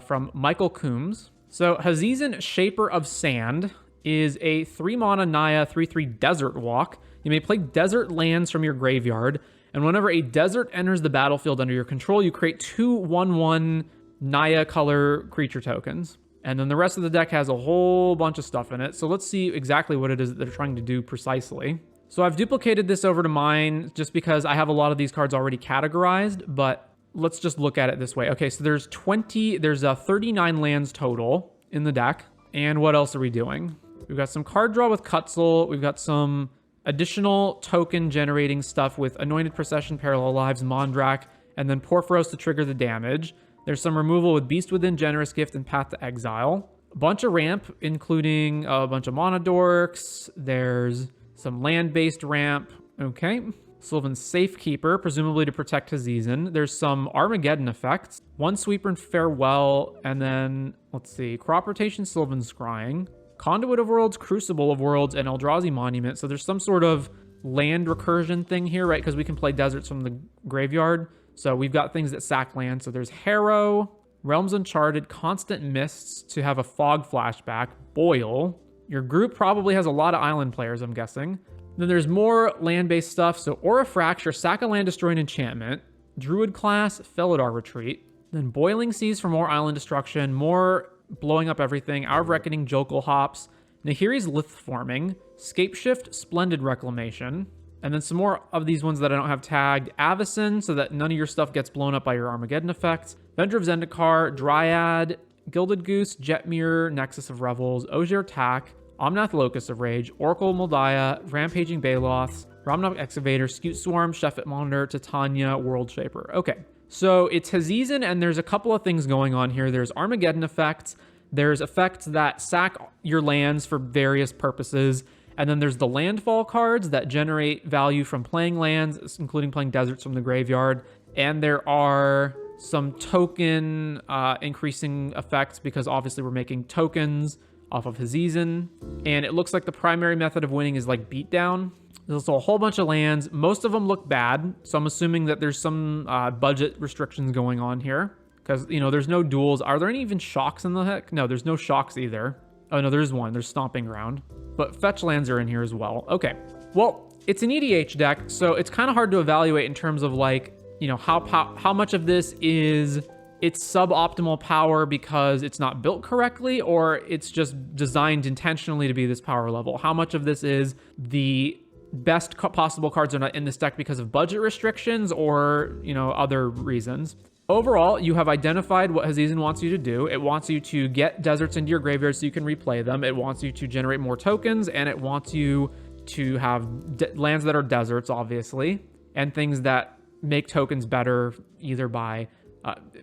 from Michael Coombs. So Hazezon, Shaper of Sand, is a 3-mana Naya 3/3 Desert Walk. You may play desert lands from your graveyard, and whenever a desert enters the battlefield under your control, you create 2 1/1 Naya color creature tokens. And then the rest of the deck has a whole bunch of stuff in it. So let's see exactly what it is that they're trying to do precisely. So I've duplicated this over to mine just because I have a lot of these cards already categorized, but let's just look at it this way. Okay, so there's 39 lands total in the deck. And what else are we doing? We've got some card draw with Cutzel. We've got some additional token generating stuff with Anointed Procession, Parallel Lives, Mondrak, and then Porphyros to trigger the damage. There's some removal with Beast Within, Generous Gift, and Path to Exile. A bunch of ramp, including a bunch of Mana Dorks. There's some land-based ramp. Okay. Sylvan's Safekeeper, presumably to protect Hazezon. There's some Armageddon effects. One Sweeper and Farewell, and then, let's see, Crop Rotation, Sylvan's Scrying. Conduit of Worlds, Crucible of Worlds, and Eldrazi Monument. So there's some sort of land recursion thing here, right? Because we can play deserts from the graveyard. So we've got things that sack land. So there's Harrow, Realms Uncharted, Constant Mists to have a Fog flashback, Boil. Your group probably has a lot of island players, I'm guessing. Then there's more land-based stuff. So Aura Fracture, sack a land, destroy an enchantment. Druid class, Felidar Retreat. Then Boiling Seas for more island destruction, more blowing up everything. Hour of Reckoning, Jokal Hops. Nahiri's Lith Forming. Scapeshift, Splendid Reclamation. And then some more of these ones that I don't have tagged. Avacyn, so that none of your stuff gets blown up by your Armageddon effects. Avenger of Zendikar, Dryad, Gilded Goose, Jetmir, Nexus of Revels, Ogier Tack, Omnath Locust of Rage, Oracle Moldiah, Rampaging Baloths, Ramnok Excavator, Scute Swarm, Sheffet Monitor, Titania, World Shaper. Okay, so it's Hazezon, and there's a couple of things going on here. There's Armageddon effects, there's effects that sack your lands for various purposes, and then there's the landfall cards that generate value from playing lands, including playing deserts from the graveyard, and there are some token increasing effects because obviously we're making tokens off of Hazezon, and it looks like the primary method of winning is like beatdown. There's also a whole bunch of lands. Most of them look bad, so I'm assuming that there's some budget restrictions going on here because, you know, there's no duels. Are there any even shocks in the heck? No, there's no shocks either. Oh no, there's one. There's Stomping Ground, but fetch lands are in here as well. Okay, well, it's an EDH deck, so it's kind of hard to evaluate in terms of like, you know, how much of this is it's suboptimal power because it's not built correctly, or it's just designed intentionally to be this power level. How much of this is the best possible cards are not in this deck because of budget restrictions or, you know, other reasons. Overall, you have identified what Hazezon wants you to do. It wants you to get deserts into your graveyard so you can replay them. It wants you to generate more tokens, and it wants you to have lands that are deserts, obviously, and things that make tokens better either by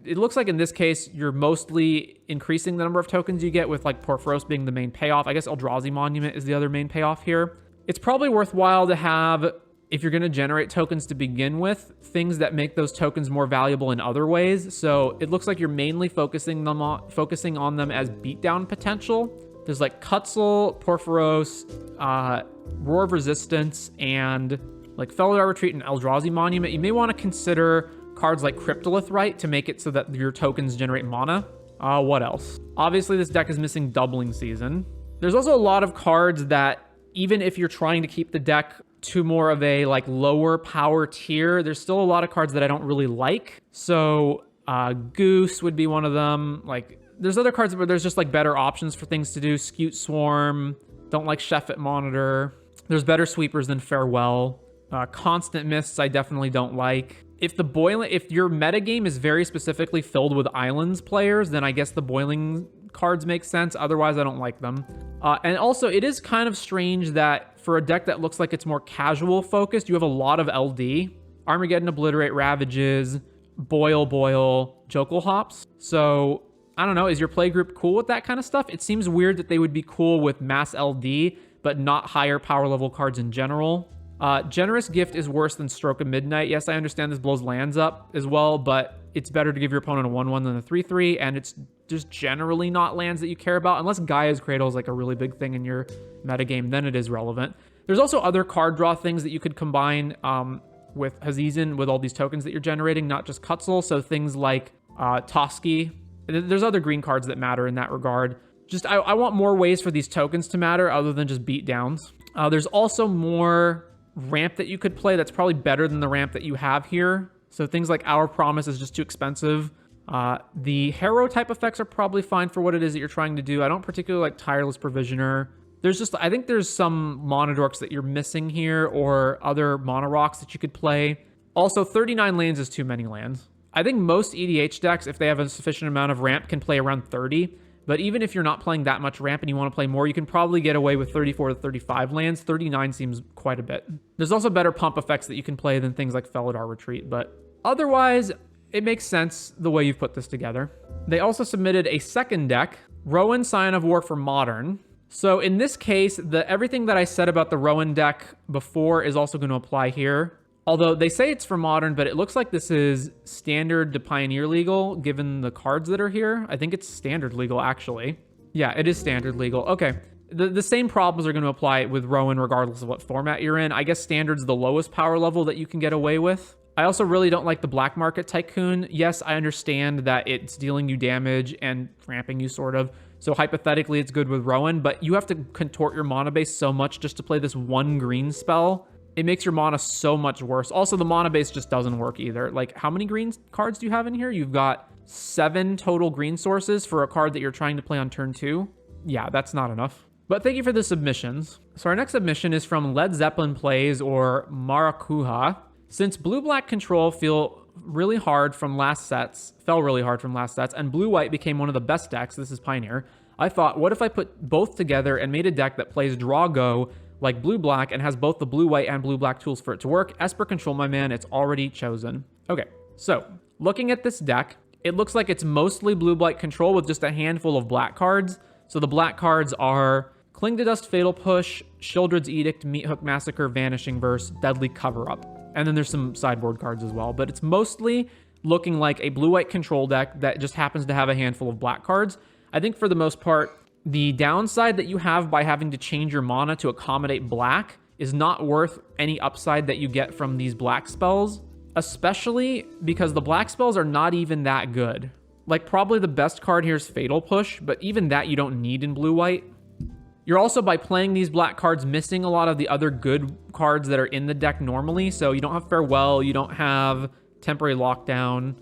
it looks like in this case, you're mostly increasing the number of tokens you get with like Porphyros being the main payoff. I guess Eldrazi Monument is the other main payoff here. It's probably worthwhile to have, if you're going to generate tokens to begin with, things that make those tokens more valuable in other ways. So it looks like you're mainly focusing on them as beatdown potential. There's like Cutzel, Porphyros, Roar of Resistance, and like Felidar Retreat and Eldrazi Monument. You may want to consider cards like Cryptolith Rite to make it so that your tokens generate mana. What else? Obviously, this deck is missing Doubling Season. There's also a lot of cards that, even if you're trying to keep the deck to more of a like lower power tier, there's still a lot of cards that I don't really like. So Goose would be one of them. Like, there's other cards where there's just like better options for things to do. Scute Swarm, don't like Sheffet Monitor. There's better sweepers than Farewell. Constant Mists I definitely don't like. If your metagame is very specifically filled with islands players, then I guess the boiling cards make sense. Otherwise, I don't like them. And also, it is kind of strange that for a deck that looks like it's more casual focused, you have a lot of LD. Armageddon, Obliterate, Ravages, Boil, Jokal Hops. So, I don't know, is your playgroup cool with that kind of stuff? It seems weird that they would be cool with mass LD, but not higher power level cards in general. Generous Gift is worse than Stroke of Midnight. Yes, I understand this blows lands up as well, but it's better to give your opponent a 1/1 than a 3/3, and it's just generally not lands that you care about. Unless Gaia's Cradle is like a really big thing in your metagame, then it is relevant. There's also other card draw things that you could combine with Hazezon with all these tokens that you're generating, not just Cutzel. So things like Toski. There's other green cards that matter in that regard. Just I want more ways for these tokens to matter other than just beatdowns. There's also more ramp that you could play that's probably better than the ramp that you have here. So things like Our Promise is just too expensive. The Harrow type effects are probably fine for what it is that you're trying to do. I don't particularly like Tireless Provisioner. I think there's some Mana Dorks that you're missing here, or other Mana Rocks that you could play. Also, 39 lands is too many lands. I think most EDH decks, if they have a sufficient amount of ramp, can play around 30. But even if you're not playing that much ramp and you want to play more, you can probably get away with 34 to 35 lands. 39 seems quite a bit. There's also better pump effects that you can play than things like Felidar Retreat, but otherwise, it makes sense the way you've put this together. They also submitted a second deck, Rowan Scion of War for Modern. So in this case, everything that I said about the Rowan deck before is also going to apply here. Although they say it's for Modern, but it looks like this is Standard to Pioneer legal, given the cards that are here. I think it's Standard legal, actually. Yeah, it is Standard legal. Okay. The same problems are going to apply with Rowan regardless of what format you're in. I guess Standard's the lowest power level that you can get away with. I also really don't like the Black Market Tycoon. Yes, I understand that it's dealing you damage and ramping you, sort of. So hypothetically, it's good with Rowan, but you have to contort your mana base so much just to play this one green spell. It makes your mana so much worse. Also, the mana base just doesn't work either. Like, how many green cards do you have in here? You've got 7 total green sources for a card that you're trying to play on turn 2. Yeah, that's not enough. But thank you for the submissions. So our next submission is from Led Zeppelin Plays, or Maracuja. Since blue-black control fell really hard from last sets, and blue-white became one of the best decks, this is Pioneer, I thought, what if I put both together and made a deck that plays draw-go like blue-black and has both the blue-white and blue-black tools for it to work? Esper Control, my man, it's already chosen. Okay, so looking at this deck, it looks like it's mostly blue-black control with just a handful of black cards. So the black cards are Cling to Dust, Fatal Push, Shieldred's Edict, Meathook Massacre, Vanishing Verse, Deadly Cover-Up. And then there's some sideboard cards as well. But it's mostly looking like a blue-white control deck that just happens to have a handful of black cards. I think for the most part, the downside that you have by having to change your mana to accommodate black is not worth any upside that you get from these black spells, especially because the black spells are not even that good. Like, probably the best card here is Fatal Push, but even that you don't need in blue-white. You're also, by playing these black cards, missing a lot of the other good cards that are in the deck normally. So you don't have Farewell, you don't have Temporary Lockdown.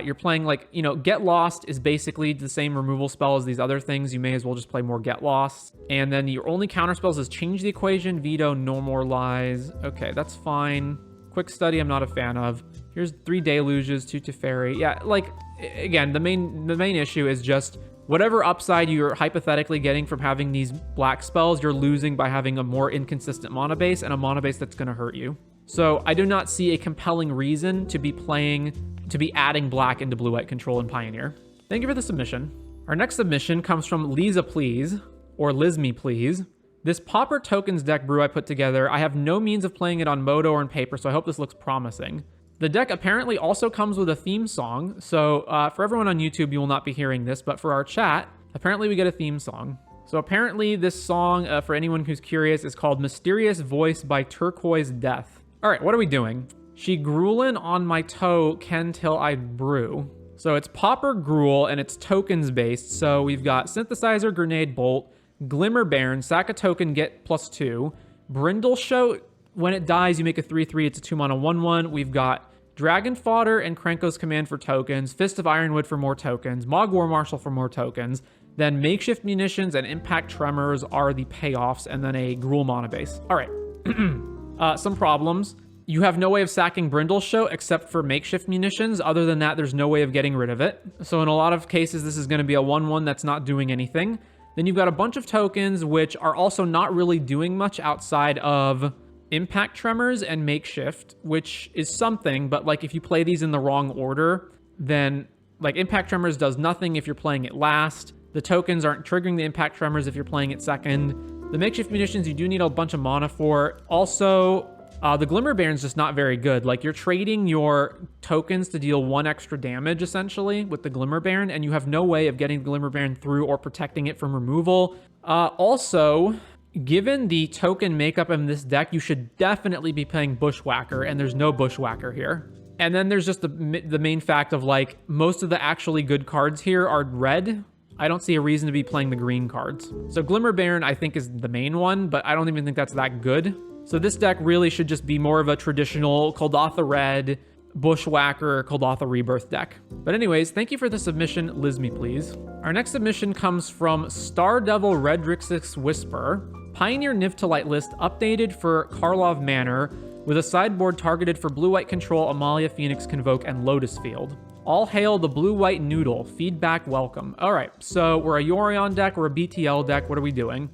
You're playing, like, you know, Get Lost is basically the same removal spell as these other things. You may as well just play more Get Lost. And then your only counter spells is Change the Equation, Veto, No More Lies. Okay, that's fine. Quick Study, I'm not a fan of. Here's 3 Deluges, 2 Teferi. Yeah, like, again, the main issue is just whatever upside you're hypothetically getting from having these black spells, you're losing by having a more inconsistent mana base and a mana base that's going to hurt you. So I do not see a compelling reason to be adding black into blue-white control in Pioneer. Thank you for the submission. Our next submission comes from Lisa Please, or Lizme Please. This Pauper tokens deck brew I put together, I have no means of playing it on Moto or in paper, so I hope this looks promising. The deck apparently also comes with a theme song, so for everyone on YouTube, you will not be hearing this, but for our chat, apparently we get a theme song. So apparently this song, for anyone who's curious, is called Mysterious Voice by Turquoise Death. All right, what are we doing? She gruulin on my toe can till I brew. So it's Pauper Gruul and it's tokens based. So we've got Synthesizer, Grenade, Bolt, Glimmer Baron, sack a token, get +2. Brindle Show, when it dies, you make a 3/3. It's a 2-mana 1/1. We've got Dragon Fodder and Krenko's Command for tokens, Fist of Ironwood for more tokens, Mog War Marshal for more tokens. Then Makeshift Munitions and Impact Tremors are the payoffs, and then a Gruul mana base. All right. Some problems. You have no way of sacking Brindle Show except for Makeshift Munitions. Other than that, there's no way of getting rid of it. So in a lot of cases, this is going to be a 1/1 that's not doing anything. Then you've got a bunch of tokens, which are also not really doing much outside of Impact Tremors and Makeshift, which is something, but like if you play these in the wrong order, then like Impact Tremors does nothing if you're playing it last. The tokens aren't triggering the Impact Tremors if you're playing it second. The Makeshift Munitions, you do need a bunch of mana for. Also, the Glimmer Baron's just not very good. Like, you're trading your tokens to deal 1 extra damage, essentially, with the Glimmer Baron, and you have no way of getting the Glimmer Baron through or protecting it from removal. Also, given the token makeup in this deck, you should definitely be playing Bushwhacker, and there's no Bushwhacker here. And then there's just the main fact of, like, most of the actually good cards here are red. I don't see a reason to be playing the green cards. So Glimmer Baron, I think, is the main one, but I don't even think that's that good. So this deck really should just be more of a traditional Kuldotha Red, Bushwhacker, Kuldotha Rebirth deck. But anyways, thank you for the submission, Lizme Please. Our next submission comes from Stardevil Redrix's Whisper. Pioneer Nivtalite list updated for Karlov Manor with a sideboard targeted for blue-white control, Amalia, Phoenix, Convoke, and Lotus Field. All hail the blue-white noodle. Feedback welcome. All right, so we're a Yorion deck. We're a BTL deck. What are we doing?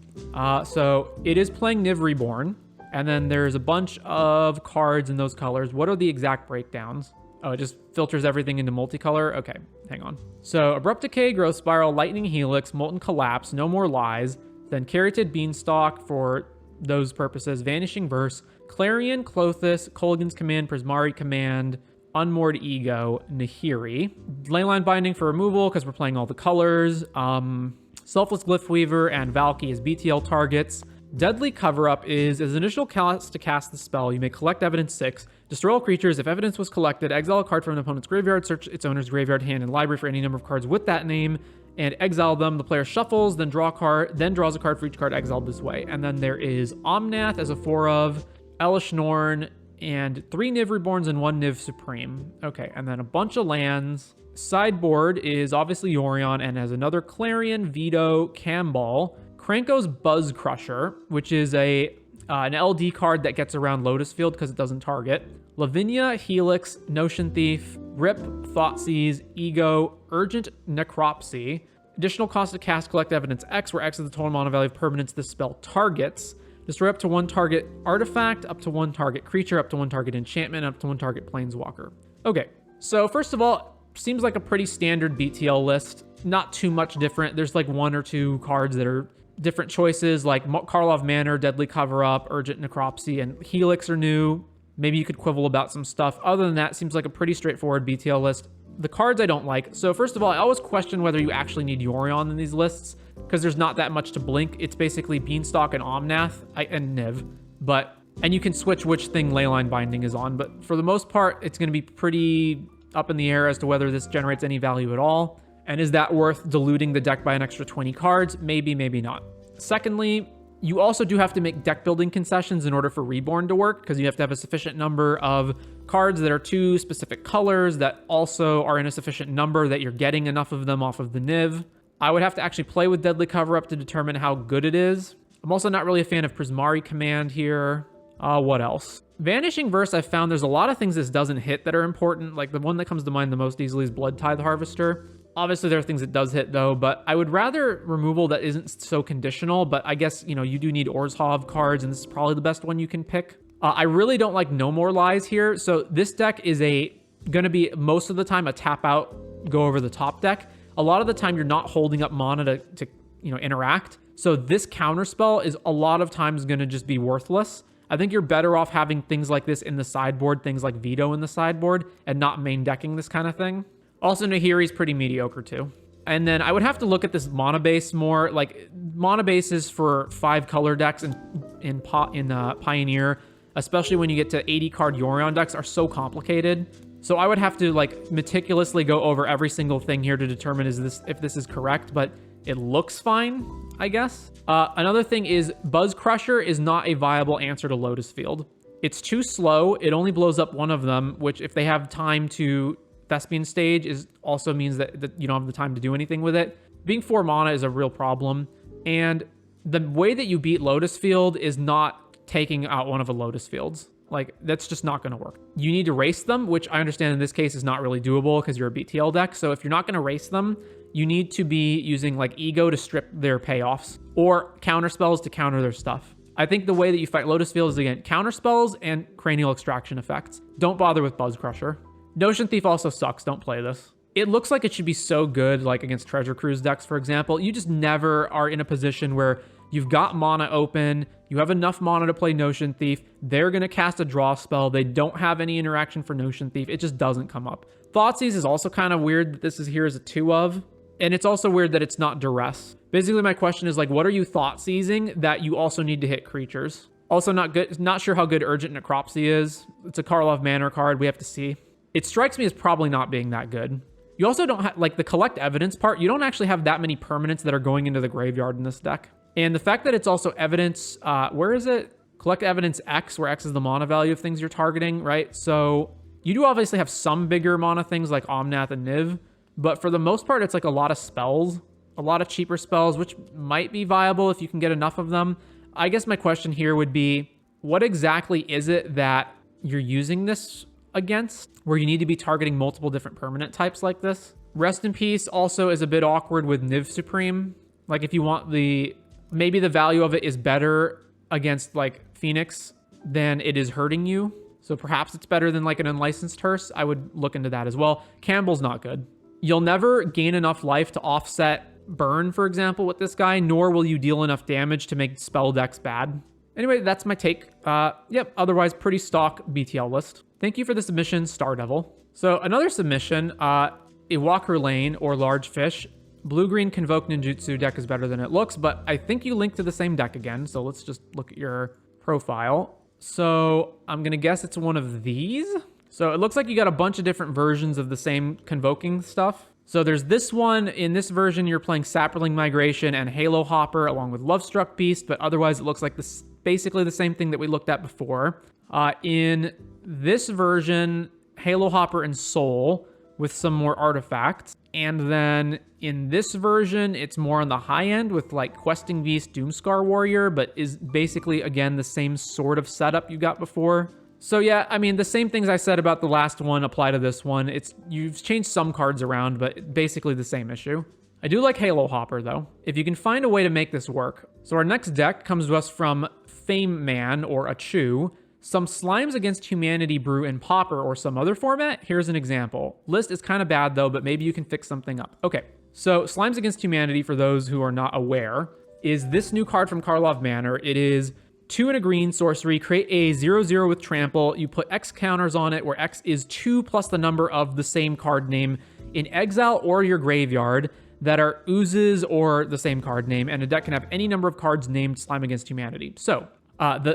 So it is playing Niv Reborn, and then there's a bunch of cards in those colors. What are the exact breakdowns? Oh, it just filters everything into multicolor? Okay, hang on. So Abrupt Decay, Growth Spiral, Lightning Helix, Molten Collapse, No More Lies, then Carroted Beanstalk for those purposes, Vanishing Verse, Clarion, Clothis, Kolaghan's Command, Prismari Command, Unmoored Ego, Nahiri. Leyline Binding for removal because we're playing all the colors. Selfless Glyphweaver and Valky as BTL targets. Deadly Cover-Up is, as initial cast to cast the spell, you may collect evidence 6, destroy all creatures. If evidence was collected, exile a card from an opponent's graveyard, search its owner's graveyard, hand, and library for any number of cards with that name, and exile them. The player shuffles, then draws a card for each card exiled this way. And then there is Omnath as a 4-of, Elish Norn, and 3 Niv Reborns and 1 Niv Supreme. Okay, and then a bunch of lands. Sideboard is obviously Yorion and has another Clarion, Veto, Camball, Kranko's Buzz Crusher, which is an LD card that gets around Lotus Field because it doesn't target. Lavinia, Helix, Notion Thief, Rip, Thoughtseize, Ego, Urgent Necropsy. Additional cost to cast collect evidence X, where X is the total mana value of permanents this spell targets. Destroy up to 1 target artifact, up to 1 target creature, up to 1 target enchantment, up to 1 target planeswalker. Okay, so first of all, seems like a pretty standard BTL list. Not too much different. There's like 1 or 2 cards that are different choices, like Karlov Manor, Deadly Cover-Up, Urgent Necropsy, and Helix are new. Maybe you could quibble about some stuff. Other than that, seems like a pretty straightforward BTL list. The cards I don't like. So first of all, I always question whether you actually need Yorion in these lists, because there's not that much to blink. It's basically Beanstalk and Omnath and Niv. And you can switch which thing Leyline Binding is on. But for the most part, it's going to be pretty up in the air as to whether this generates any value at all. And is that worth diluting the deck by an extra 20 cards? Maybe, maybe not. Secondly, you also do have to make deck building concessions in order for Reborn to work, because you have to have a sufficient number of cards that are 2 specific colors that also are in a sufficient number that you're getting enough of them off of the Niv. I would have to actually play with Deadly Cover-Up to determine how good it is. I'm also not really a fan of Prismari Command here. What else? Vanishing Verse, I've found there's a lot of things this doesn't hit that are important. Like the one that comes to mind the most easily is Blood Tithe Harvester. Obviously, there are things it does hit, though, but I would rather removal that isn't so conditional, but I guess, you do need Orzhov cards, and this is probably the best one you can pick. I really don't like No More Lies here, so this deck is going to be, most of the time, a tap-out, go over the top deck. A lot of the time, you're not holding up mana to interact, so this counterspell is a lot of times going to just be worthless. I think you're better off having things like this in the sideboard, things like Veto in the sideboard, and not main decking this kind of thing. Also, Nahiri's pretty mediocre too. And then I would have to look at this mana base more. Like, mana bases for 5 color decks in Pioneer, especially when you get to 80 card Yorion decks, are so complicated. So I would have to meticulously go over every single thing here to determine if this is correct, but it looks fine, I guess. Another thing is Buzz Crusher is not a viable answer to Lotus Field. It's too slow. It only blows up 1 of them, which if they have time to Thespian Stage also means that you don't have the time to do anything with it. Being 4 mana is a real problem. And the way that you beat Lotus Field is not taking out one of the Lotus Fields. That's just not going to work. You need to race them, which I understand in this case is not really doable because you're a BTL deck. So if you're not going to race them, you need to be using Ego to strip their payoffs or counter spells to counter their stuff. I think the way that you fight Lotus Field is, again, counter spells and cranial extraction effects. Don't bother with Buzz Crusher. Notion Thief also sucks. Don't play this. It looks like it should be so good, against Treasure Cruise decks, for example. You just never are in a position where you've got mana open, you have enough mana to play Notion Thief, they're going to cast a draw spell, they don't have any interaction for Notion Thief, it just doesn't come up. Thoughtseize is also kind of weird that this is here as a 2-of, and it's also weird that it's not Duress. Basically, my question is, what are you Thoughtseizing that you also need to hit creatures? Also not sure how good Urgent Necropsy is. It's a Karlov Manor card, we have to see. It strikes me as probably not being that good. You also don't have, the collect evidence part, you don't actually have that many permanents that are going into the graveyard in this deck. And the fact that it's also evidence, where is it? Collect evidence X, where X is the mana value of things you're targeting, right? So you do obviously have some bigger mana things like Omnath and Niv, but for the most part, it's a lot of spells, a lot of cheaper spells, which might be viable if you can get enough of them. I guess my question here would be, what exactly is it that you're using this against, where you need to be targeting multiple different permanent types like this. Rest in Peace also is a bit awkward with Niv Supreme. Like if you want maybe the value of it is better against like Phoenix than it is hurting you. So perhaps it's better than like an unlicensed Hearse. I would look into that as well. Campbell's not good. You'll never gain enough life to offset burn, for example, with this guy, nor will you deal enough damage to make spell decks bad. Anyway, that's my take. Yep, otherwise pretty stock BTL list. Thank you for the submission, Star Devil. So another submission, Iwaku Lane or Largefish. Blue-green Convoke Ninjutsu deck is better than it looks, but I think you linked to the same deck again, so let's just look at your profile. So I'm gonna guess it's one of these. So it looks like you got a bunch of different versions of the same convoking stuff. So there's this one. In this version, you're playing Saproling Migration and Halo Hopper along with Lovestruck Beast, but otherwise it looks like this basically the same thing that we looked at before. In this version, Halo Hopper and Soul with some more artifacts. And then in this version, it's more on the high end with like Questing Beast, Doomscar Warrior, but is basically, again, the same sort of setup you got before. So yeah, I mean, the same things I said about the last one apply to this one. You've changed some cards around, but basically the same issue. I do like Halo Hopper, though, if you can find a way to make this work. So our next deck comes to us from Fame Man, or Achu. Some Slimes Against Humanity brew in Pauper or some other format. Here's an example. List is kind of bad, though, but maybe you can fix something up. Okay, so Slimes Against Humanity, for those who are not aware, is this new card from Karlov Manor. It is 2 and a green sorcery, create a 0/0 with trample. You put X counters on it, where X is 2 plus the number of the same card name in exile or your graveyard that are oozes or the same card name, and a deck can have any number of cards named Slime Against Humanity. So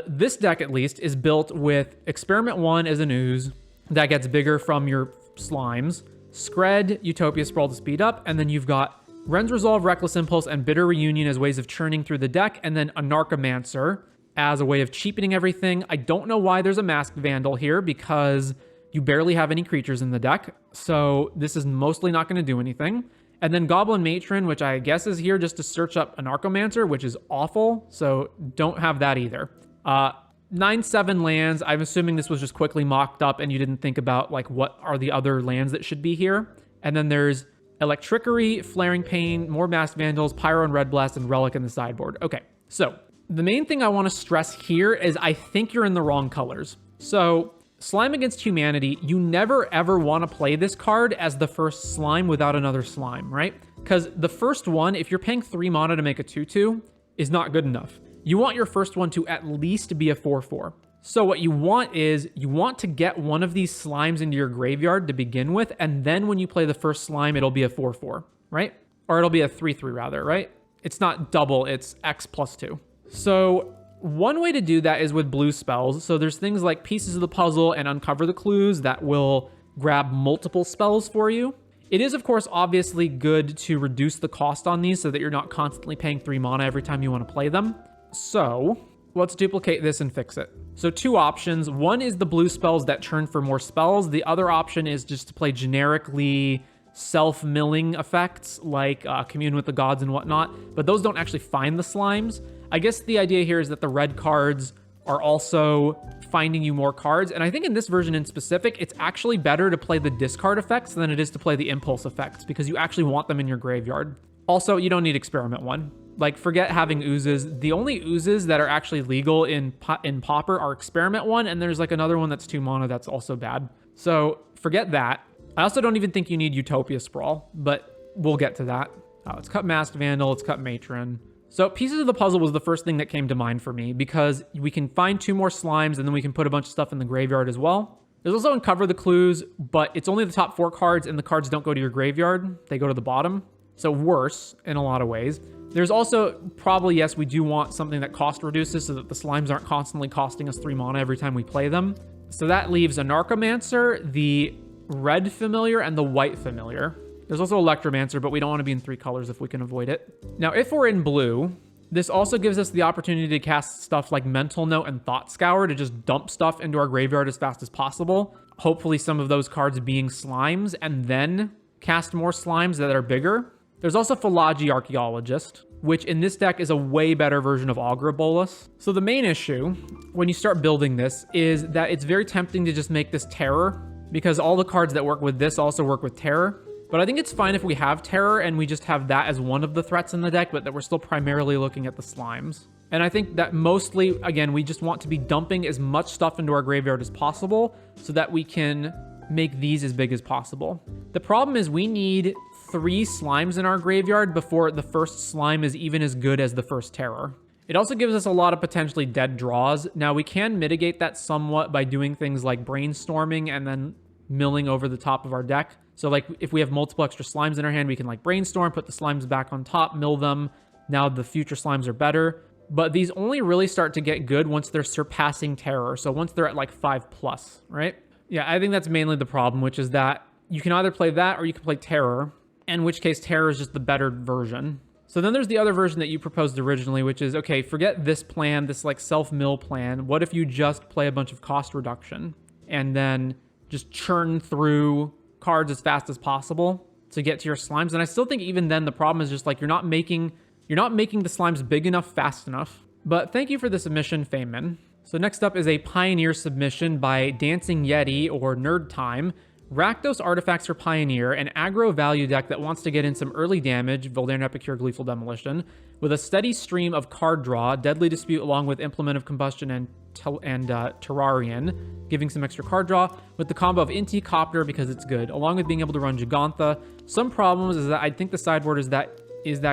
this deck, at least, is built with Experiment 1 as an ooze that gets bigger from your slimes, Scred, Utopia Sprawl to speed up, and then you've got Ren's Resolve, Reckless Impulse, and Bitter Reunion as ways of churning through the deck, and then Anarchomancer as a way of cheapening everything. I don't know why there's a Masked Vandal here, because you barely have any creatures in the deck, so this is mostly not going to do anything. And then Goblin Matron, which I guess is here just to search up Anarchomancer, which is awful, so don't have that either. 9/7 lands. I'm assuming this was just quickly mocked up and you didn't think about, like, what are the other lands that should be here. And then there's Electrickery, Flaring Pain, more Masked Vandals, Pyro and Red Blast, and Relic in the sideboard. Okay, so the main thing I want to stress here is I think you're in the wrong colors. So Slime Against Humanity, you never ever want to play this card as the first slime without another slime, right? Because the first one, if you're paying 3 mana to make a 2/2, is not good enough. You want your first one to at least be a 4/4. So what you want is, you want to get one of these slimes into your graveyard to begin with, and then when you play the first slime, it'll be a 4/4, right? Or it'll be a 3/3 rather, right? It's not double, it's X plus 2. So one way to do that is with blue spells. So there's things like Pieces of the Puzzle and Uncover the Clues that will grab multiple spells for you. It is, of course, obviously good to reduce the cost on these so that you're not constantly paying 3 mana every time you want to play them. So let's duplicate this and fix it. So 2 options. One is the blue spells that churn for more spells. The other option is just to play generically self-milling effects like Commune with the Gods and whatnot, but those don't actually find the slimes. I guess the idea here is that the red cards are also finding you more cards, and I think in this version in specific, it's actually better to play the discard effects than it is to play the impulse effects, because you actually want them in your graveyard. Also, you don't need Experiment 1. Like, forget having oozes. The only oozes that are actually legal in Pauper are Experiment 1, and there's like another one that's 2 mana that's also bad. So forget that. I also don't even think you need Utopia Sprawl, but we'll get to that. Let's cut Masked Vandal, let's cut Matron. So Pieces of the Puzzle was the first thing that came to mind for me, because we can find 2 more slimes and then we can put a bunch of stuff in the graveyard as well. There's also Uncover the Clues, but it's only the top 4 cards and the cards don't go to your graveyard. They go to the bottom. So worse in a lot of ways. There's also probably, yes, we do want something that cost reduces so that the slimes aren't constantly costing us 3 mana every time we play them. So that leaves Anarchomancer, the red familiar, and the white familiar. There's also Electromancer, but we don't want to be in 3 colors if we can avoid it. Now, if we're in blue, this also gives us the opportunity to cast stuff like Mental Note and Thought Scour to just dump stuff into our graveyard as fast as possible. Hopefully some of those cards being slimes, and then cast more slimes that are bigger. There's also Philology Archaeologist, which in this deck is a way better version of Augur Bolus. So the main issue when you start building this is that it's very tempting to just make this Terror, because all the cards that work with this also work with Terror. But I think it's fine if we have Terror and we just have that as one of the threats in the deck, but that we're still primarily looking at the slimes. And I think that mostly, again, we just want to be dumping as much stuff into our graveyard as possible so that we can make these as big as possible. The problem is we need 3 slimes in our graveyard before the first slime is even as good as the first Terror. It also gives us a lot of potentially dead draws. Now, we can mitigate that somewhat by doing things like brainstorming and then milling over the top of our deck. So like if we have multiple extra slimes in our hand, we can like brainstorm, put the slimes back on top, mill them. Now the future slimes are better. But these only really start to get good once they're surpassing Terror. So once they're at like 5+, right? Yeah, I think that's mainly the problem, which is that you can either play that or you can play Terror, in which case Terror is just the better version. So then there's the other version that you proposed originally, which is, okay, forget this plan, this like self-mill plan. What if you just play a bunch of cost reduction and then just churn through cards as fast as possible to get to your slimes? And I still think even then the problem is just like you're not making the slimes big enough fast enough. But thank you for the submission, Feynman. So next up is a Pioneer submission by Dancing Yeti or Nerd Time. Rakdos Artifacts for Pioneer, an aggro value deck that wants to get in some early damage, Voldaren Epicure, Gleeful Demolition, with a steady stream of card draw, Deadly Dispute along with Implement of Combustion and Terrarian, giving some extra card draw, with the combo of Inti Copter because it's good, along with being able to run Gigantha. Some problems is that I think the sideboard is that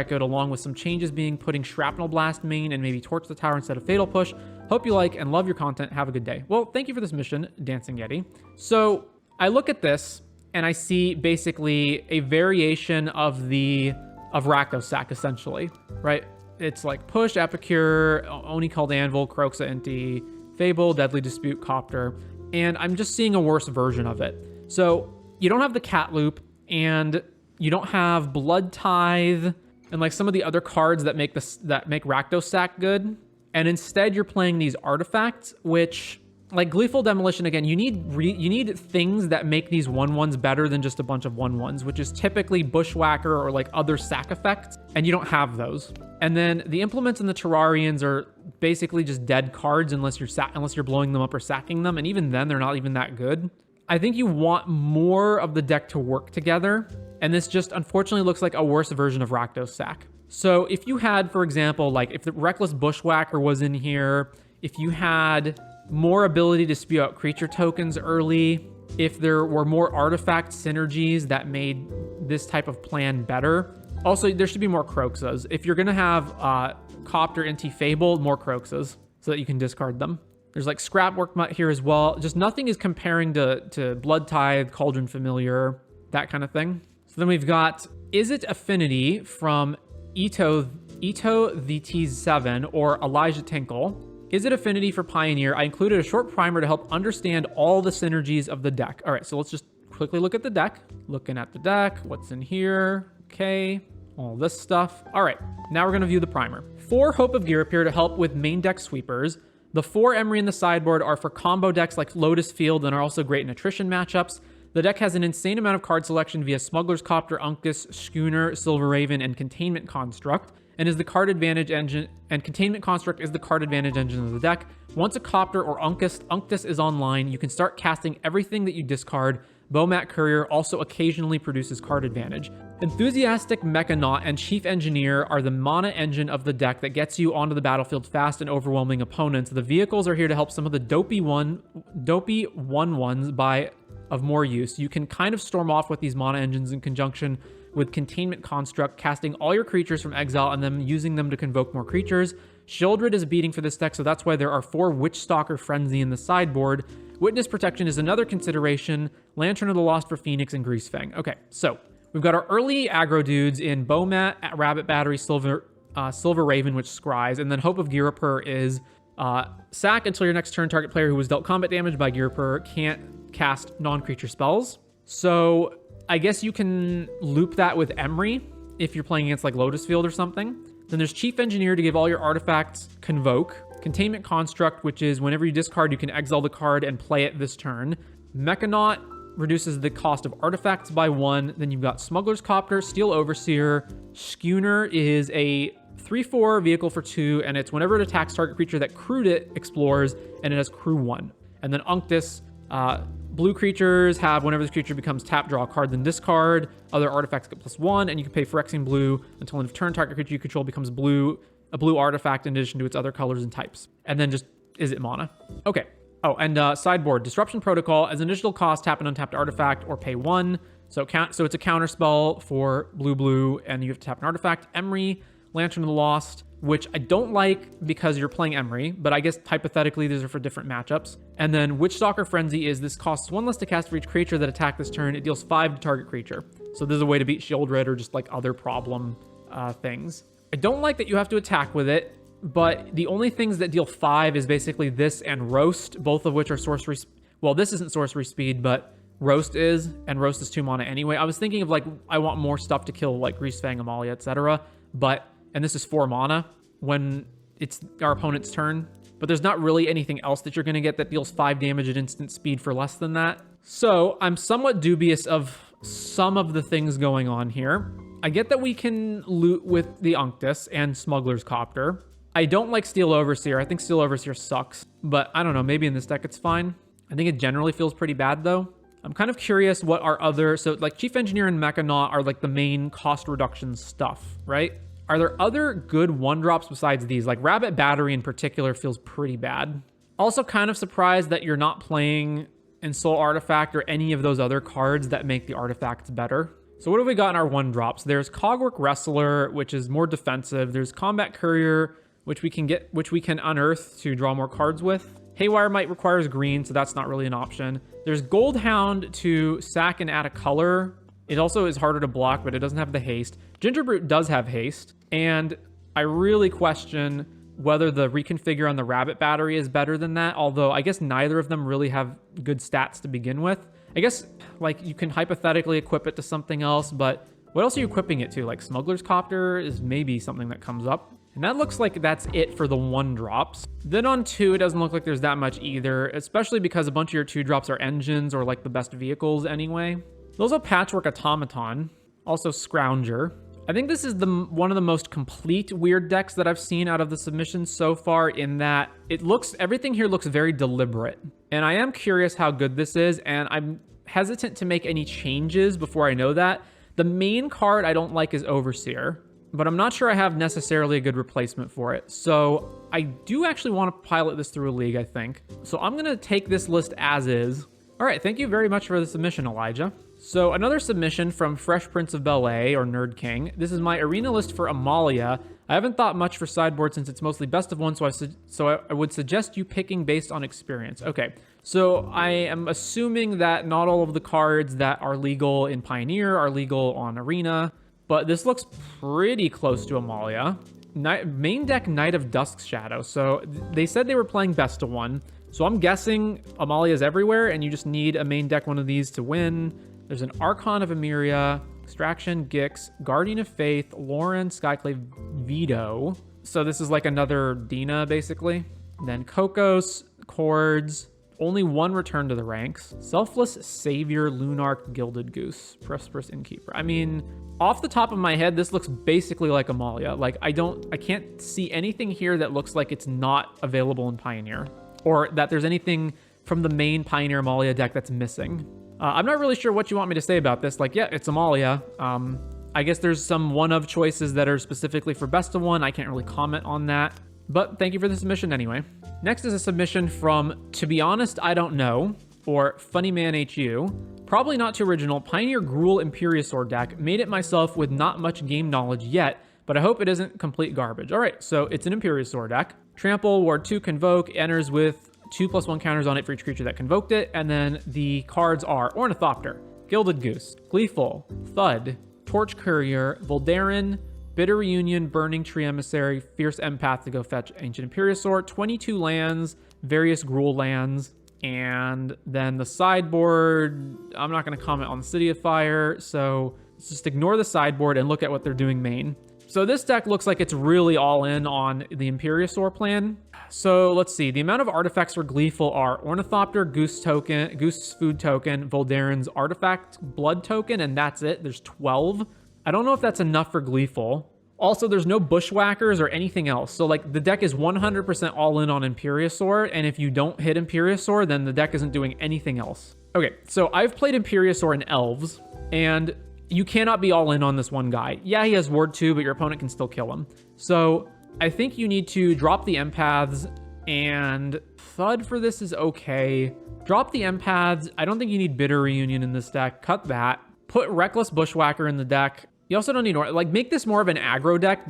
good, along with some changes being putting Shrapnel Blast main and maybe Torch the Tower instead of Fatal Push. Hope you like and love your content. Have a good day. Well, thank you for this mission, Dancing Yeti. So I look at this and I see basically a variation of Rakdos Arti-sac essentially, right? It's like Push, Epicure, Oni Called Anvil, Kroxa Inti, Fable, Deadly Dispute, Copter, and I'm just seeing a worse version of it. So you don't have the Cat Loop, and you don't have Blood Tithe, and like some of the other cards that make Rakdos Arti-sac good, and instead you're playing these artifacts, which like Gleeful Demolition, again, you need things that make these 1/1s better than just a bunch of 1/1s, which is typically Bushwhacker or like other sack effects, and you don't have those. And then the Implements and the Terrarians are basically just dead cards unless you're blowing them up or sacking them, and even then they're not even that good. I think you want more of the deck to work together, and this just unfortunately looks like a worse version of Rakdos Arti-sac. So if you had, for example, like if the Reckless Bushwhacker was in here, if you had more ability to spew out creature tokens early, if there were more artifact synergies that made this type of plan better. Also, there should be more Kroxas. If you're going to have Copter, Inti, Fable, more Kroxas so that you can discard them. There's like Scrapwork Mutt here as well. Just nothing is comparing to Blood Tithe, Cauldron Familiar, that kind of thing. So then we've got Izzet Affinity from Ito the T7 or Elijah Tinkle. Izzet Affinity for Pioneer. I included a short primer to help understand all the synergies of the deck. All right, so let's just quickly look at the deck. Looking at the deck, what's in here? Okay, all this stuff. All right, now we're gonna view the primer. 4 Hope of Gear appear to help with main deck sweepers. The 4 Emery in the sideboard are for combo decks like Lotus Field and are also great in attrition matchups. The deck has an insane amount of card selection via Smuggler's Copter, Uncas, Schooner, Silver Raven, and Containment Construct, and is the card advantage engine, and Containment Construct is the card advantage engine of the deck. Once a Copter or Uncas is online, you can start casting everything that you discard. Bomat Courier also occasionally produces card advantage. Enthusiastic Mechanaut and Chief Engineer are the mana engine of the deck that gets you onto the battlefield fast and overwhelming opponents. The vehicles are here to help some of the dopey 1/1s of more use. You can kind of storm off with these mana engines in conjunction with Containment Construct, casting all your creatures from exile and then using them to convoke more creatures. Sheoldred is beating for this deck, so that's why there are 4 Witchstalker Frenzy in the sideboard. Witness Protection is another consideration. Lantern of the Lost for Phoenix and Greasefang. Okay, so we've got our early aggro dudes in Bomat, Rabbit Battery, Silver Raven, which scries, and then Hope of Girapur is sack until your next turn. Target player who was dealt combat damage by Girapur can't cast non-creature spells. So I guess you can loop that with Emery if you're playing against like Lotus Field or something. Then there's Chief Engineer to give all your artifacts Convoke. Containment Construct, which is whenever you discard, you can exile the card and play it this turn. Mechanaut reduces the cost of artifacts by 1. Then you've got Smuggler's Copter, Steel Overseer. Schooner is a 3/4 vehicle for 2, and it's whenever it attacks target creature that crewed it explores, and it has crew 1. And then Unctus, blue creatures have whenever this creature becomes tapped, draw a card, then discard. Other artifacts get +1, and you can pay Phyrexian blue until end of turn. Target creature you control becomes blue, a blue artifact in addition to its other colors and types. And then just is it mana? Okay. Oh, and sideboard Disruption Protocol as an additional cost, tap an untapped artifact or pay 1. So it's a counter spell for blue, and you have to tap an artifact. Emery, Lantern of the Lost, which I don't like because you're playing Emery, but I guess hypothetically these are for different matchups. And then Witchstalker Frenzy is this costs 1 less to cast for each creature that attack this turn. It deals 5 to target creature. So this is a way to beat Shieldred or just like other problem things. I don't like that you have to attack with it, but the only things that deal 5 is basically this and Roast, both of which are sorcery. Well, this isn't sorcery speed, but Roast is, and Roast is 2 mana anyway. I was thinking of like, I want more stuff to kill like Greasefang, Amalia, etc. And this is 4 mana when it's our opponent's turn. But there's not really anything else that you're going to get that deals 5 damage at instant speed for less than that. So I'm somewhat dubious of some of the things going on here. I get that we can loot with the Unctus and Smuggler's Copter. I don't like Steel Overseer. I think Steel Overseer sucks. But I don't know. Maybe in this deck it's fine. I think it generally feels pretty bad though. I'm kind of curious what our other... So like Chief Engineer and Mechanaut are like the main cost reduction stuff, right? Are there other good 1-drops besides these? Like Rabbit Battery in particular feels pretty bad. Also kind of surprised that you're not playing Ensoul Artifact or any of those other cards that make the artifacts better. So what have we got in our 1-drops? There's Cogwork Wrestler, which is more defensive. There's Combat Courier, which we can unearth to draw more cards with. Haywire Might requires green, so that's not really an option. There's Goldhound to sack and add a color. It also is harder to block, but it doesn't have the haste. Gingerbrute does have haste, and I really question whether the reconfigure on the Rabbit Battery is better than that, although I guess neither of them really have good stats to begin with. I guess, like, you can hypothetically equip it to something else, but what else are you equipping it to? Like, Smuggler's Copter is maybe something that comes up. And that looks like that's it for the 1-drops. Then on 2, it doesn't look like there's that much either, especially because a bunch of your 2-drops are engines or, like, the best vehicles anyway. There's also Patchwork Automaton, also Scrounger. I think this is one of the most complete weird decks that I've seen out of the submissions so far, in that everything here looks very deliberate. And I am curious how good this is, and I'm hesitant to make any changes before I know that. The main card I don't like is Overseer, but I'm not sure I have necessarily a good replacement for it. So I do actually want to pilot this through a league, I think. So I'm going to take this list as is. All right, thank you very much for the submission, Elijah. So another submission from Fresh Prince of Bel-Air, or Nerd King. This is my arena list for Amalia. I haven't thought much for sideboard since it's mostly best of one, so I would suggest you picking based on experience. Okay, so I am assuming that not all of the cards that are legal in Pioneer are legal on Arena, but this looks pretty close to Amalia. Main deck Knight of Dusk Shadow. So they said they were playing best of one. So I'm guessing Amalia's everywhere, and you just need a main deck one of these to win. There's an Archon of Emeria, Extraction, Gix, Guardian of Faith, Lauren, Skyclave, Vito. So this is like another Dina, basically. Then Kokos, Chords, only one return to the ranks. Selfless Savior, Lunark, Gilded Goose, Prosperous Innkeeper. I mean, off the top of my head, this looks basically like Amalia. Like, I can't see anything here that looks like it's not available in Pioneer, or that there's anything from the main Pioneer Amalia deck that's missing. I'm not really sure what you want me to say about this. Like, yeah, it's Amalia. I guess there's some one-of choices that are specifically for best of one. I can't really comment on that, but thank you for the submission anyway. Next is a submission from To Be Honest, I Don't Know, or Funnyman HU. Probably not too original. Pioneer Gruul Imperiosaur deck. Made it myself with not much game knowledge yet, but I hope it isn't complete garbage. All right, so it's an Imperiosaur deck. Trample, Ward 2, Convoke, enters with 2+1 counters on it for each creature that convoked it, and then the cards are Ornithopter, Gilded Goose, Gleeful, Thud, Torch Courier, Voldarin, Bitter Reunion, Burning Tree Emissary, Fierce Empath to go fetch Ancient Imperiosaur, 22 lands, various Gruul lands, and then the sideboard, I'm not going to comment on the City of Fire, so let's just ignore the sideboard and look at what they're doing main. So this deck looks like it's really all in on the Imperiosaur plan. So let's see. The amount of artifacts for Gleeful are Ornithopter, Goose token, Goose food token, Voldaren's artifact blood token, and that's it. There's 12. I don't know if that's enough for Gleeful. Also, there's no Bushwhackers or anything else. So like the deck is 100% all in on Imperiosaur, and if you don't hit Imperiosaur, then the deck isn't doing anything else. Okay, so I've played Imperiosaur in Elves, and you cannot be all in on this one guy. Yeah, he has Ward 2, but your opponent can still kill him. So I think you need to drop the empaths, and Thud for this is okay. Drop the empaths. I don't think you need Bitter Reunion in this deck. Cut that. Put Reckless Bushwhacker in the deck. You also don't need, like, make this more of an aggro deck,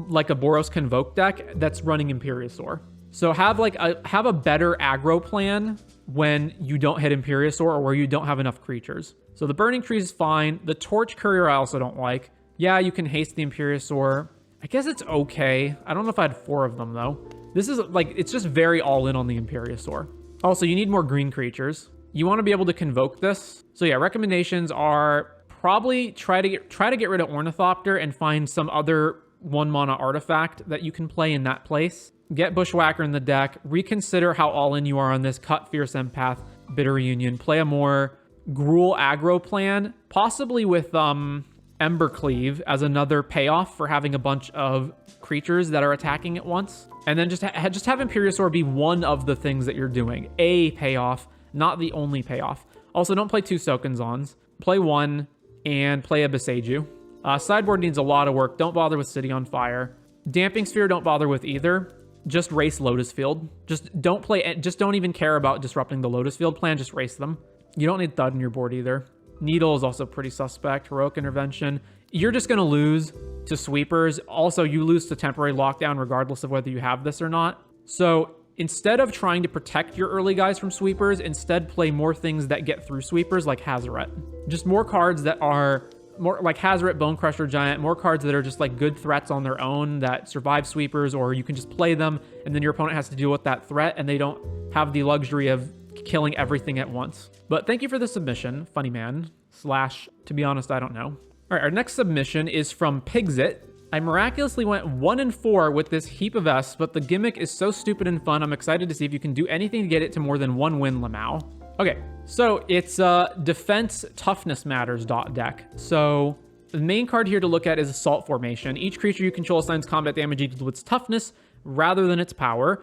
like a Boros Convoke deck that's running Imperiosaur. So have a better aggro plan when you don't hit Imperiosaur or where you don't have enough creatures. So the Burning Tree is fine. The Torch Courier I also don't like. Yeah, you can haste the Imperiosaur. I guess it's okay. I don't know if I had 4 of them, though. This is, like, it's just very all in on the Imperiosaur. Also, you need more green creatures. You want to be able to convoke this. So yeah, recommendations are probably try to get rid of Ornithopter and find some other 1-mana artifact that you can play in that place. Get Bushwhacker in the deck. Reconsider how all in you are on this. Cut Fierce Empath, Bitter Reunion. Play a more Gruul aggro plan, possibly with Embercleave as another payoff for having a bunch of creatures that are attacking at once. And then just have Imperiosaur be one of the things that you're doing. A payoff, not the only payoff. Also, don't play 2 Sokonzons. Play 1 and play a Beseiju. Sideboard needs a lot of work. Don't bother with City on Fire. Damping Sphere, don't bother with either. Just race Lotus Field. Just don't even care about disrupting the Lotus Field plan. Just race them. You don't need Thud in your board either. Needle is also pretty suspect. Heroic Intervention. You're just going to lose to Sweepers. Also, you lose to Temporary Lockdown regardless of whether you have this or not. So instead of trying to protect your early guys from Sweepers, instead play more things that get through Sweepers like Hazoret. Just more cards that are more like Hazoret, Bone Crusher Giant, more cards that are just like good threats on their own that survive Sweepers, or you can just play them and then your opponent has to deal with that threat and they don't have the luxury of killing everything at once. But thank you for the submission, Funny Man / to be honest, I don't know. All right, our next submission is from Pigsit. I miraculously went 1-4 with this heap of S, but the gimmick is so stupid and fun. I'm excited to see if you can do anything to get it to more than 1 win, Lamau. Okay, so it's Defense Toughness Matters deck. So the main card here to look at is Assault Formation. Each creature you control assigns combat damage equal to its toughness rather than its power.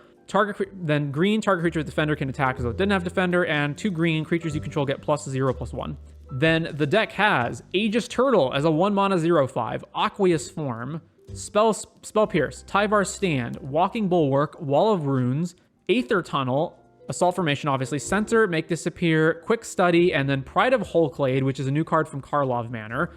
Then green, target creature with Defender can attack as though it didn't have Defender, and 2 green creatures you control get +0/+1. Then the deck has Aegis Turtle as a 1-mana 0/5, Aqueous Form, Spell Pierce, Tyvar Stand, Walking Bulwark, Wall of Runes, Aether Tunnel, Assault Formation obviously, Censor, Make Disappear, Quick Study, and then Pride of Hulklade, which is a new card from Karlov Manor.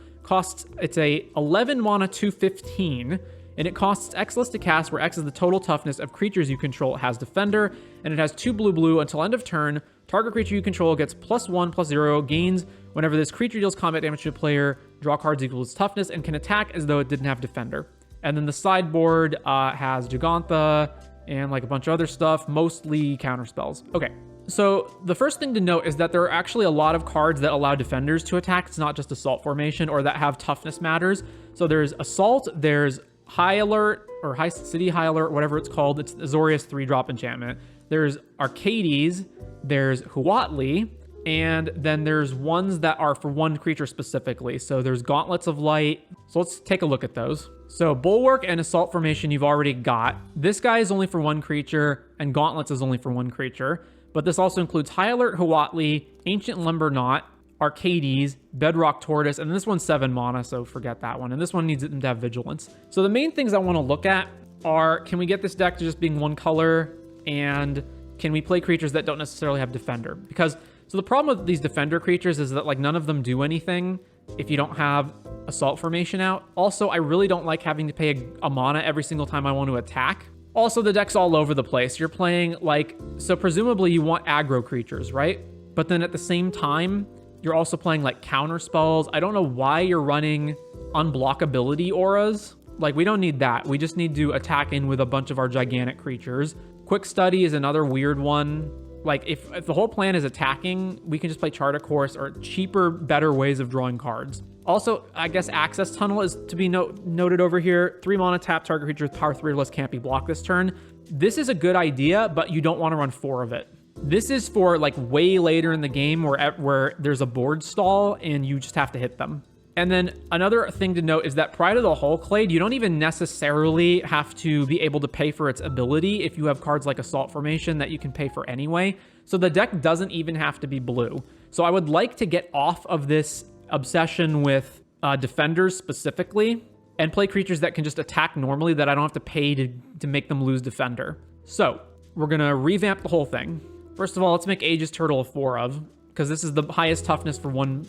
It's a 11-mana 2/15, and it costs X-less to cast, where X is the total toughness of creatures you control. It has Defender, and it has 2 blue until end of turn. Target creature you control gets +1/+0, gains whenever this creature deals combat damage to a player, draw cards equal to its toughness, and can attack as though it didn't have Defender. And then the sideboard has Gigantha and like a bunch of other stuff, mostly counter spells. Okay, so the first thing to note is that there are actually a lot of cards that allow defenders to attack. It's not just Assault Formation, or that have toughness matters. So there's Assault, there's High Alert, or High City High Alert, whatever it's called. It's Azorius 3-drop enchantment. There's Arcades, there's Huatli, and then there's ones that are for one creature specifically. So there's Gauntlets of Light. So let's take a look at those. So Bulwark and Assault Formation you've already got. This guy is only for one creature, and Gauntlets is only for one creature. But this also includes High Alert, Huatli, Ancient Lumberknot, Arcades, Bedrock Tortoise, and this one's 7 mana, so forget that one. And this one needs it to have Vigilance. So the main things I want to look at are, can we get this deck to just being one color, and can we play creatures that don't necessarily have Defender? Because, so the problem with these Defender creatures is that like none of them do anything if you don't have Assault Formation out. Also, I really don't like having to pay a mana every single time I want to attack. Also, the deck's all over the place. You're playing like, so presumably you want aggro creatures, right? But then at the same time, you're also playing like counter spells. I don't know why you're running unblockability auras. Like, we don't need that. We just need to attack in with a bunch of our gigantic creatures. Quick Study is another weird one. Like, if the whole plan is attacking, we can just play Chart a Course or cheaper, better ways of drawing cards. Also, I guess Access Tunnel is to be noted over here. 3 mana tap, target creature with power 3 or less can't be blocked this turn. this is a good idea, but you don't want to run 4 of it. This is for like way later in the game where there's a board stall and you just have to hit them. And then another thing to note is that Pride of the Hullclade, you don't even necessarily have to be able to pay for its ability if you have cards like Assault Formation that you can pay for anyway. So the deck doesn't even have to be blue. So I would like to get off of this obsession with defenders specifically and play creatures that can just attack normally that I don't have to pay to make them lose defender. So we're going to revamp the whole thing. First of all, let's make Aegis Turtle a 4 of, because this is the highest toughness for 1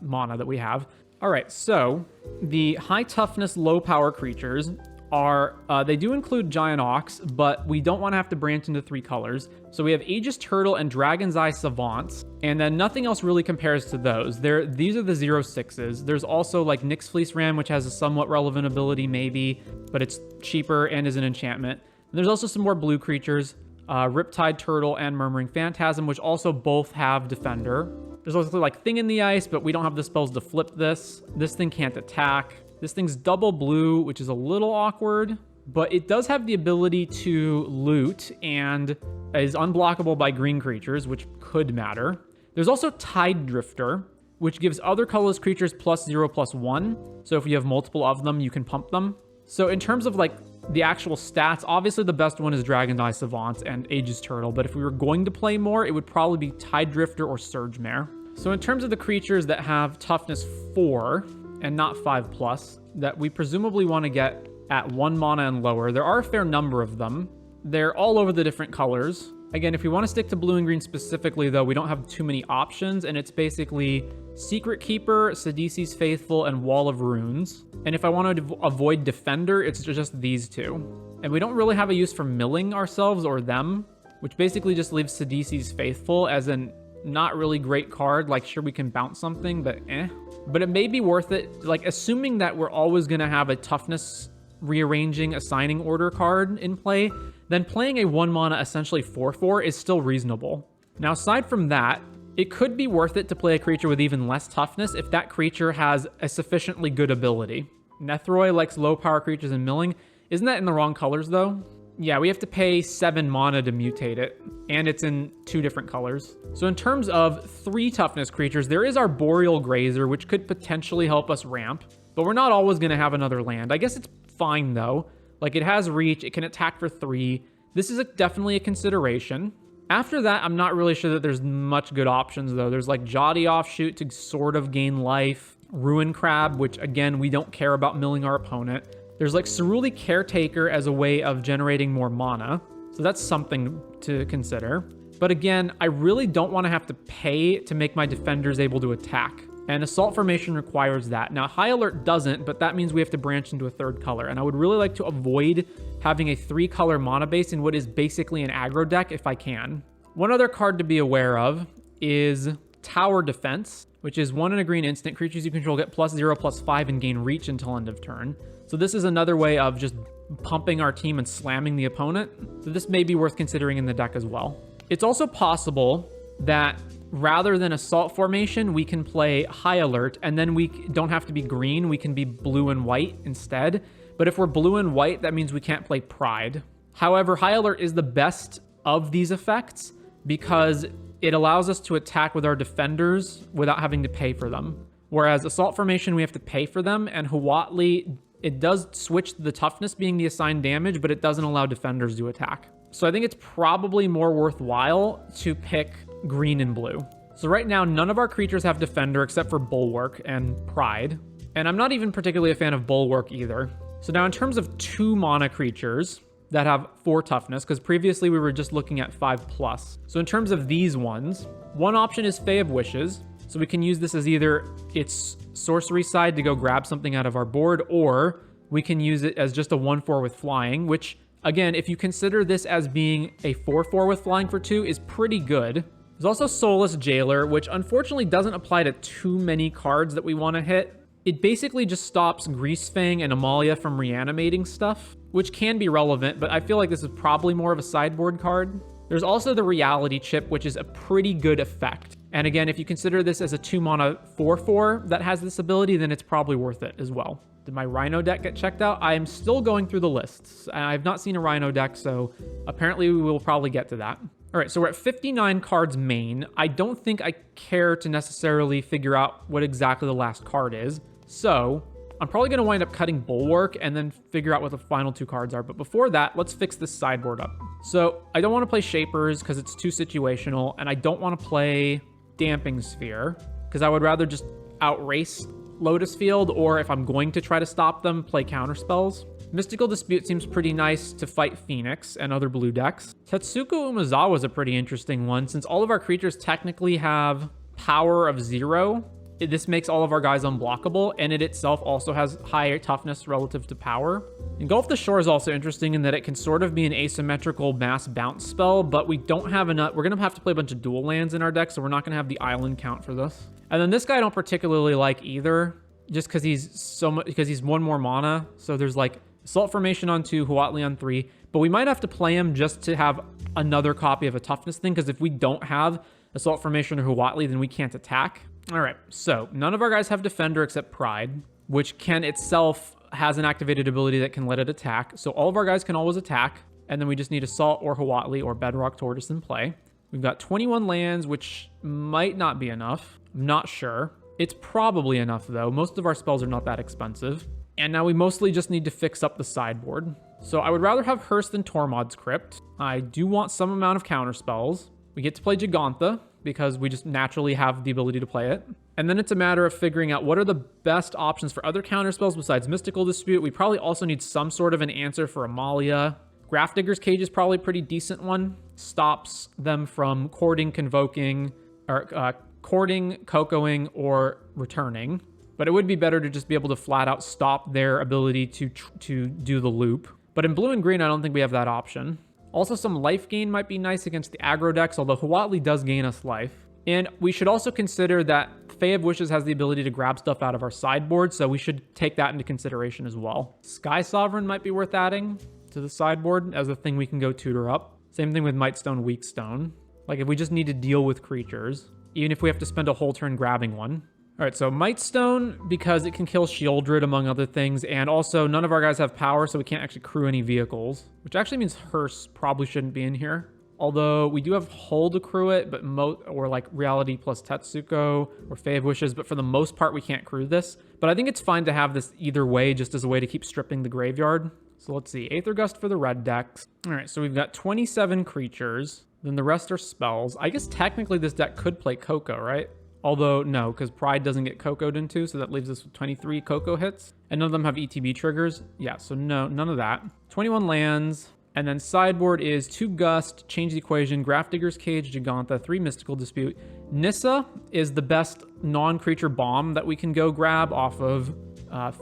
mana that we have. All right, so the high toughness, low power creatures are, they do include Giant Ox, but we don't want to have to branch into 3 colors. So we have Aegis Turtle and Dragon's Eye Savants, and then nothing else really compares to those. These are the 0/6s. There's also like Nyx Fleece Ram, which has a somewhat relevant ability maybe, but it's cheaper and is an enchantment. And there's also some more blue creatures, Riptide Turtle and Murmuring Phantasm, which also both have Defender. There's also like Thing in the Ice, but we don't have the spells to flip this. This thing can't attack. This thing's double blue, which is a little awkward, but it does have the ability to loot and is unblockable by green creatures, which could matter. There's also Tide Drifter, which gives other colorless creatures +0/+1. So if you have multiple of them, you can pump them. So in terms of like the actual stats, obviously the best one is Dragon's Eye Savants and Aegis Turtle, but if we were going to play more, it would probably be Tide Drifter or Surge Mare. So in terms of the creatures that have toughness 4 and not 5+, that we presumably want to get at 1 mana and lower, there are a fair number of them. They're all over the different colors. Again, if we want to stick to blue and green specifically, though, we don't have too many options, and it's basically Secret Keeper, Sidisi's Faithful, and Wall of Runes. And if I want to avoid Defender, it's just these 2. And we don't really have a use for milling ourselves or them, which basically just leaves Sidisi's Faithful as a not really great card. Like, sure, we can bounce something, but eh. But it may be worth it, like, assuming that we're always going to have a toughness rearranging assigning order card in play, then playing a 1 mana essentially 4/4 is still reasonable. Now, aside from that, it could be worth it to play a creature with even less toughness if that creature has a sufficiently good ability. Nethroi likes low power creatures and milling. Isn't that in the wrong colors though? Yeah, we have to pay 7 mana to mutate it, and it's in 2 different colors. So in terms of 3 toughness creatures, there is our Boreal Grazer, which could potentially help us ramp, but we're not always going to have another land. I guess it's fine though. Like, it has reach, it can attack for 3. This is definitely a consideration. After that, I'm not really sure that there's much good options though. There's like Jotty Offshoot to sort of gain life, Ruin Crab, which again, we don't care about milling our opponent. There's like Ceruli Caretaker as a way of generating more mana. So that's something to consider. But again, I really don't want to have to pay to make my defenders able to attack. And Assault Formation requires that. Now, High Alert doesn't, but that means we have to branch into a 3rd color. And I would really like to avoid having a 3-color mana base in what is basically an aggro deck if I can. One other card to be aware of is Tower Defense, which is 1 and a green instant. Creatures you control get +0/+5 and gain reach until end of turn. So this is another way of just pumping our team and slamming the opponent. So this may be worth considering in the deck as well. It's also possible that rather than Assault Formation, we can play High Alert, and then we don't have to be green. We can be blue and white instead. But if we're blue and white, that means we can't play Pride. However, High Alert is the best of these effects because it allows us to attack with our defenders without having to pay for them. Whereas Assault Formation, we have to pay for them, and Huatli, it does switch the toughness being the assigned damage, but it doesn't allow defenders to attack. So I think it's probably more worthwhile to pick green and blue. So right now, none of our creatures have Defender except for Bulwark and Pride. And I'm not even particularly a fan of Bulwark either. So now in terms of 2 mana creatures that have 4 toughness, because previously we were just looking at 5+. So in terms of these ones, one option is Fae of Wishes. So we can use this as either its sorcery side to go grab something out of our board, or we can use it as just a 1/4 with flying, which again, if you consider this as being a 4/4 with flying for 2, is pretty good. There's also Soulless Jailer, which unfortunately doesn't apply to too many cards that we want to hit. It basically just stops Greasefang and Amalia from reanimating stuff, which can be relevant, but I feel like this is probably more of a sideboard card. There's also the Reality Chip, which is a pretty good effect. And again, if you consider this as a 2 mana 4/4 that has this ability, then it's probably worth it as well. Did my Rhino deck get checked out? I am still going through the lists. I've not seen a Rhino deck, so apparently we will probably get to that. All right, so we're at 59 cards main. I don't think I care to necessarily figure out what exactly the last card is. So I'm probably going to wind up cutting Bulwark and then figure out what the final 2 cards are. But before that, let's fix this sideboard up. So I don't want to play Shapers because it's too situational, and I don't want to play Damping Sphere because I would rather just outrace Lotus Field, or if I'm going to try to stop them, play counter spells. Mystical Dispute seems pretty nice to fight Phoenix and other blue decks. Tetsuko Umezawa is a pretty interesting one. Since all of our creatures technically have power of 0, this makes all of our guys unblockable, and it itself also has higher toughness relative to power. Engulf the Shore is also interesting in that it can sort of be an asymmetrical mass bounce spell, but we don't have enough. We're going to have to play a bunch of dual lands in our deck, so we're not going to have the island count for this. And then this guy I don't particularly like either, just because he's 1 more mana. So there's like Assault Formation on 2, Huatli on 3, but we might have to play him just to have another copy of a toughness thing, because if we don't have Assault Formation or Huatli, then we can't attack. All right, so none of our guys have Defender except Pride, which can itself has an activated ability that can let it attack. So all of our guys can always attack, and then we just need Assault or Huatli or Bedrock Tortoise in play. We've got 21 lands, which might not be enough. I'm not sure. It's probably enough, though. Most of our spells are not that expensive. And now we mostly just need to fix up the sideboard. So I would rather have Hearse than Tormod's Crypt. I do want some amount of counter spells. We get to play Gigantha, because we just naturally have the ability to play it. And then it's a matter of figuring out what are the best options for other counter spells besides Mystical Dispute. We probably also need some sort of an answer for Amalia. Grafdigger's Cage is probably a pretty decent one. Stops them from courting, convoking, or courting, cocoing, or returning. But it would be better to just be able to flat out stop their ability to do the loop. But in blue and green, I don't think we have that option. Also, some life gain might be nice against the aggro decks, although Huatli does gain us life. And we should also consider that Fae of Wishes has the ability to grab stuff out of our sideboard, so we should take that into consideration as well. Sky Sovereign might be worth adding to the sideboard as a thing we can go tutor up. Same thing with Mightstone, Weakstone. Like if we just need to deal with creatures, even if we have to spend a whole turn grabbing one. All right, so Mightstone, because it can kill Shieldred, among other things, and also none of our guys have power, so we can't actually crew any vehicles, which actually means Hearse probably shouldn't be in here. Although we do have Hull to crew it, but or like Reality plus Tetsuko or Fae of Wishes, but for the most part, we can't crew this. But I think it's fine to have this either way, just as a way to keep stripping the graveyard. So let's see, Aether Gust for the red decks. All right, so we've got 27 creatures, then the rest are spells. I guess technically this deck could play Coco, right? Although, no, because Pride doesn't get Coco'd into, so that leaves us with 23 Coco hits. And none of them have ETB triggers. Yeah, so no, none of that. 21 lands. And then sideboard is 2 Gust, Change the Equation, Grafdigger's Cage, Gigantha, 3 Mystical Dispute. Nissa is the best non-creature bomb that we can go grab off of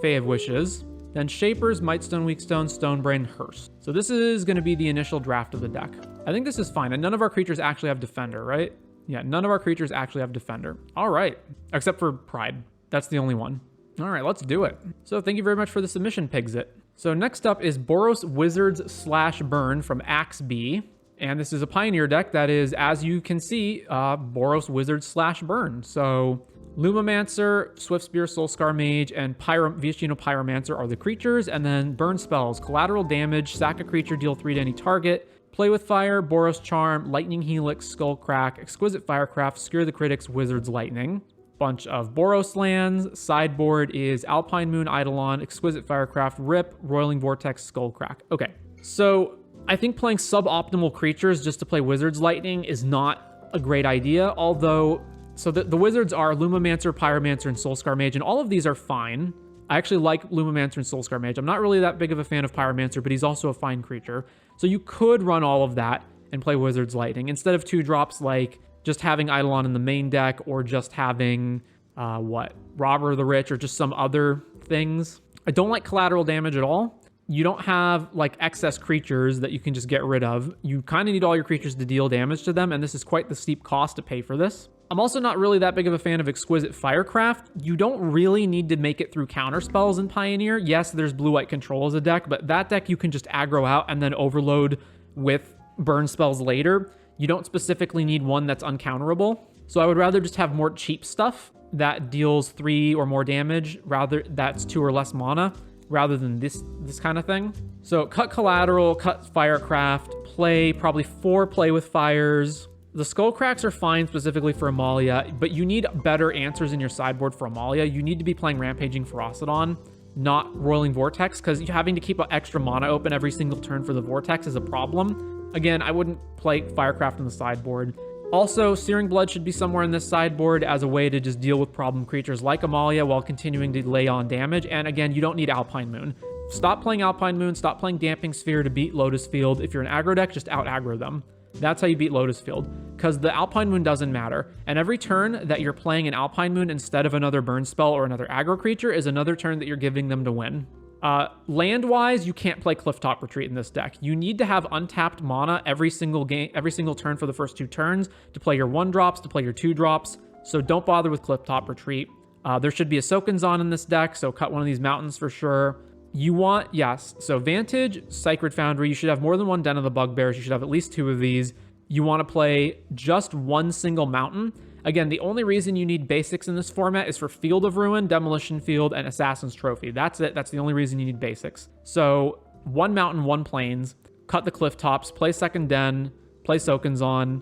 Fae of Wishes. Then Shapers, Mightstone, Weakstone, Stonebrain, Hearse. So this is going to be the initial draft of the deck. I think this is fine. And none of our creatures actually have Defender, right? Yeah, none of our creatures actually have Defender. All right, except for Pride. That's the only one. All right, let's do it. So thank you very much for the submission, Pigsit. So next up is Boros Wizards/Burn from Axe B. And this is a Pioneer deck that is, as you can see, Boros Wizards/Burn. So Lumamancer, Swiftspear, Soulscar Mage, and Viashino Pyromancer are the creatures. And then burn spells, collateral damage, sack a creature, deal 3 to any target. Play with Fire, Boros Charm, Lightning Helix, Skullcrack, Exquisite Firecraft, Skewer the Critics, Wizard's Lightning. Bunch of Boros lands. Sideboard is Alpine Moon, Eidolon, Exquisite Firecraft, Rip, Roiling Vortex, Skullcrack. Okay, so I think playing suboptimal creatures just to play Wizard's Lightning is not a great idea, although... So the wizards are Lumamancer, Pyromancer, and Soulscar Mage, and all of these are fine. I actually like Lumamancer and Soulscar Mage. I'm not really that big of a fan of Pyromancer, but he's also a fine creature. So you could run all of that and play Wizard's Lightning instead of 2 drops like just having Eidolon in the main deck or just having, Robber the Rich or just some other things. I don't like collateral damage at all. You don't have like excess creatures that you can just get rid of. You kind of need all your creatures to deal damage to them, and this is quite the steep cost to pay for this. I'm also not really that big of a fan of Exquisite Firecraft. You don't really need to make it through counter spells in Pioneer. Yes, there's blue-white control as a deck, but that deck you can just aggro out and then overload with burn spells later. You don't specifically need one that's uncounterable. So I would rather just have more cheap stuff that deals 3 or more damage, rather that's 2 or less mana, rather than this kind of thing. So cut collateral, cut firecraft, play probably 4 play with fires. The skull cracks are fine specifically for Amalia, but you need better answers in your sideboard for Amalia. You need to be playing Rampaging Ferocidon, not Roiling Vortex, because having to keep an extra mana open every single turn for the Vortex is a problem. Again, I wouldn't play Firecraft in the sideboard. Also, Searing Blood should be somewhere in this sideboard as a way to just deal with problem creatures like Amalia while continuing to lay on damage. And again, you don't need Alpine Moon. Stop playing Alpine Moon, stop playing Damping Sphere to beat Lotus Field. If you're an aggro deck, just out-aggro them. That's how you beat Lotus Field, because the Alpine Moon doesn't matter. And every turn that you're playing an Alpine Moon instead of another burn spell or another aggro creature is another turn that you're giving them to win. Land-wise, you can't play Clifftop Retreat in this deck. You need to have untapped mana every single turn for the first 2 turns to play your 1-drops, to play your 2-drops. So don't bother with Clifftop Retreat. There should be a Sokenzan in this deck, so cut one of these mountains for sure. You want, yes, so Vantage, Sacred Foundry, you should have more than 1 Den of the Bugbears. You should have at least 2 of these. You want to play just 1 single mountain. Again, the only reason you need basics in this format is for Field of Ruin, Demolition Field, and Assassin's Trophy. That's it. That's the only reason you need basics. So 1 mountain, 1 plains, cut the cliff tops, play second den, play Sokenzan.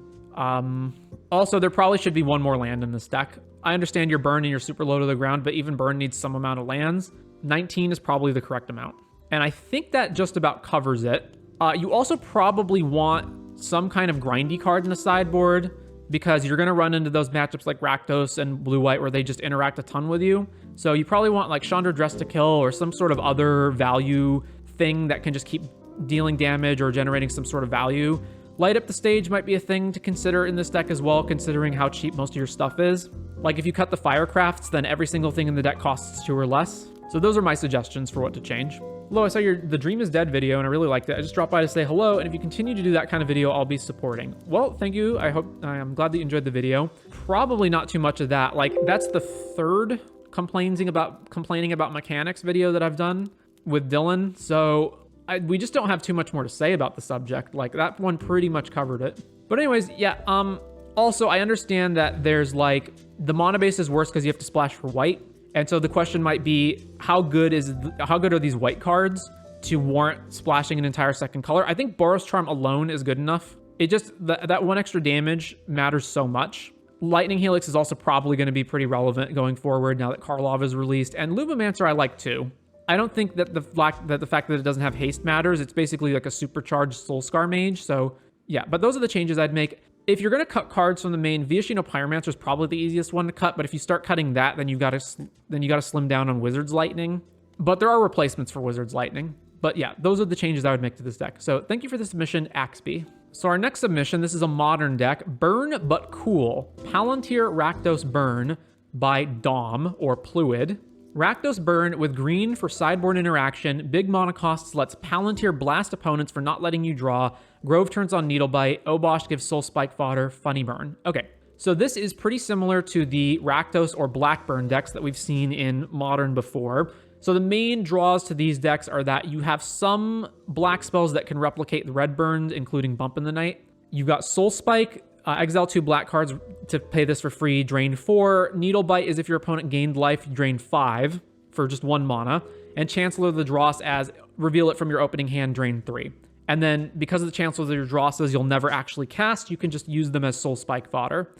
Also, there probably should be 1 more land in this deck. I understand your burn and you're super low to the ground, but even burn needs some amount of lands. 19 is probably the correct amount. And I think that just about covers it. You also probably want some kind of grindy card in the sideboard, because you're going to run into those matchups like Rakdos and Blue-White where they just interact a ton with you. So you probably want like Chandra Dress to Kill or some sort of other value thing that can just keep dealing damage or generating some sort of value. Light Up the Stage might be a thing to consider in this deck as well, considering how cheap most of your stuff is. Like if you cut the Firecrafts, then every single thing in the deck costs 2 or less. So those are my suggestions for what to change. Hello, I saw your The Dream is Dead video and I really liked it. I just dropped by to say hello, and if you continue to do that kind of video, I'll be supporting. Well, thank you. I'm glad that you enjoyed the video. Probably not too much of that. Like, that's the 3rd complaining about mechanics video that I've done with Dylan. So we just don't have too much more to say about the subject. Like, that one pretty much covered it. But anyways, yeah, also I understand that there's like, the mana base is worse because you have to splash for white. And so the question might be, how good are these white cards to warrant splashing an entire second color? I think Boros Charm alone is good enough. It just, that 1 extra damage matters so much. Lightning Helix is also probably going to be pretty relevant going forward now that Karlov is released. And Lubomancer I like too. I don't think that the fact that it doesn't have haste matters. It's basically like a supercharged Soulscar mage. So yeah, but those are the changes I'd make. If you're going to cut cards from the main, Viashino Pyromancer is probably the easiest one to cut, but if you start cutting that, then you got to slim down on Wizard's Lightning. But there are replacements for Wizard's Lightning. But yeah, those are the changes I would make to this deck. So thank you for the submission, Axby. So our next submission, this is a modern deck, Burn But Cool, Palantir Rakdos Burn by Dom or Pluid. Rakdos Burn with green for sideboard interaction. Big mana costs lets Palantir blast opponents for not letting you draw. Grove turns on Needlebite. Obosh gives Soul Spike fodder. Funny burn. Okay, so this is pretty similar to the Rakdos or Blackburn decks that we've seen in Modern before. So the main draws to these decks are that you have some black spells that can replicate the red burns, including Bump in the Night. You've got Soul Spike, exile 2 black cards to pay this for free, drain 4. Needlebite is if your opponent gained life, you drain 5 for just 1 mana. And Chancellor of the Dross as reveal it from your opening hand, drain 3. And then because of the Chancellor of your Drosses you'll never actually cast, you can just use them as Soul Spike fodder.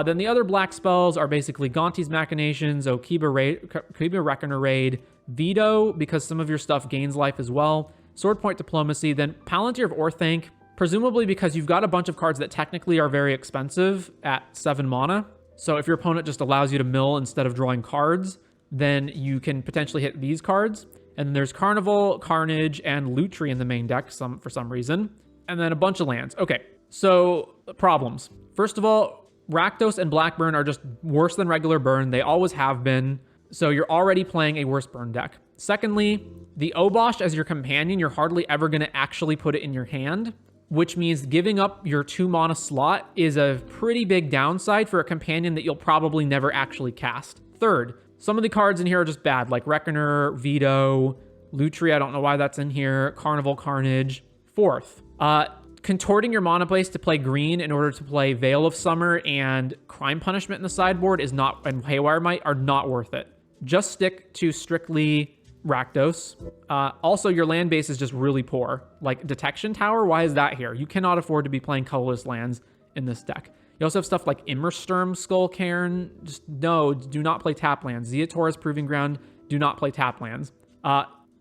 Then the other black spells are basically Gonti's Machinations, Okiba Reckoner Raid, Veto, because some of your stuff gains life as well, Sword Point Diplomacy, then Palantir of Orthanc, presumably because you've got a bunch of cards that technically are very expensive at 7 mana. So if your opponent just allows you to mill instead of drawing cards, then you can potentially hit these cards. And then there's Carnival, Carnage, and Lutri in the main deck for some reason. And then a bunch of lands. Okay, so problems. First of all, Rakdos and Blackburn are just worse than regular burn. They always have been. So you're already playing a worse burn deck. Secondly, the Obosh as your companion, you're hardly ever going to actually put it in your hand, which means giving up your 2 mana slot is a pretty big downside for a companion that you'll probably never actually cast. Third, some of the cards in here are just bad, like Reckoner, Veto, Lutri, I don't know why that's in here, Carnival, Carnage. Fourth, contorting your mana base to play green in order to play Veil of Summer and Crime Punishment in the sideboard is not, and Haywire Might are not worth it. Just stick to strictly Rakdos. Also, your land base is just really poor. Like Detection Tower, why is that here? You cannot afford to be playing colorless lands in this deck. You also have stuff like Immersturm, Skull Cairn. Just no, do not play tap lands. Zeator's Proving Ground, do not play tap lands.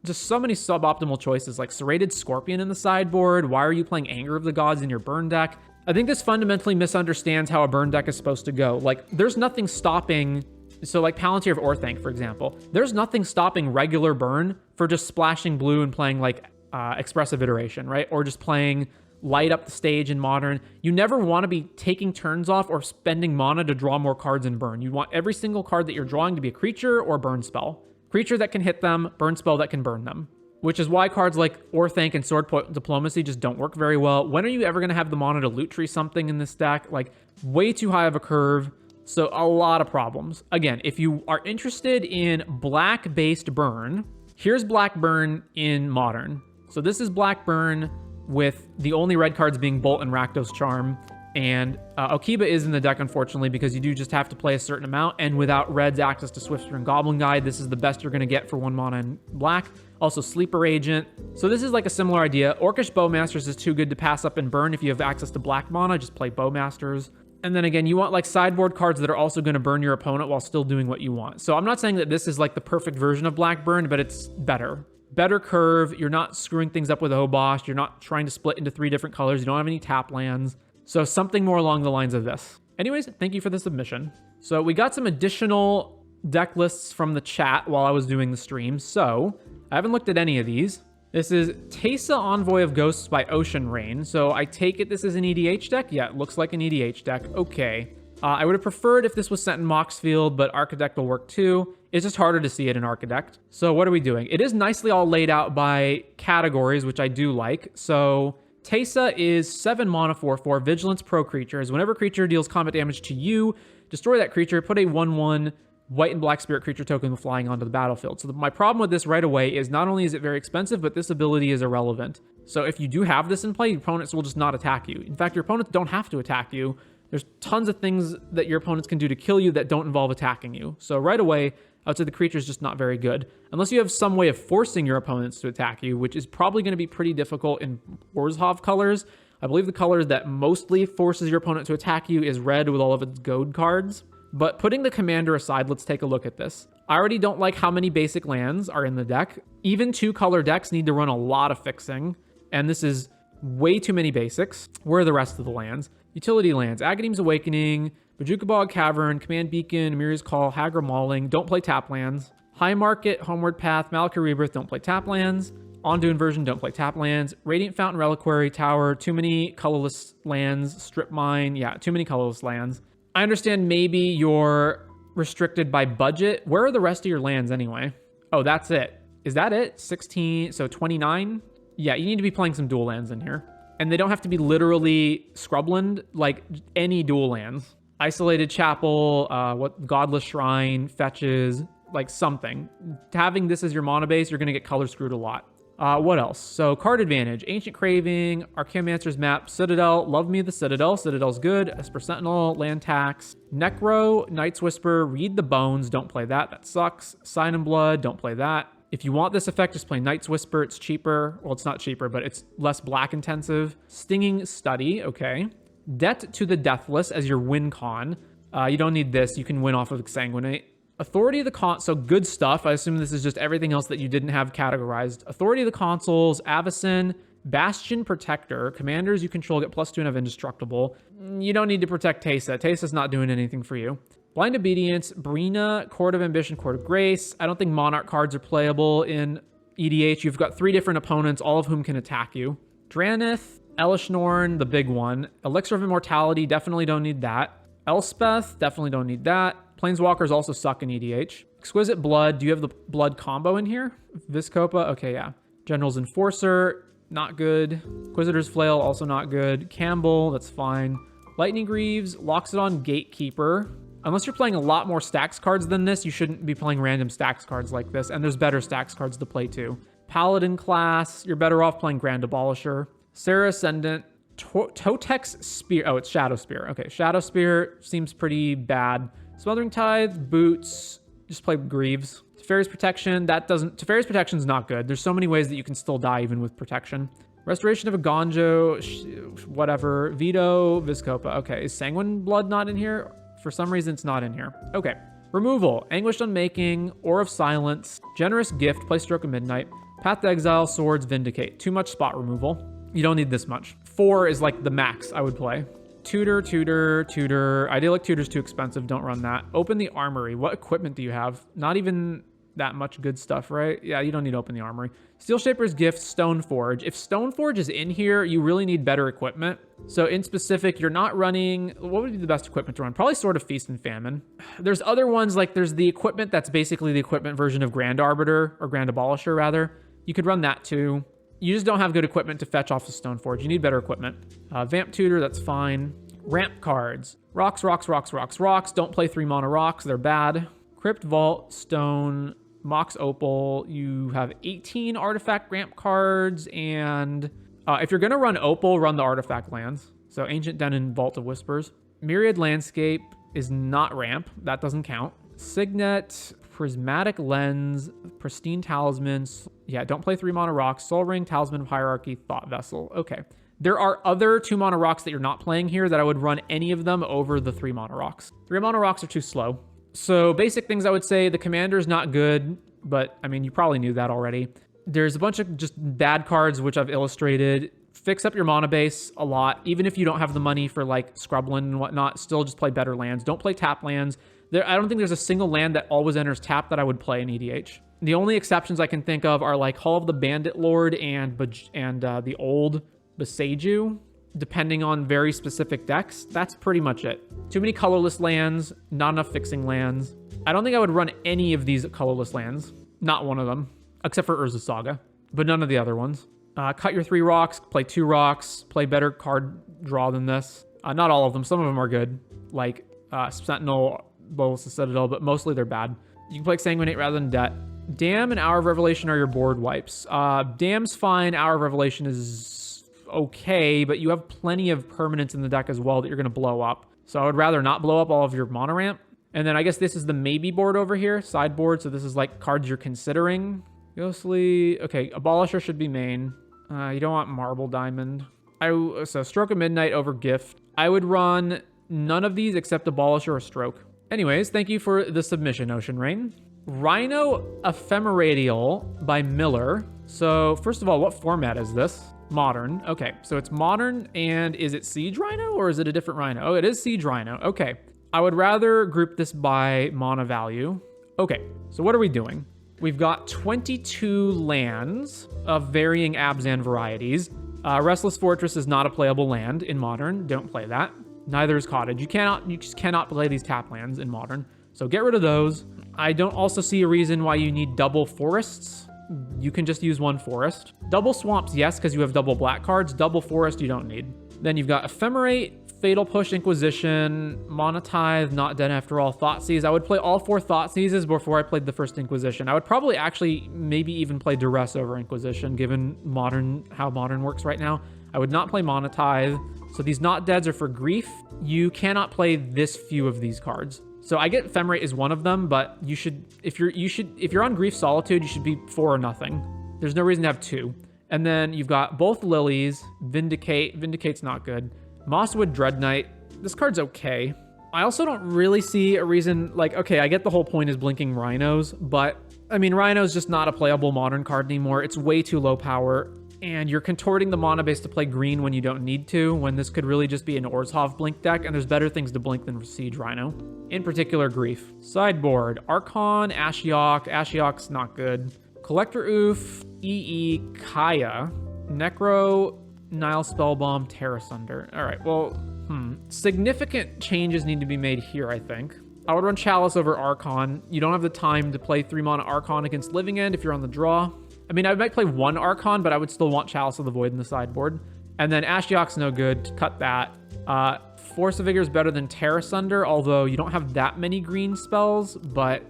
Just so many suboptimal choices, like Serrated Scorpion in the sideboard. Why are you playing Anger of the Gods in your burn deck? I think this fundamentally misunderstands how a burn deck is supposed to go. Like, there's nothing stopping... So like Palantir of Orthanc, for example, there's nothing stopping regular burn for just splashing blue and playing like Expressive Iteration, right? Or just playing Light Up the Stage in Modern. You never want to be taking turns off or spending mana to draw more cards in burn. You want every single card that you're drawing to be a creature or burn spell. Creature that can hit them, burn spell that can burn them. Which is why cards like Orthanc and Sword Diplomacy just don't work very well. When are you ever going to have the mana to loot tree something in this deck? Like, way too high of a curve. So a lot of problems. Again, if you are interested in black-based burn, here's black burn in Modern. So this is black burn with the only red cards being Bolt and Rakdos Charm. And Okiba is in the deck, unfortunately, because you do just have to play a certain amount. And without red's access to Swiftspear and Goblin Guide, this is the best you're going to get for 1 mana in black. Also, Sleeper Agent. So this is like a similar idea. Orcish Bowmasters is too good to pass up and burn. If you have access to black mana, just play Bowmasters. And then again, you want like sideboard cards that are also going to burn your opponent while still doing what you want. So I'm not saying that this is like the perfect version of black burn, but it's better. Better curve. You're not screwing things up with Obosh. You're not trying to split into 3 different colors. You don't have any tap lands. So something more along the lines of this. Anyways, thank you for the submission. So we got some additional deck lists from the chat while I was doing the stream. So I haven't looked at any of these. This is Teysa Envoy of Ghosts by Ocean Rain. So I take it this is an EDH deck? Yeah, it looks like an EDH deck. Okay. I would have preferred if this was sent in Moxfield, but Architect will work too. It's just harder to see it in Architect. So what are we doing? It is nicely all laid out by categories, which I do like. So Teysa is 7 mana 4/4 Vigilance Pro creatures. Whenever a creature deals combat damage to you, destroy that creature, put a 1/1 white and black spirit creature token flying onto the battlefield. So my problem with this right away is not only is it very expensive, but this ability is irrelevant. So if you do have this in play, your opponents will just not attack you. In fact, your opponents don't have to attack you. There's tons of things that your opponents can do to kill you that don't involve attacking you. So right away, I would say the creature is just not very good. Unless you have some way of forcing your opponents to attack you, which is probably going to be pretty difficult in Orzhov colors. I believe the color that mostly forces your opponent to attack you is red with all of its goad cards. But putting the commander aside, let's take a look at this. I already don't like how many basic lands are in the deck. Even 2-color decks need to run a lot of fixing. And this is way too many basics. Where are the rest of the lands? Utility lands. Agadeem's Awakening, Bojuka Bog Cavern, Command Beacon, Amiri's Call, Hagra Mauling. Don't play tap lands. High Market, Homeward Path, Malakir Rebirth. Don't play tap lands. Ondu Inversion. Don't play tap lands. Radiant Fountain, Reliquary, Tower. Too many colorless lands. Strip Mine. Yeah, too many colorless lands. I understand maybe you're restricted by budget. Where are the rest of your lands anyway? Oh, that's it. Is that it? 16, so 29? Yeah, you need to be playing some dual lands in here. And they don't have to be literally scrubland, like any dual lands. Isolated Chapel, Godless Shrine, Fetches, like something. Having this as your mana base, you're going to get color screwed a lot. What else? So card advantage, Ancient Craving, Archaeomancer's Map, Citadel, love me the Citadel. Citadel's good. Esper Sentinel, Land Tax, Necro, Night's Whisper, Read the Bones. Don't play that. That sucks. Sign in Blood. Don't play that. If you want this effect, just play Night's Whisper. It's cheaper. Well, it's not cheaper, but it's less black intensive. Stinging Study. Okay. Debt to the Deathless as your win con. You don't need this. You can win off of Exsanguinate. Authority of the so good stuff. I assume this is just everything else that you didn't have categorized. Authority of the Consuls, Avacyn, Bastion Protector. Commanders you control get +2 and have Indestructible. You don't need to protect Teysa. Teysa's not doing anything for you. Blind Obedience, Brina, Court of Ambition, Court of Grace. I don't think Monarch cards are playable in EDH. You've got 3 different opponents, all of whom can attack you. Drannith, Elishnorn, the big one. Elixir of Immortality, definitely don't need that. Elspeth, definitely don't need that. Planeswalkers also suck in EDH. Exquisite Blood. Do you have the blood combo in here? Viscopa? Okay, yeah. General's Enforcer, not good. Inquisitor's Flail, also not good. Campbell, that's fine. Lightning Greaves, Loxodon Gatekeeper. Unless you're playing a lot more stacks cards than this, you shouldn't be playing random stacks cards like this, and there's better stacks cards to play too. Paladin class, you're better off playing Grand Abolisher. Sarah Ascendant, Totex Spear. Oh, it's Shadow Spear. Okay, Shadow Spear seems pretty bad. Smothering Tithe, Boots, just play Greaves. Teferi's Protection, Teferi's Protection's not good. There's so many ways that you can still die even with Protection. Restoration of a Gonjo, whatever. Veto, Vizcopa. Okay, is Sanguine Blood not in here? For some reason, it's not in here. Okay. Removal, Anguished Unmaking, Ore of Silence, Generous Gift, play Stroke of Midnight, Path to Exile, Swords, Vindicate. Too much spot removal. You don't need this much. 4 is like the max I would play. Tutor, Tutor, Tutor. Idyllic Tutor's too expensive. Don't run that. Open the Armory. What equipment do you have? Not even that much good stuff, right? Yeah, you don't need to open the Armory. Steel Shaper's Gift, Stoneforge. If Stoneforge is in here, you really need better equipment. So in specific, you're not running... What would be the best equipment to run? Probably Sword of Feast and Famine. There's other ones, like there's the equipment that's basically the equipment version of Grand Arbiter, or Grand Abolisher, rather. You could run that too. You just don't have good equipment to fetch off the Stoneforge. You need better equipment. Vamp Tutor, that's fine. Ramp cards. Rocks, rocks, rocks, rocks, rocks. Don't play 3 mana rocks. They're bad. Crypt, Vault, Stone, Mox Opal. You have 18 artifact ramp cards. And if you're going to run Opal, run the artifact lands. So Ancient Den and Vault of Whispers. Myriad Landscape is not ramp. That doesn't count. Signet, Prismatic Lens, Pristine Talisman. Yeah, don't play 3 mana rocks. Soul Ring, Talisman of Hierarchy, Thought Vessel. Okay. There are other 2 mana rocks that you're not playing here that I would run any of them over the 3 mana rocks. 3 mana rocks are too slow. So basic things I would say, the Commander's not good, but I mean, you probably knew that already. There's a bunch of just bad cards, which I've illustrated. Fix up your mana base a lot. Even if you don't have the money for like Scrubland and whatnot, still just play better lands. Don't play tap lands. I don't think there's a single land that always enters tap that I would play in EDH. The only exceptions I can think of are like Hall of the Bandit Lord and the old Beseiju, depending on very specific decks. That's pretty much it. Too many colorless lands, not enough fixing lands. I don't think I would run any of these colorless lands. Not one of them, except for Urza Saga, but none of the other ones. Cut your 3 rocks, play 2 rocks, play better card draw than this. Not all of them. Some of them are good, like Sentinel, Bolas the Citadel, but mostly they're bad. You can play Sanguinate rather than Debt. Dam and Hour of Revelation are your board wipes. Dam's fine. Hour of Revelation is okay, but you have plenty of permanents in the deck as well that you're going to blow up. So I would rather not blow up all of your mono ramp. And then I guess this is the maybe board over here, sideboard. So this is like cards you're considering. Ghostly. Okay, Abolisher should be main. You don't want Marble Diamond. So Stroke of Midnight over Gift. I would run none of these except Abolisher or Stroke. Anyways, thank you for the submission, Ocean Rain. Rhino-phemerate by Miller. So first of all, what format is this? Modern. Okay, so it's modern, and is it Siege Rhino or is it a different Rhino? Oh, it is Siege Rhino. Okay, I would rather group this by mana value. Okay, so what are we doing? We've got 22 lands of varying Abzan varieties. Restless Fortress is not a playable land in Modern. Don't play that. Neither is Cottage. You just cannot play these tap lands in Modern. So get rid of those. I don't also see a reason why you need double forests. You can just use 1 forest. Double swamps, yes, because you have double black cards. Double forest, you don't need. Then you've got Ephemerate, Fatal Push, Inquisition, Monetize, Not Dead After All, Thoughtseize. I would play all 4 Thoughtseizes before I played the first Inquisition. I would probably actually maybe even play Duress over Inquisition, given how Modern works right now. I would not play Monetize. So these Not Deads are for Grief. You cannot play this few of these cards. So I get Ephemerate is one of them, but if you're on Grief Solitude, you should be 4 or nothing. There's no reason to have 2. And then you've got both Lilies, Vindicate. Vindicate's not good. Mosswood Dreadknight. This card's okay. I also don't really see a reason, like, okay, I get the whole point is blinking Rhinos, but I mean, Rhino's just not a playable Modern card anymore. It's way too low power. And you're contorting the mana base to play green when you don't need to, when this could really just be an Orzhov blink deck, and there's better things to blink than Siege Rhino. In particular, Grief. Sideboard, Archon, Ashiok. Ashiok's not good. Collector Oof, EE, Kaya, Necro, Nile Spellbomb, Terra Sunder. All right, well, significant changes need to be made here, I think. I would run Chalice over Archon. You don't have the time to play 3 mana Archon against Living End if you're on the draw. I mean, I might play 1 Archon, but I would still want Chalice of the Void in the sideboard. And then Ashiok's no good. Cut that. Force of Vigor is better than Terra Sunder, although you don't have that many green spells. But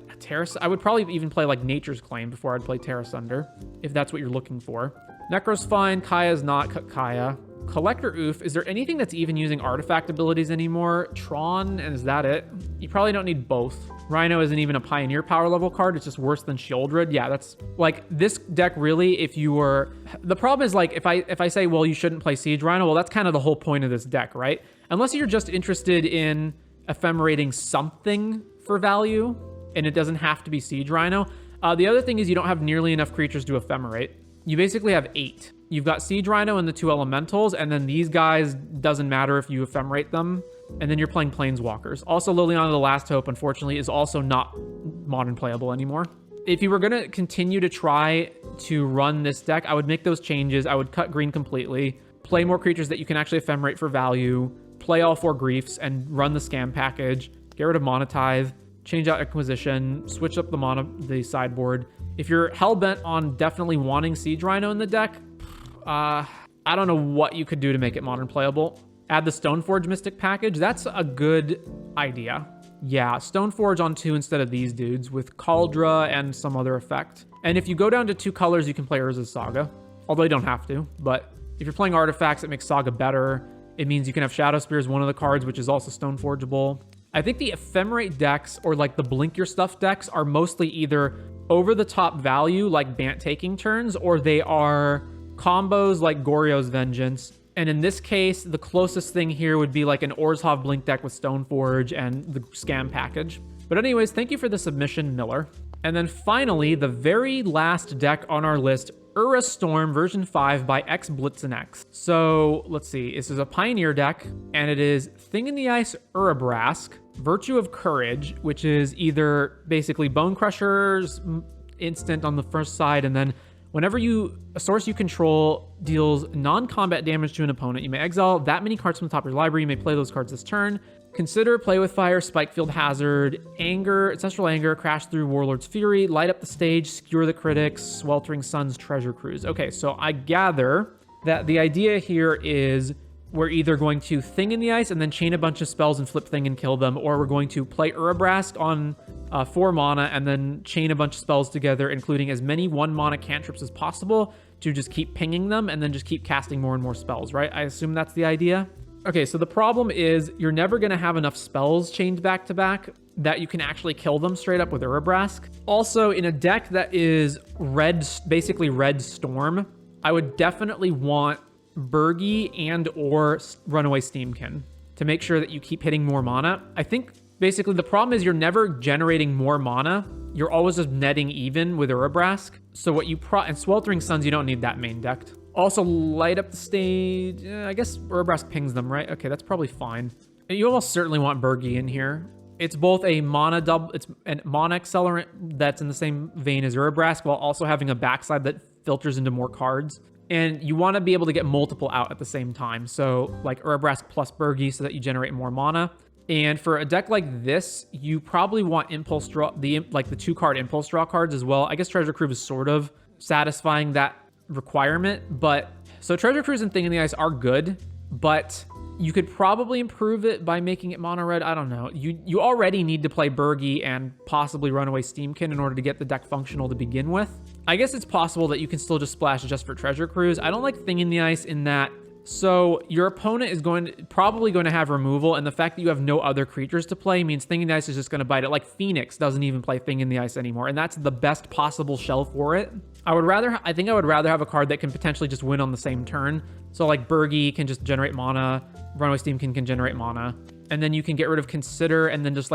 I would probably even play like Nature's Claim before I'd play Terra Sunder, if that's what you're looking for. Necro's fine. Kaya's not. Cut Kaya. Collector Oof. Is there anything that's even using artifact abilities anymore? Tron, and is that it? You probably don't need both. Rhino isn't even a Pioneer power level card. It's just worse than Shieldred. Yeah, that's like this deck really, if you were... The problem is like, if I say, well, you shouldn't play Siege Rhino, well, that's kind of the whole point of this deck, right? Unless you're just interested in ephemerating something for value, and it doesn't have to be Siege Rhino. The other thing is you don't have nearly enough creatures to ephemerate. You basically have 8. You've got Siege Rhino and the 2 elementals, and then these guys, doesn't matter if you ephemerate them, and then you're playing Planeswalkers. Also, Liliana the Last Hope, unfortunately, is also not modern playable anymore. If you were going to continue to try to run this deck, I would make those changes. I would cut green completely, play more creatures that you can actually ephemerate for value, play all 4 Griefs, and run the Scam package, get rid of Monotithe, change out Acquisition, switch up the sideboard. If you're hell-bent on definitely wanting Siege Rhino in the deck, I don't know what you could do to make it modern playable. Add the Stoneforge Mystic package. That's a good idea. Yeah, Stoneforge on 2 instead of these dudes with Cauldra and some other effect. And if you go down to 2 colors, you can play Urza's Saga. Although you don't have to, but if you're playing artifacts, it makes Saga better. It means you can have Shadow Spear as one of the cards, which is also Stoneforgeable. I think the Ephemerate decks or like the Blink Your Stuff decks are mostly either over-the-top value, like Bant taking turns, or they are combos like Goryo's Vengeance. And in this case, the closest thing here would be like an Orzhov Blink deck with Stoneforge and the Scam package. But anyways, thank you for the submission, Miller. And then finally, the very last deck on our list, Ura Storm version 5 by X Blitzen X. So let's see, this is a Pioneer deck, and it is Thing in the Ice Urabrask, Virtue of Courage, which is either basically Bone Crusher's instant on the first side, and then whenever a source you control deals non-combat damage to an opponent, you may exile that many cards from the top of your library. You may play those cards this turn. Consider Play with Fire, Spikefield Hazard, Anger, Ancestral Anger, Crash Through Warlord's Fury, Light Up the Stage, Skewer the Critics, Sweltering Suns, Treasure Cruise. Okay, so I gather that the idea here is we're either going to Thing in the Ice and then chain a bunch of spells and flip Thing and kill them, or we're going to play Urabrask on 4 mana and then chain a bunch of spells together, including as many 1 mana cantrips as possible to just keep pinging them and then just keep casting more and more spells, right? I assume that's the idea. Okay, so the problem is you're never going to have enough spells chained back to back that you can actually kill them straight up with Urabrask. Also, in a deck that is red, basically Red Storm, I would definitely want Burgy and or Runaway Steamkin to make sure that you keep hitting more mana. I think basically the problem is you're never generating more mana. You're always just netting even with Urabrask. So what you and Sweltering Suns, you don't need that main decked. Also, Light Up the Stage. I guess Urabrask pings them, right? Okay, that's probably fine. You almost certainly want Burgy in here. It's both a mana double, it's a mana accelerant that's in the same vein as Urabrask, while also having a backside that filters into more cards. And you want to be able to get multiple out at the same time. So like Urabrask plus Burgy so that you generate more mana. And for a deck like this, you probably want Impulse Draw, the 2-card Impulse Draw cards as well. I guess Treasure Cruise is sort of satisfying that requirement, but so Treasure Cruise and Thing in the Ice are good, but you could probably improve it by making it mono red. I don't know. You already need to play Burgy and possibly Runaway Steamkin in order to get the deck functional to begin with. I guess it's possible that you can still just splash just for Treasure Cruise. I don't like Thing in the Ice in that, so your opponent is probably going to have removal, and the fact that you have no other creatures to play means Thing in the Ice is just going to bite it. Like Phoenix doesn't even play Thing in the Ice anymore, and that's the best possible shell for it. I think I would rather have a card that can potentially just win on the same turn. So like Burgy can just generate mana, Runaway Steamkin can generate mana, and then you can get rid of Consider and then just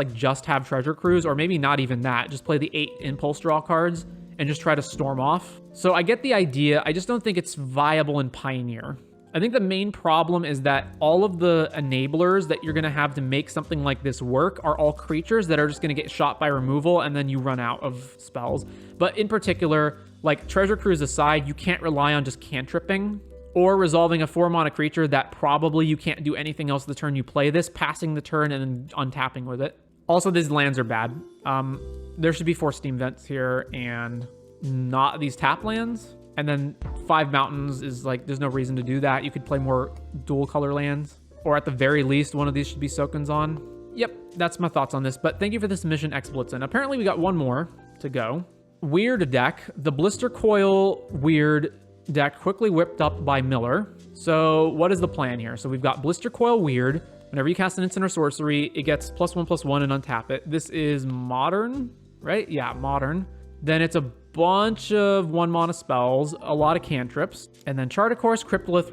have Treasure Cruise, or maybe not even that. Just play the 8 Impulse Draw cards and just try to storm off. So I get the idea. I just don't think it's viable in Pioneer. I think the main problem is that all of the enablers that you're going to have to make something like this work are all creatures that are just going to get shot by removal, and then you run out of spells. But in particular, like Treasure Cruise aside, you can't rely on just cantripping or resolving a 4-mana creature that probably you can't do anything else the turn you play this, passing the turn and then untapping with it. Also, these lands are bad. There should be 4 Steam Vents here and not these tap lands. And then 5 mountains is like, there's no reason to do that. You could play more dual color lands, or at the very least, one of these should be Sokens on. Yep, that's my thoughts on this, but thank you for the submission, X Blitzen. Apparently we got one more to go. Weird deck, the Blister Coil Weird deck quickly whipped up by Miller. So what is the plan here? So we've got Blister Coil Weird. Whenever you cast an instant or sorcery, it gets +1/+1 and untap it. This is modern, right? Yeah, modern. Then it's a bunch of 1-mana spells, a lot of cantrips, and then Chart a Course, Cryptolith,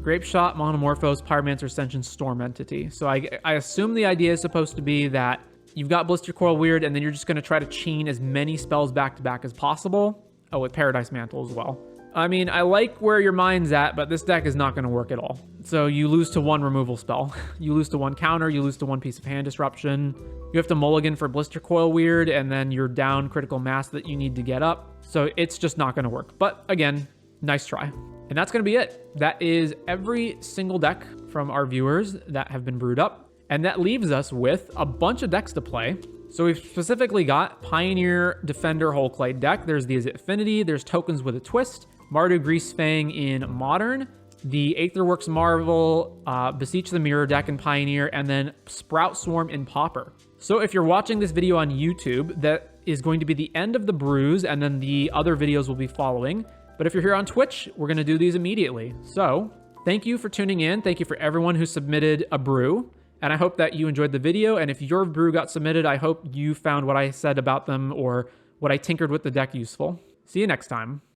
Grape Shot, Monomorphose, Pyromancer Ascension, Storm Entity. So I assume the idea is supposed to be that you've got Blister Coil Weird, and then you're just going to try to chain as many spells back to back as possible. Oh, with Paradise Mantle as well. I mean, I like where your mind's at, but this deck is not going to work at all. So you lose to 1 removal spell. You lose to 1 counter, you lose to 1 piece of hand disruption. You have to mulligan for Blister Coil Weird, and then you're down critical mass that you need to get up. So it's just not going to work. But again, nice try. And that's going to be it. That is every single deck from our viewers that have been brewed up. And that leaves us with a bunch of decks to play. So we've specifically got Pioneer, Defender, Hulklite deck. There's the Affinity, there's Tokens with a Twist, Mardu Greasefang in Modern, the Aetherworks Marvel, Beseech the Mirror deck in Pioneer, and then Sprout Swarm in Pauper. So if you're watching this video on YouTube, that is going to be the end of the brews, and then the other videos will be following. But if you're here on Twitch, we're going to do these immediately. So thank you for tuning in. Thank you for everyone who submitted a brew. And I hope that you enjoyed the video. And if your brew got submitted, I hope you found what I said about them or what I tinkered with the deck useful. See you next time.